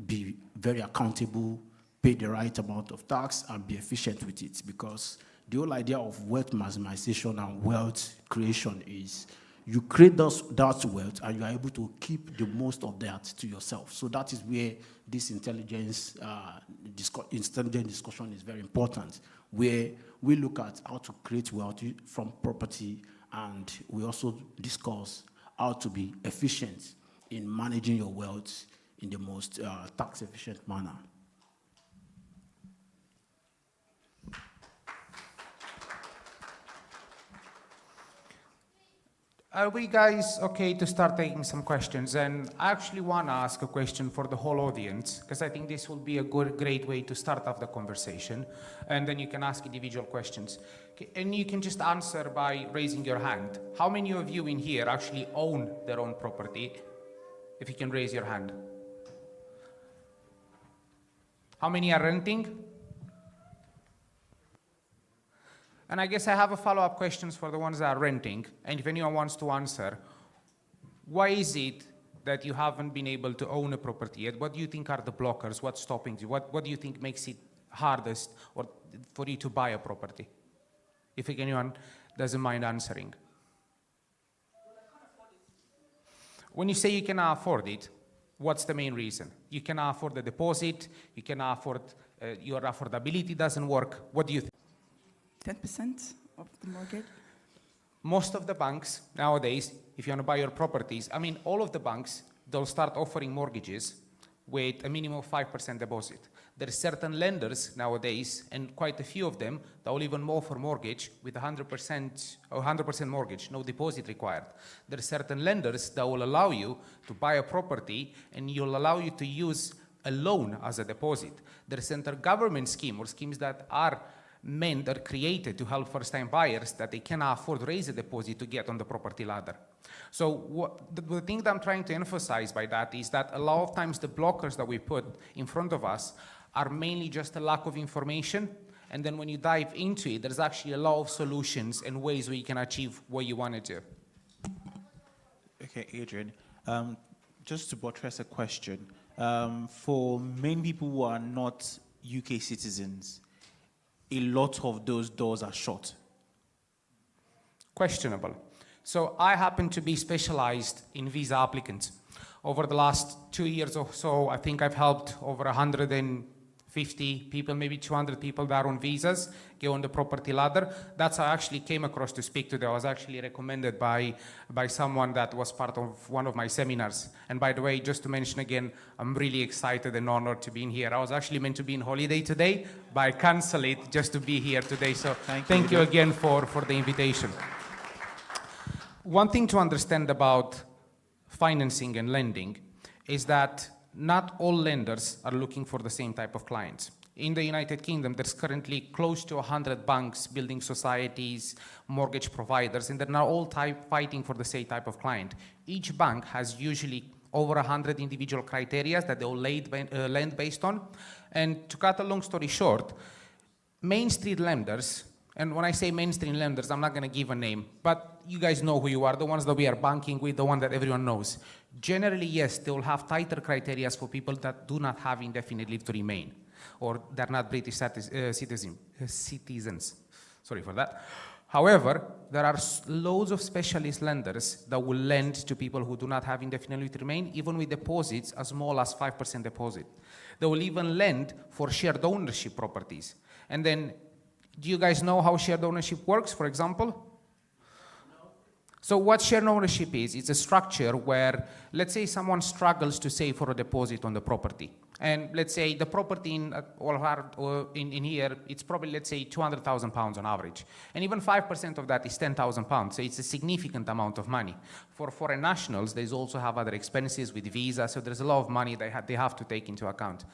be very accountable, pay the right amount of tax, and be efficient with it. Because the whole idea of wealth maximization and wealth creation is you create that wealth and you are able to keep the most of that to yourself. So that is where this intelligent discussion is very important, where we look at how to create wealth from property, and we also discuss how to be efficient in managing your wealth in the most tax-efficient manner. Are we guys okay to start taking some questions? And I actually want to ask a question for the whole audience, because I think this will be a great way to start off the conversation. And then you can ask individual questions. Okay, and you can just answer by raising your hand. How many of you in here actually own their own property? If you can raise your hand. How many are renting? And I guess I have a follow-up questions for the ones that are renting. And if anyone wants to answer, why is it that you haven't been able to own a property yet? What do you think are the blockers? What's stopping you? What do you think makes it hardest or for you to buy a property? If anyone doesn't mind answering. When you say you cannot afford it, what's the main reason? You cannot afford the deposit, you cannot afford, your affordability doesn't work. What do you think? 10% of the mortgage? Most of the banks nowadays, if you want to buy your properties, I mean, all of the banks, they'll start offering mortgages with a minimum of 5% deposit. There are certain lenders nowadays, and quite a few of them, that will even offer mortgage with 100% mortgage, no deposit required. There are certain lenders that will allow you to buy a property and you'll allow you to use a loan as a deposit. There are certain government schemes or schemes that are meant or created to help first-time buyers that they cannot afford to raise a deposit to get on the property ladder. So the thing that I'm trying to emphasize by that is that a lot of times the blockers that we put in front of us are mainly just a lack of information, and then when you dive into it, there's actually a lot of solutions and ways where you can achieve what you want to do. Okay, Adrian, just to buttress a question, for many people who are not UK citizens, a lot of those doors are shut. questionable. So I happen to be specialized in visa applicants. Over the last 2 years or so, I think I've helped over 150 people, maybe 200 people that are on visas, get on the property ladder. That's how I actually came across to speak today. I was actually recommended by someone that was part of one of my seminars. And by the way, just to mention again, I'm really excited and honored to be in here. I was actually meant to be on holiday today, but I canceled it just to be here today. So thank you again for the invitation. One thing to understand about financing and lending is that not all lenders are looking for the same type of clients. In the United Kingdom, there's currently close to 100 banks, building societies, mortgage providers, and they're now all fighting for the same type of client. Each bank has usually over 100 individual criteria that they'll lend based on. And to cut a long story short, mainstream lenders, and when I say mainstream lenders, I'm not going to give a name, but you guys know who you are, the ones that we are banking with, the one that everyone knows. Generally, yes, they will have tighter criteria for people that do not have indefinite leave to remain, or they're not British citizens. Sorry for that. However, there are loads of specialist lenders that will lend to people who do not have indefinite leave to remain, even with deposits as small as 5% deposit. They will even lend for shared ownership properties. And then, do you guys know how shared ownership works, for example? So what shared ownership is, it's a structure where, let's say someone struggles to save for a deposit on the property. And let's say the property in here, it's probably, let's say, £200,000 on average. And even 5% of that is £10,000, so it's a significant amount of money. For foreign nationals, they also have other expenses with visa, so there's a lot of money they have to take into account.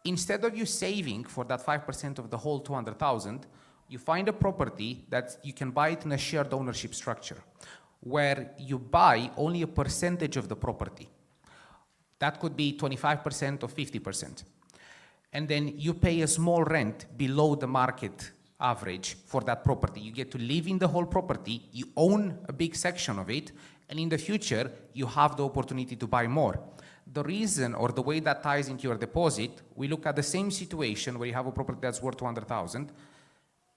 Instead of you saving for that 5% of the whole 200,000, you find a property that you can buy it in a shared ownership structure, where you buy only a percentage of the property. That could be 25% or 50%. And then you pay a small rent below the market average for that property. You get to live in the whole property, you own a big section of it, and in the future, you have the opportunity to buy more. The reason or the way that ties into your deposit, we look at the same situation where you have a property that's worth 200,000,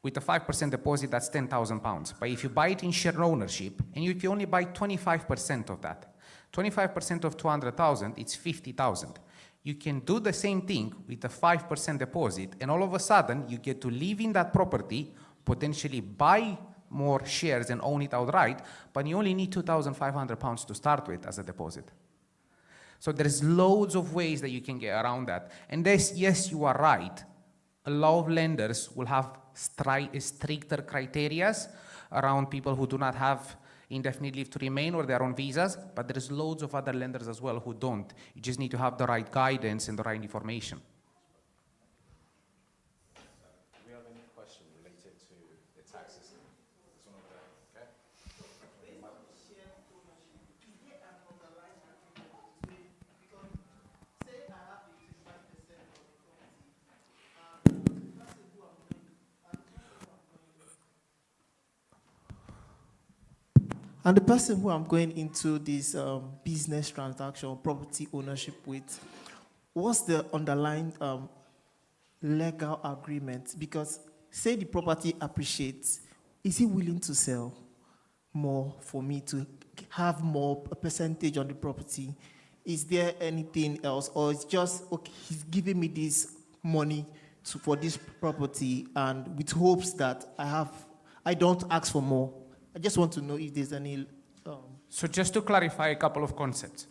with a 5% deposit, that's £10,000. But if you buy it in shared ownership, and if you only buy 25% of that, 25% of 200,000, it's 50,000. You can do the same thing with a 5% deposit, and all of a sudden, you get to live in that property, potentially buy more shares and own it outright, but you only need £2,500 to start with as a deposit. So there's loads of ways that you can get around that. And yes, you are right. A lot of lenders will have stricter criteria around people who do not have indefinite leave to remain or they're on visas, but there's loads of other lenders as well who don't. You just need to have the right guidance and the right information. Do we have any question related to the tax system? This one over there, okay? And the person who I'm going into this business transaction, property ownership with, what's the underlying legal agreement? Because say the property appreciates, is he willing to sell more for me to have more a percentage on the property? Is there anything else, or it's just, okay, he's giving me this money for this property and with hopes that I don't ask for more? I just want to know if there's any... So just to clarify a couple of concepts.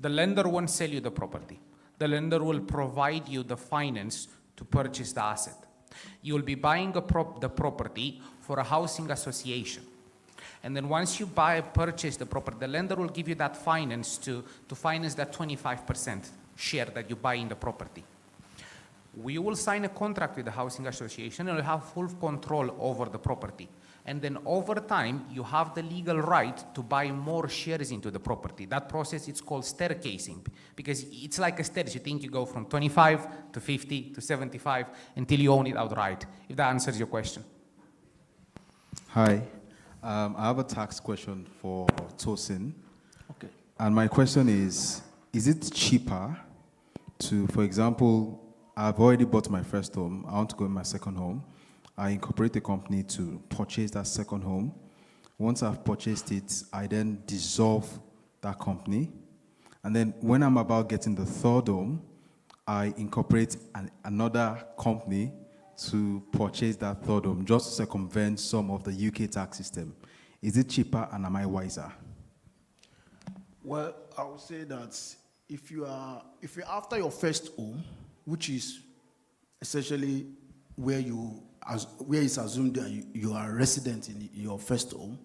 The lender won't sell you the property. The lender will provide you the finance to purchase the asset. You will be buying the property for a housing association. And then once you purchase the property, the lender will give you that finance to finance that 25% share that you buy in the property. We will sign a contract with the housing association and you'll have full control over the property. And then over time, you have the legal right to buy more shares into the property. That process is called staircasing, because it's like a stairs. You think you go from 25 to 50 to 75 until you own it outright, if that answers your question. Hi, I have a tax question for Tosin. Okay. And my question is it cheaper to, for example, I've already bought my first home, I want to go in my second home, I incorporate a company to purchase that second home. Once I've purchased it, I then dissolve that company. And then when I'm about getting the third home, I incorporate another company to purchase that third home, just to circumvent some of the UK tax system. Is it cheaper and am I wiser? Well, I would say that if you're after your first home, which is essentially where it's assumed that you are a resident in your first home,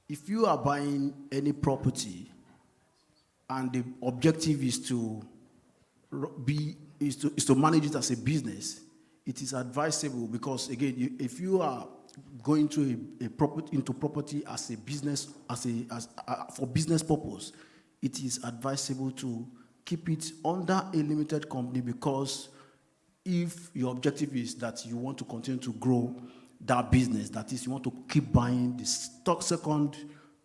if you are buying any property and the objective is to manage it as a business, it is advisable because again, if you are going to into property as a business, for business purpose, it is advisable to keep it under a limited company, because if your objective is that you want to continue to grow that business, that is, you want to keep buying the second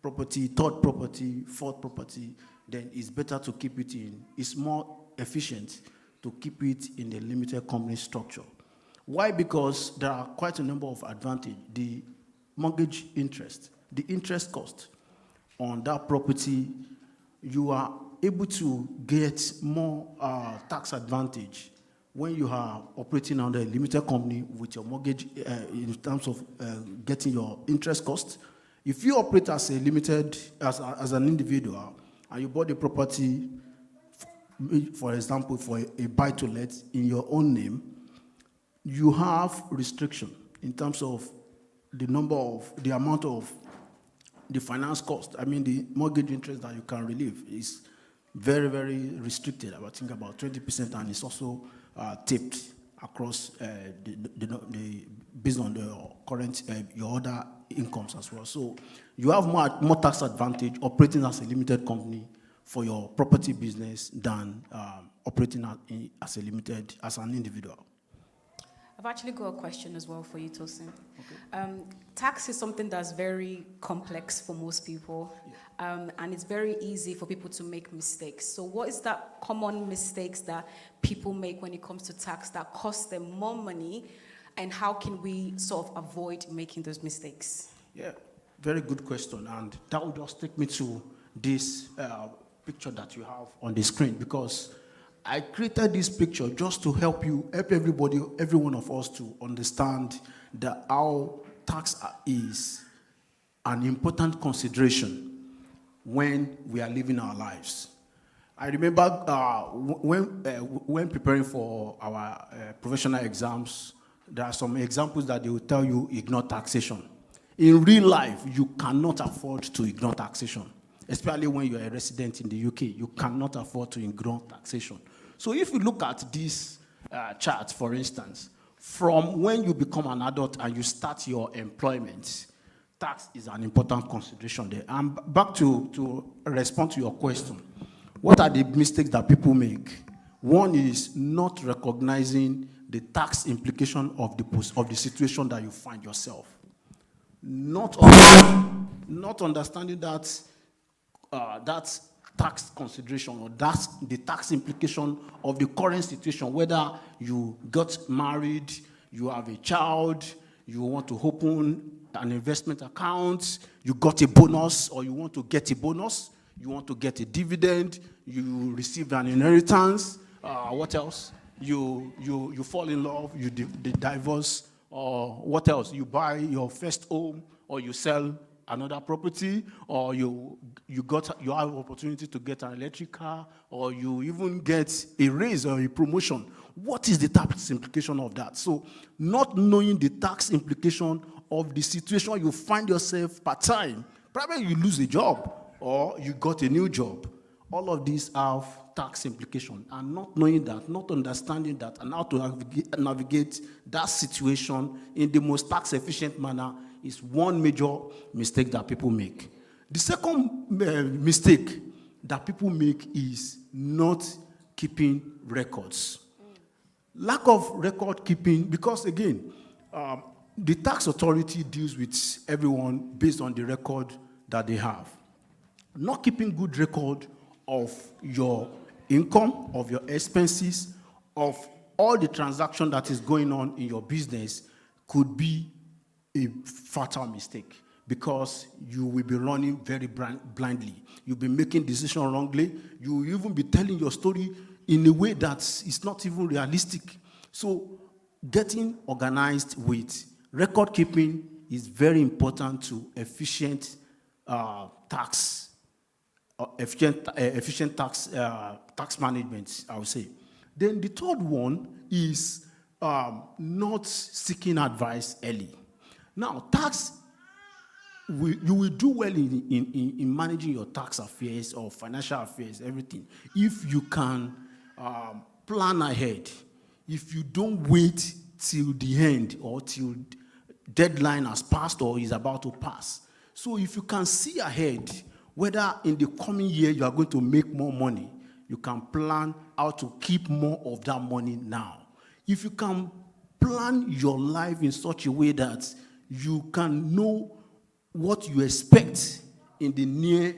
property, third property, fourth property, then it's better to keep it in. It's more efficient to keep it in the limited company structure. Why? Because there are quite a number of advantages. The mortgage interest, the interest cost on that property, you are able to get more tax advantage when you are operating under a limited company with your mortgage in terms of getting your interest cost. If you operate as a limited, as an individual, and you bought a property, for example, for a buy-to-let in your own name, you have restriction in terms of the amount of the finance cost. I mean, the mortgage interest that you can relieve is very, very restricted. I think about 20%, and it's also tipped across based on the current your other incomes as well. So you have more tax advantage operating as a limited company for your property business than operating as an individual. I've actually got a question as well for you, Tosin. Okay. Tax is something that's very complex for most people, and it's very easy for people to make mistakes. So what is that common mistakes that people make when it comes to tax that cost them more money, and how can we sort of avoid making those mistakes? Yeah, very good question, and that will just take me to this picture that you have on the screen, because I created this picture just to help everybody, every one of us to understand that how tax is an important consideration when we are living our lives. I remember when preparing for our professional exams, there are some examples that they will tell you ignore taxation. In real life, you cannot afford to ignore taxation, especially when you're a resident in the UK. You cannot afford to ignore taxation. So if you look at this chart, for instance, from when you become an adult and you start your employment, tax is an important consideration there. And back to respond to your question, what are the mistakes that people make? One is not recognizing the tax implication of the situation that you find yourself. Not understanding that tax consideration, or that's the tax implication of the current situation, whether you got married, you have a child, you want to open an investment account, you got a bonus, or you want to get a bonus, you want to get a dividend, you receive an inheritance, what else? You fall in love, you divorce, or what else? You buy your first home, or you sell another property, or you have opportunity to get an electric car, or you even get a raise or a promotion. What is the tax implication of that? So not knowing the tax implication of the situation you find yourself part-time, probably you lose a job or you got a new job. All of these have tax implication, and not knowing that, not understanding that, and how to navigate that situation in the most tax-efficient manner is one major mistake that people make. The second mistake that people make is not keeping records. Lack of record keeping, because again, the tax authority deals with everyone based on the record that they have. Not keeping good record of your income, of your expenses, of all the transaction that is going on in your business could be a fatal mistake, because you will be running very blindly. You'll be making decisions wrongly. You will even be telling your story in a way that is not even realistic. So getting organized with record keeping is very important to efficient tax management, I would say. Then the third one is not seeking advice early. Now, you will do well in managing your tax affairs or financial affairs, everything, if you can plan ahead. If you don't wait till the end or till deadline has passed or is about to pass. So if you can see ahead, whether in the coming year you are going to make more money, you can plan how to keep more of that money now. If you can plan your life in such a way that you can know what you expect in the nearest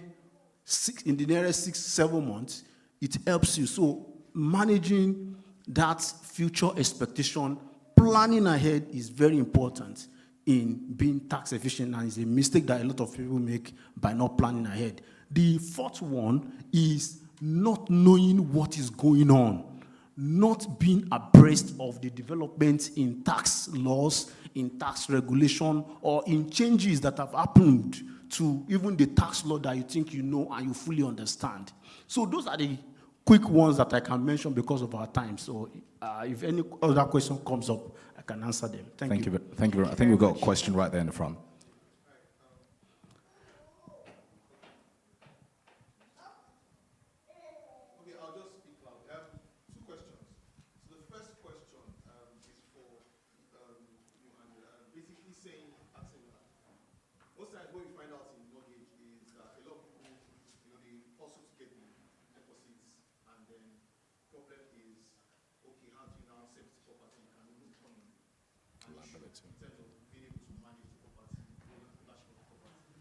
6-7 months, it helps you. So managing that future expectation, planning ahead is very important in being tax efficient, and it's a mistake that a lot of people make by not planning ahead. The fourth one is not knowing what is going on, not being abreast of the developments in tax laws, in tax regulation, or in changes that have happened to even the tax law that you think you know and you fully understand. So those are the quick ones that I can mention because of our time. So if any other question comes up, I can answer them. Thank you. Thank you. I think we've got a question right there in the front. Okay, I'll just speak loud. Two questions. So the first question is for you, and basically asking most times what you find out in mortgage is that a lot of people, they hustle to get the deposits, and then problem is, okay, how do you now sell the property? Can you move on? In terms of being able to manage the property, ownership of the property.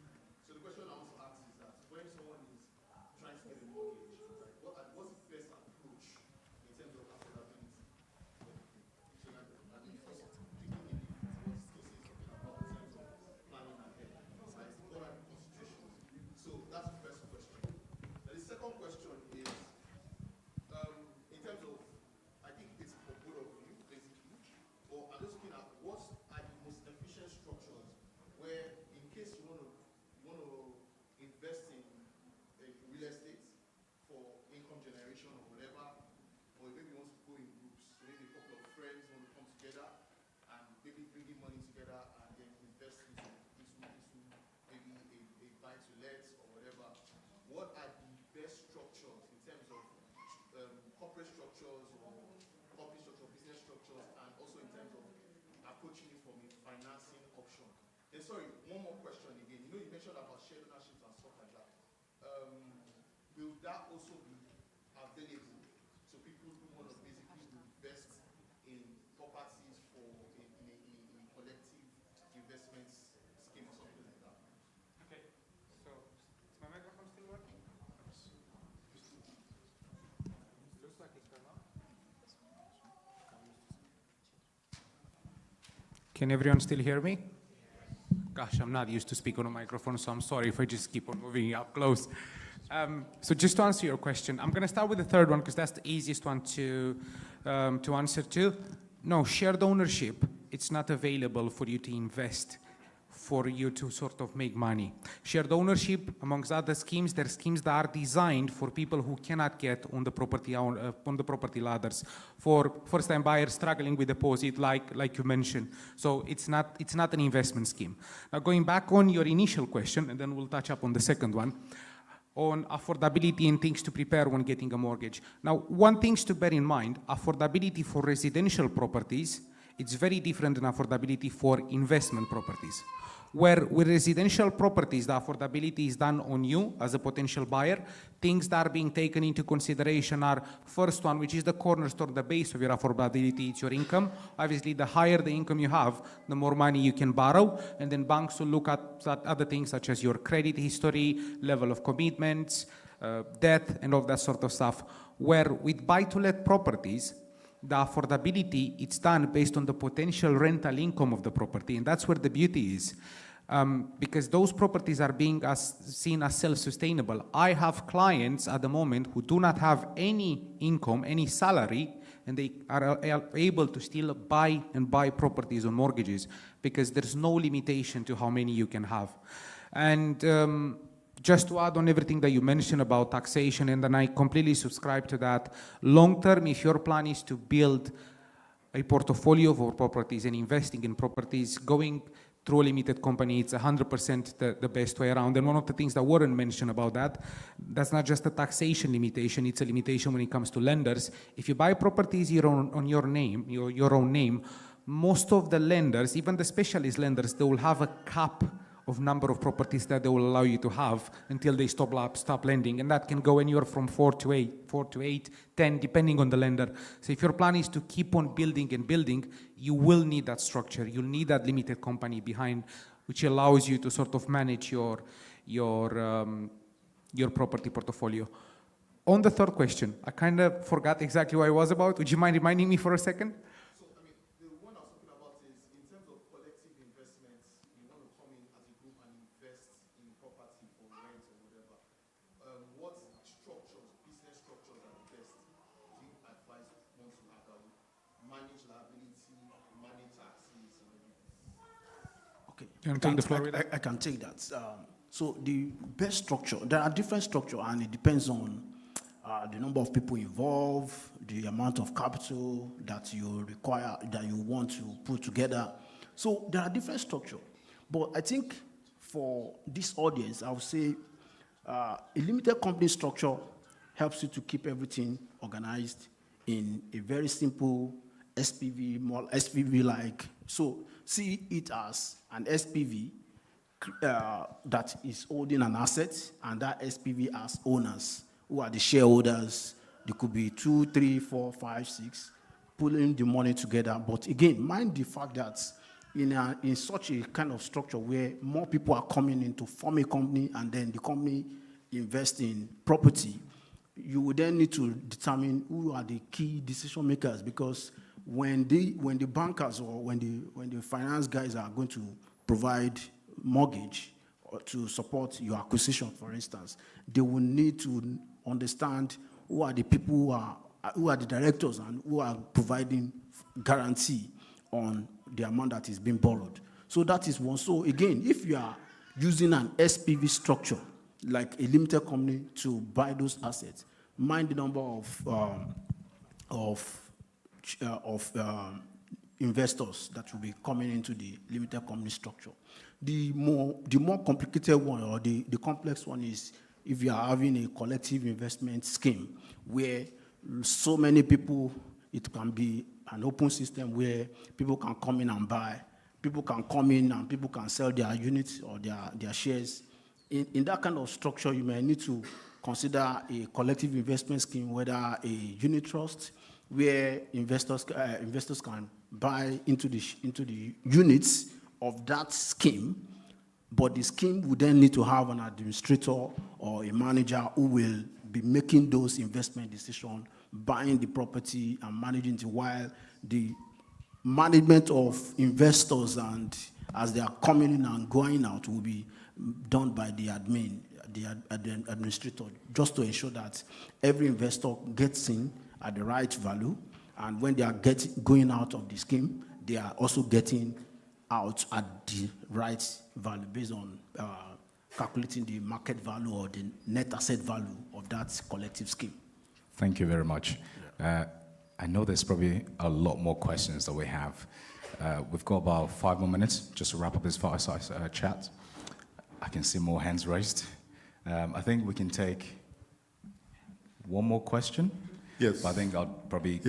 So the question I want to ask is that when someone is trying to get a mortgage, like what's the best approach in terms of affordability? So that because people in what Stacey is talking about in terms of planning ahead, right? What are the considerations? So that's the first question. Now the second question is in terms of, I think it's for both of you basically, but I'm just looking at what are the most efficient structures where, in case you want to invest in real estate for income generation or whatever, or maybe you want to go in groups, so maybe a couple of friends want to come together and maybe bringing money together and then invest into maybe a buy to let or whatever. What are the best structures in terms of corporate structures or company structure, business structures, and also in terms of approaching it from a financing option? And sorry, one more question again. You mentioned about shared ownership and stuff like that. Will that also be available to people who want to basically invest in properties for in a collective investment scheme or something like that? Okay, so is my microphone still working? Looks like it's turned on. Can everyone still hear me? Gosh, I'm not used to speak on a microphone, so I'm sorry if I just keep on moving up close. So just to answer your question, I'm going to start with the third one because that's the easiest one to answer to. No, shared ownership, it's not available for you to invest, for you to sort of make money. Shared ownership, amongst other schemes, there are schemes that are designed for people who cannot get on the property ladders, for first-time buyers struggling with deposit, like you mentioned. So it's not an investment scheme. Now going back on your initial question, and then we'll touch up on the second one, on affordability and things to prepare when getting a mortgage. Now, one thing to bear in mind, affordability for residential properties, it's very different than affordability for investment properties. Where with residential properties, the affordability is done on you as a potential buyer. Things that are being taken into consideration are, first one, which is the cornerstone, the base of your affordability, it's your income. Obviously, the higher the income you have, the more money you can borrow. And then banks will look at other things such as your credit history, level of commitments, debt, and all that sort of stuff. Where with buy-to-let properties, the affordability, it's done based on the potential rental income of the property, and that's where the beauty is. because those properties are being seen as self-sustainable. I have clients at the moment who do not have any income, any salary, and they are able to still buy properties on mortgages because there's no limitation to how many you can have. And just to add on everything that you mentioned about taxation, and then I completely subscribe to that, long term, if your plan is to build a portfolio of properties and investing in properties, going through a limited company, it's 100% the best way around. And one of the things that Warren mentioned about that's not just a taxation limitation, it's a limitation when it comes to lenders. If you buy properties on your name, your own name, most of the lenders, even the specialist lenders, they will have a cap of number of properties that they will allow you to have until they stop lending. And that can go anywhere from 4 to 8, 10, depending on the lender. So if your plan is to keep on building and building, you will need that structure. You'll need that limited company behind, which allows you to sort of manage your property portfolio. On the third question, I kind of forgot exactly what it was about. Would you mind reminding me for a second? I can take that. So the best structure, there are different structures, and it depends on the number of people involved, the amount of capital that you require, that you want to put together. So there are different structures. But I think for this audience, I would say a limited company structure helps you to keep everything organized in a very simple SPV, more SPV-like. So see it as an SPV that is holding an asset, and that SPV has owners who are the shareholders. They could be 2, 3, 4, 5, 6, pulling the money together. But again, mind the fact that in such a kind of structure where more people are coming in to form a company, and then the company invests in property, you would then need to determine who are the key decision makers, because when the bankers or when the finance guys are going to provide mortgage or to support your acquisition, for instance, they will need to understand who are the people who are the directors and who are providing guarantee on the amount that is being borrowed. So that is one. So again, if you are using an SPV structure like a limited company to buy those assets, mind the number of investors that will be coming into the limited company structure. The more complicated one, or the complex one, is if you are having a collective investment scheme where so many people, it can be an open system where people can come in and buy, people can come in and people can sell their units or their shares. In that kind of structure, you may need to consider a collective investment scheme, whether a unit trust, where investors can buy into the units of that scheme, but the scheme would then need to have an administrator or a manager who will be making those investment decisions, buying the property and managing it, while the management of investors and as they are coming in and going out will be done by the administrator, just to ensure that every investor gets in at the right value, and when they are going out of the scheme, they are also getting out at the right value based on calculating the market value or the net asset value of that collective scheme. Thank you very much. I know there's probably a lot more questions that we have. We've got about 5 more minutes just to wrap up this fireside chat. I can see more hands raised. I think we can take one more question. Yes. But I think I'll probably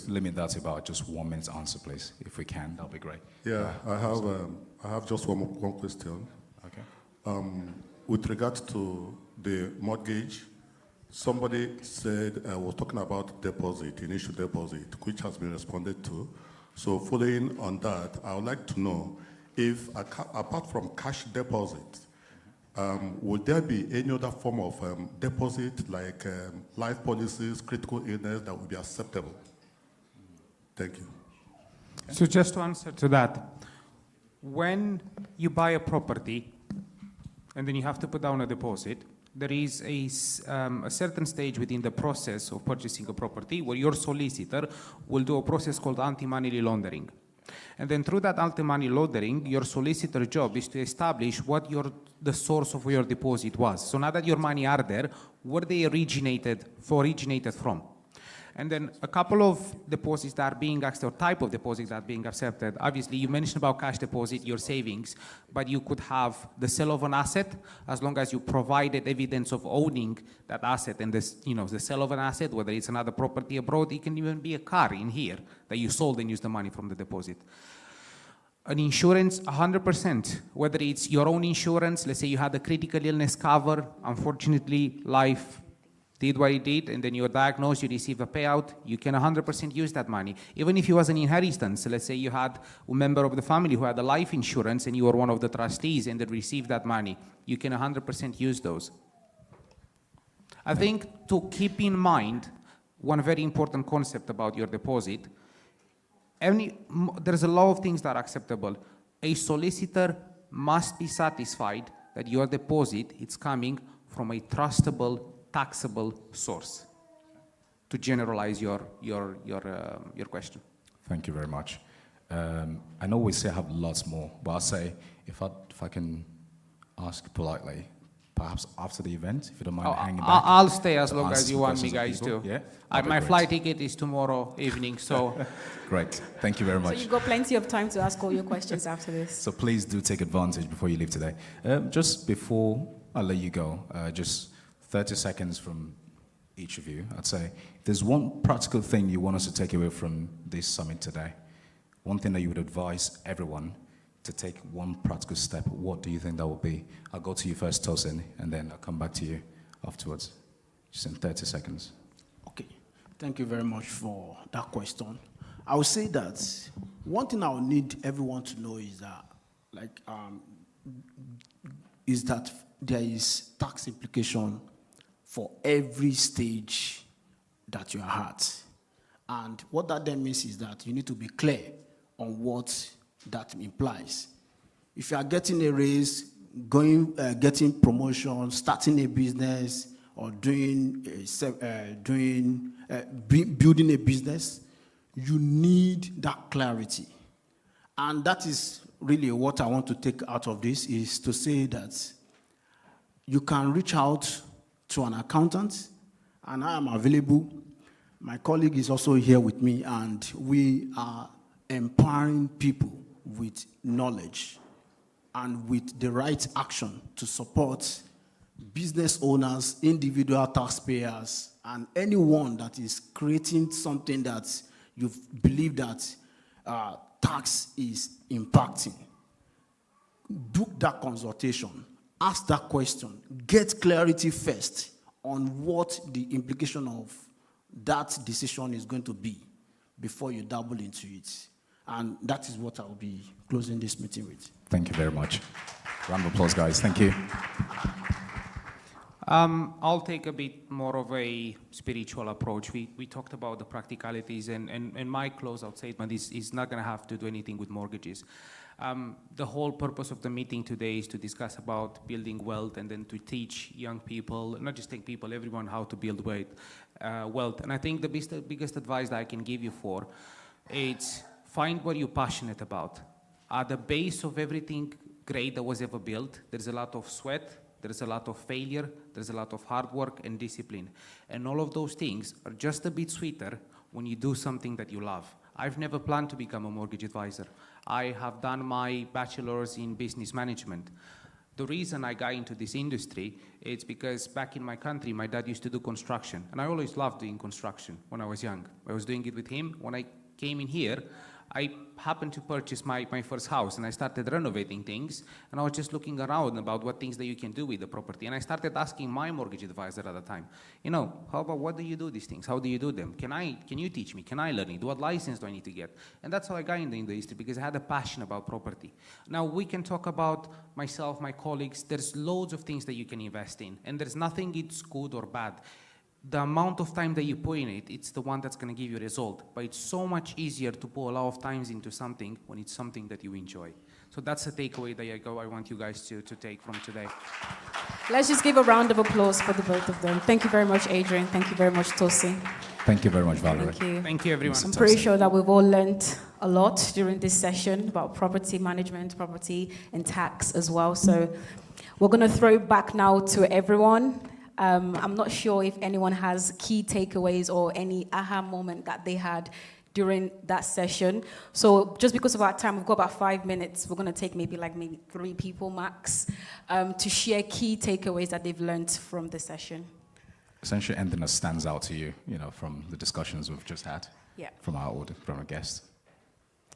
limit that to about just 1 minute's answer, please. If we can, that'll be great. Yeah, I have just one question. Okay. With regard to the mortgage, somebody said, was talking about deposit, initial deposit, which has been responded to. So following on that, I would like to know if, apart from cash deposit, would there be any other form of deposit, like life policies, critical illness, that would be acceptable? Thank you. So just to answer to that, when you buy a property and then you have to put down a deposit, there is a certain stage within the process of purchasing a property where your solicitor will do a process called anti-money laundering. And then through that anti-money laundering, your solicitor's job is to establish what the source of your deposit was. So now that your money are there, where they originated from. And then a couple of deposits that are being accepted, or type of deposits that are being accepted. Obviously, you mentioned about cash deposit, your savings, but you could have the sale of an asset as long as you provided evidence of owning that asset. And this, the sale of an asset, whether it's another property abroad, it can even be a car in here that you sold and used the money from the deposit. An insurance, 100%, whether it's your own insurance, let's say you had a critical illness cover, unfortunately, life did what it did, and then you were diagnosed, you receive a payout, you can 100% use that money. Even if it was an inheritance, let's say you had a member of the family who had a life insurance and you were one of the trustees and they received that money, you can 100% use those. I think to keep in mind one very important concept about your deposit, there's a lot of things that are acceptable. A solicitor must be satisfied that your deposit is coming from a trustable, taxable source, to generalize your question. Thank you very much. I know we say I have lots more, but I'll say, if I can ask politely, perhaps after the event, if you don't mind hanging back. I'll stay as long as you want me, guys, too. Yeah? My flight ticket is tomorrow evening, so. Great, thank you very much. So you've got plenty of time to ask all your questions after this. So please do take advantage before you leave today. Just before I let you go, just 30 seconds from each of you. I'd say, if there's one practical thing you want us to take away from this summit today, one thing that you would advise everyone to take one practical step, what do you think that would be? I'll go to you first, Tosin, and then I'll come back to you afterwards. Just in 30 seconds. Okay, thank you very much for that question. I would say that one thing I would need everyone to know is that, there is tax implication for every stage that you are at. And what that then means is that you need to be clear on what that implies. If you are getting a raise, getting promotion, starting a business, or building a business, you need that clarity. And that is really what I want to take out of this, is to say that you can reach out to an accountant, and I am available. My colleague is also here with me, and we are empowering people with knowledge and with the right action to support business owners, individual taxpayers, and anyone that is creating something that you believe that tax is impacting. Book that consultation, ask that question, get clarity first on what the implication of that decision is going to be before you dabble into it. And that is what I'll be closing this meeting with. Thank you very much. Round of applause, guys. Thank you. I'll take a bit more of a spiritual approach. We talked about the practicalities, and my closeout statement is not going to have to do anything with mortgages. The whole purpose of the meeting today is to discuss about building wealth, and then to teach young people, not just young people, everyone, how to build wealth. And I think the biggest advice that I can give you it's find what you're passionate about. At the base of everything great that was ever built, there's a lot of sweat, there's a lot of failure, there's a lot of hard work and discipline. And all of those things are just a bit sweeter when you do something that you love. I've never planned to become a mortgage advisor. I have done my bachelor's in business management. The reason I got into this industry is because back in my country, my dad used to do construction. And I always loved doing construction when I was young. I was doing it with him. When I came in here, I happened to purchase my first house, and I started renovating things, and I was just looking around about what things that you can do with the property. And I started asking my mortgage advisor at the time, how about, what do you do these things? How do you do them? Can you teach me? Can I learn it? What license do I need to get? And that's how I got in the industry, because I had a passion about property. Now we can talk about myself, my colleagues. There's loads of things that you can invest in, and there's nothing it's good or bad. The amount of time that you put in it's the one that's going to give you a result. But it's so much easier to put a lot of time into something when it's something that you enjoy. So that's the takeaway that I want you guys to take from today. Let's just give a round of applause for the both of them. Thank you very much, Adrian. Thank you very much, Tosi. Thank you very much, Valerie. Thank you. Thank you, everyone. I'm pretty sure that we've all learned a lot during this session about property management, property and tax as well. So we're going to throw back now to everyone. I'm not sure if anyone has key takeaways or any aha moment that they had during that session. So just because of our time, we've got about 5 minutes. We're going to take maybe 3 people max to share key takeaways that they've learned from the session. Essentially, anything that stands out to you, from the discussions we've just had, from our guests.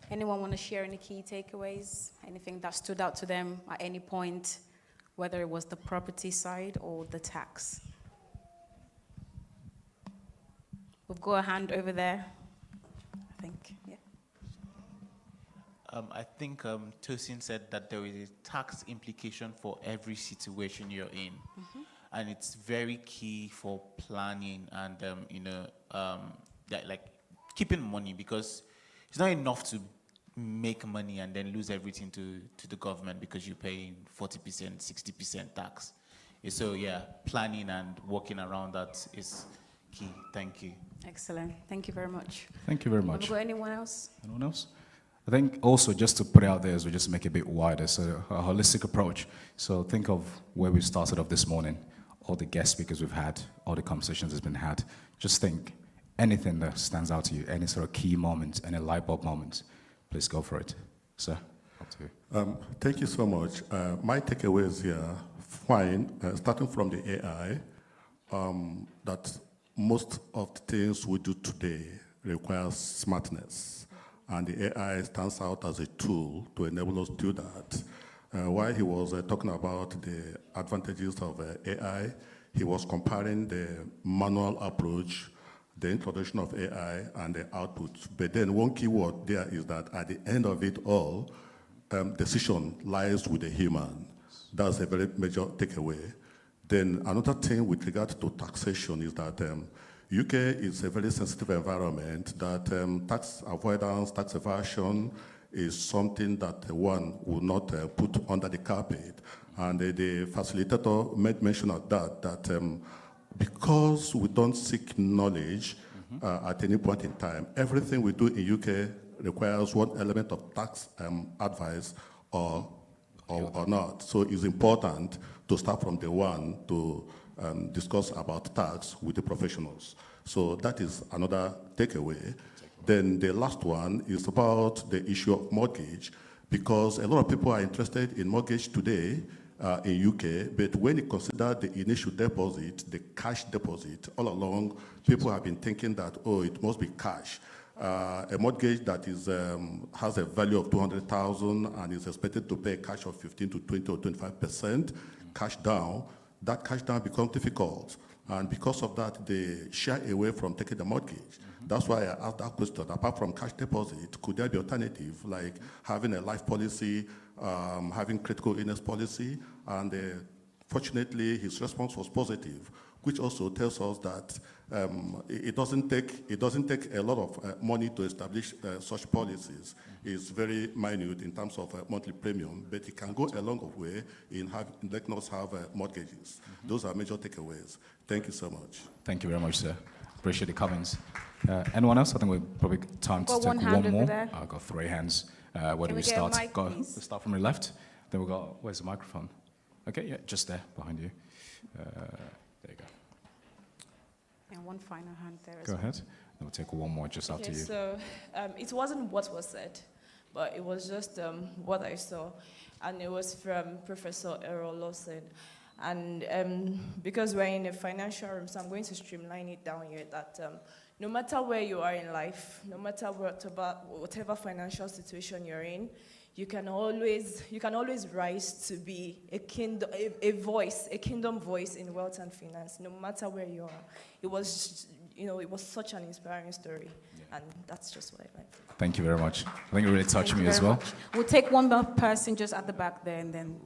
Anyone want to share any key takeaways? Anything that stood out to them at any point, whether it was the property side or the tax? We've got a hand over there. I think, yeah. I think Tosin said that there is a tax implication for every situation you're in. Mm-hmm. And it's very key for planning and, keeping money, because it's not enough to make money and then lose everything to the government because you're paying 40%, 60% tax. So planning and working around that is key. Thank you. Excellent. Thank you very much. Thank you very much. Have we got anyone else? Anyone else? I think also just to put it out there as we just make it a bit wider, so a holistic approach. So think of where we started off this morning, all the guest speakers we've had, all the conversations that's been had. Just think, anything that stands out to you, any sort of key moments, any light bulb moments, please go for it. Sir, up to you. Thank you so much. My takeaways here, fine, starting from the AI, that most of the things we do today requires smartness. And the AI stands out as a tool to enable us to do that. While he was talking about the advantages of AI, he was comparing the manual approach, the introduction of AI, and the output. But then one key word there is that at the end of it all, decision lies with the human. That's a very major takeaway. Then another thing with regard to taxation is that UK is a very sensitive environment, that tax avoidance, tax evasion is something that one will not put under the carpet. And the facilitator made mention of that because we don't seek knowledge at any point in time, everything we do in UK requires one element of tax advice or not. So it's important to start from the one to discuss about tax with the professionals. So that is another takeaway. Then the last one is about the issue of mortgage, because a lot of people are interested in mortgage today in UK, but when you consider the initial deposit, the cash deposit, all along, people have been thinking that, it must be cash. A mortgage that is has a value of 200,000 and is expected to pay cash of 15 to 20 or 25% cash down, that cash down becomes difficult. And because of that, they shy away from taking the mortgage. That's why I asked that question. Apart from cash deposit, could there be alternative, like having a life policy, having critical illness policy? And fortunately, his response was positive, which also tells us that it doesn't take a lot of money to establish such policies. It's very minute in terms of monthly premium, but it can go a long way in letting us have mortgages. Those are major takeaways. Thank you so much. Thank you very much, sir. Appreciate the comments. Anyone else? I think we're probably time to take one more. I've got 3 hands. Where do we start? We'll start from the left. Then we've got, where's the microphone? Okay, yeah, just there, behind you. There you go. And one final hand there as Go well. ahead. Then we'll take one more just after you. So it wasn't what was said, but it was just what I saw. And it was from Professor Errol Lawson. And because we're in a financial room, so I'm going to streamline it down here, that no matter where you are in life, no matter whatever financial situation you're in, you can always rise to be a kingdom voice in wealth and finance, no matter where you are. It was such an inspiring story, and that's just what I like. Thank you very much. I think it really touched me as well. Much. We'll take one more person just at the back there, and then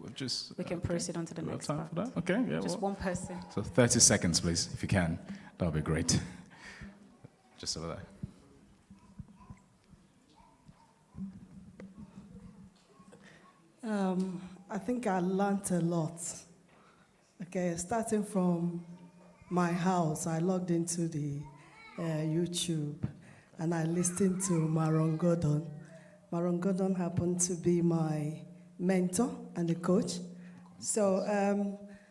we can proceed on to the next part. Time for that? Okay, yeah. Just one person. So 30 seconds, please, if you can. That would be great. Just over there. I think I learned a lot. Okay, starting from my house, I logged into the YouTube and I listened to Maron Gordon. Maron Gordon happened to be my mentor and a coach. So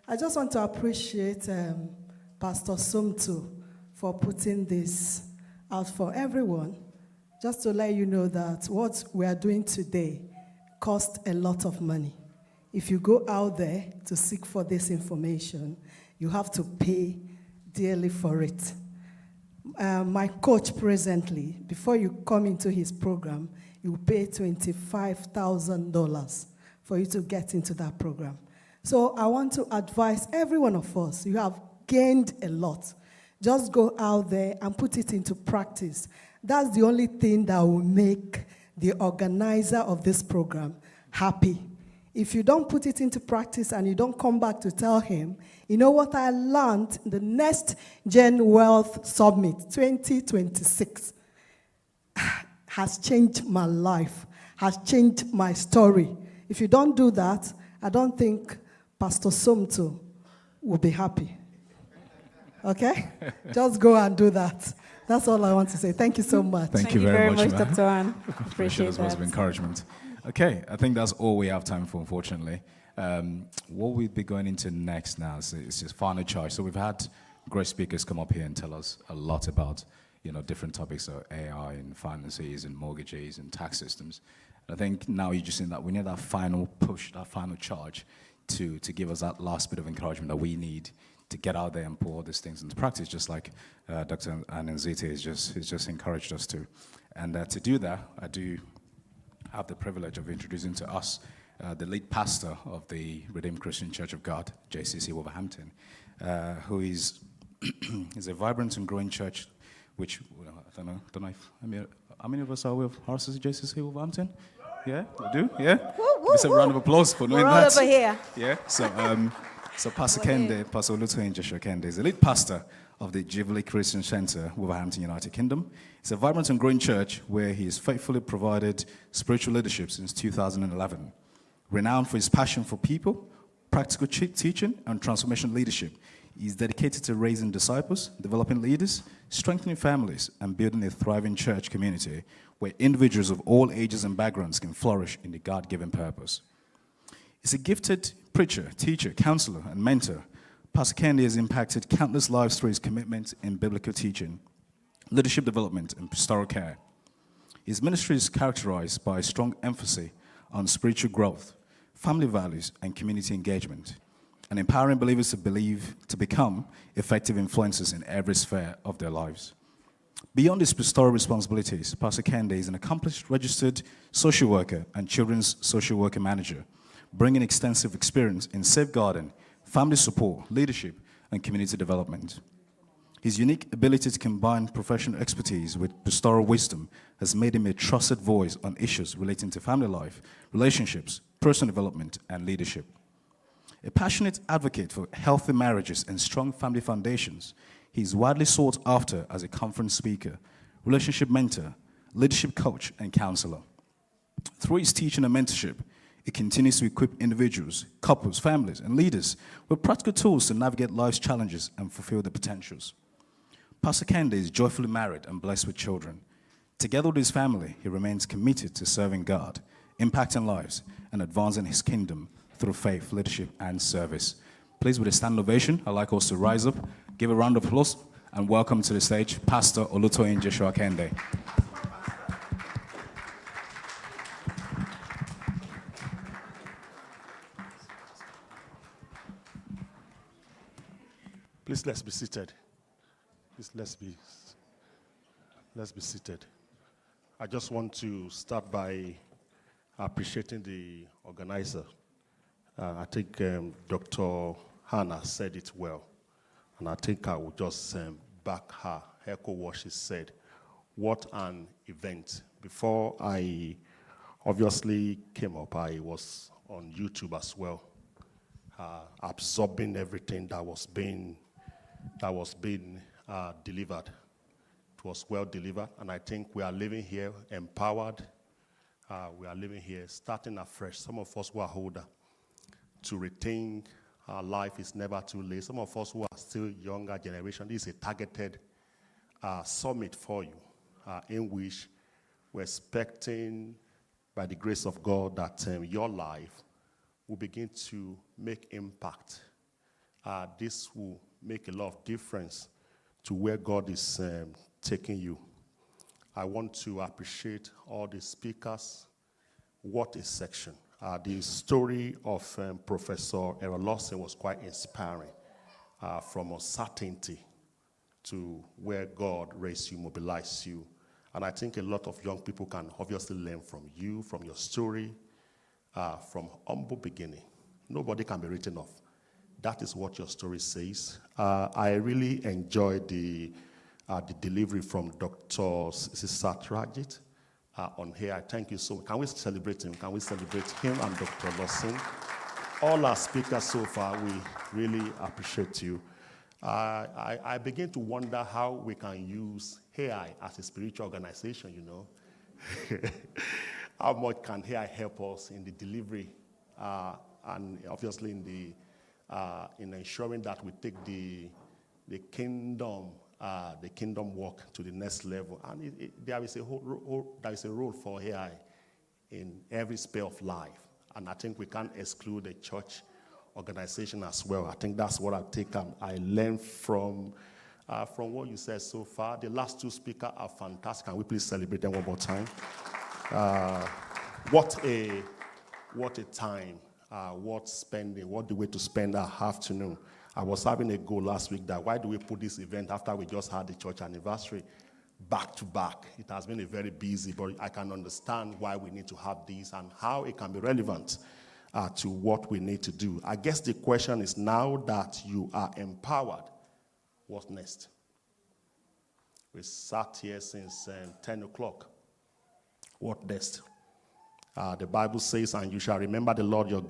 I just want to appreciate Pastor Sumtu for putting this out for everyone. Just to let you know that what we are doing today costs a lot of money. If you go out there to seek for this information, you have to pay dearly for it. My coach presently, before you come into his program, you pay $25,000 for you to get into that program. So I want to advise every one of us, you have gained a lot. Just go out there and put it into practice. That's the only thing that will make the organizer of this program happy. If you don't put it into practice and you don't come back to tell him, you know what I learned in the NEXTGEN Wealth Summit 2026 has changed my life, has changed my story. If you don't do that, I don't think Pastor Somto will be happy. Okay? Just go and do that. That's all I want to say. Thank you so much. Thank you very much, Dr. Ann. Appreciate Appreciate those words of that. encouragement. Okay, I think that's all we have time for, unfortunately. What we'll be going into next now is just final charge. So we've had great speakers come up here and tell us a lot about, different topics of AI and finances and mortgages and tax systems. And I think now you're just in that we need that final push, that final charge to give us that last bit of encouragement that we need to get out there and put all these things into practice, just like Dr. Ananzite has just encouraged us to. And to do that, I do have the privilege of introducing to us the lead pastor of the Redeemed Christian Church of God, JCC Wolverhampton, who is a vibrant and growing church, which, I don't know if, how many of us are with RCCG, JCC Wolverhampton? Yeah, we do, yeah? Give us a round of applause for knowing We're that. all over here. Yeah, so Pastor Kende, Pastor Olutoyin Joshua Kende, is the lead pastor of the Jubilee Christian Center, Wolverhampton, United Kingdom. It's a vibrant and growing church where he has faithfully provided spiritual leadership since 2011. Renowned for his passion for people, practical teaching, and transformation leadership, he is dedicated to raising disciples, developing leaders, strengthening families, and building a thriving church community where individuals of all ages and backgrounds can flourish in the God-given purpose. He's a gifted preacher, teacher, counselor, and mentor. Pastor Kende has impacted countless lives through his commitment in biblical teaching, leadership development, and pastoral care. His ministry is characterized by a strong emphasis on spiritual growth, family values, and community engagement, and empowering believers to become effective influencers in every sphere of their lives. Beyond his pastoral responsibilities, Pastor Kende is an accomplished registered social worker and children's social worker manager, bringing extensive experience in safeguarding, family support, leadership, and community development. His unique ability to combine professional expertise with pastoral wisdom has made him a trusted voice on issues relating to family life, relationships, personal development, and leadership. A passionate advocate for healthy marriages and strong family foundations, he is widely sought after as a conference speaker, relationship mentor, leadership coach, and counselor. Through his teaching and mentorship, he continues to equip individuals, couples, families, and leaders with practical tools to navigate life's challenges and fulfill their potentials. Pastor Kende is joyfully married and blessed with children. Together with his family, he remains committed to serving God, impacting lives, and advancing his kingdom through faith, leadership, and service. Please, with a stand ovation, I'd like us to rise up, give a round of applause, and welcome to the stage Pastor Olutoyin Joshua Kende. Please, let's be seated. Please, let's be seated. I just want to start by appreciating the organizer. I think Dr. Hannah said it well, and I think I will just back her, echo what she said. What an event. Before I obviously came up, I was on YouTube as well, absorbing everything that was being delivered. It was well delivered, and I think we are living here empowered we are living here, starting afresh. Some of us who are older, to retain our life is never too late. Some of us who are still younger generation, this is a targeted summit for you, in which we're expecting, by the grace of God, that your life will begin to make impact. This will make a lot of difference to where God is taking you. I want to appreciate all the speakers. What a section. The story of Professor Errol Lawson was quite inspiring, from uncertainty to where God raised you, mobilized you. And I think a lot of young people can obviously learn from you, from your story, from humble beginning. Nobody can be written off. That is what your story says. I really enjoyed the delivery from Dr. Satrajit on here. I thank you so much. Can we celebrate him? Can we celebrate him and Dr. Lawson? All our speakers so far, we really appreciate you. I begin to wonder how we can use AI as a spiritual organization, you know. How much can AI help us in the delivery and obviously in ensuring that we take the kingdom work to the next level. And there is a role for AI in every sphere of life. And I think we can't exclude the church organization as well. I think that's what I learned from what you said so far. The last two speakers are fantastic. Can we please celebrate them one more time? What a time. What spending, what the way to spend our afternoon. I was having a goal last week that why do we put this event after we just had the church anniversary back to back? It has been a very busy, but I can understand why we need to have this and how it can be relevant to what we need to do. I guess the question is, now that you are empowered, what's next? We sat here since 10 o'clock. What next? The Bible says, and you shall remember the Lord your God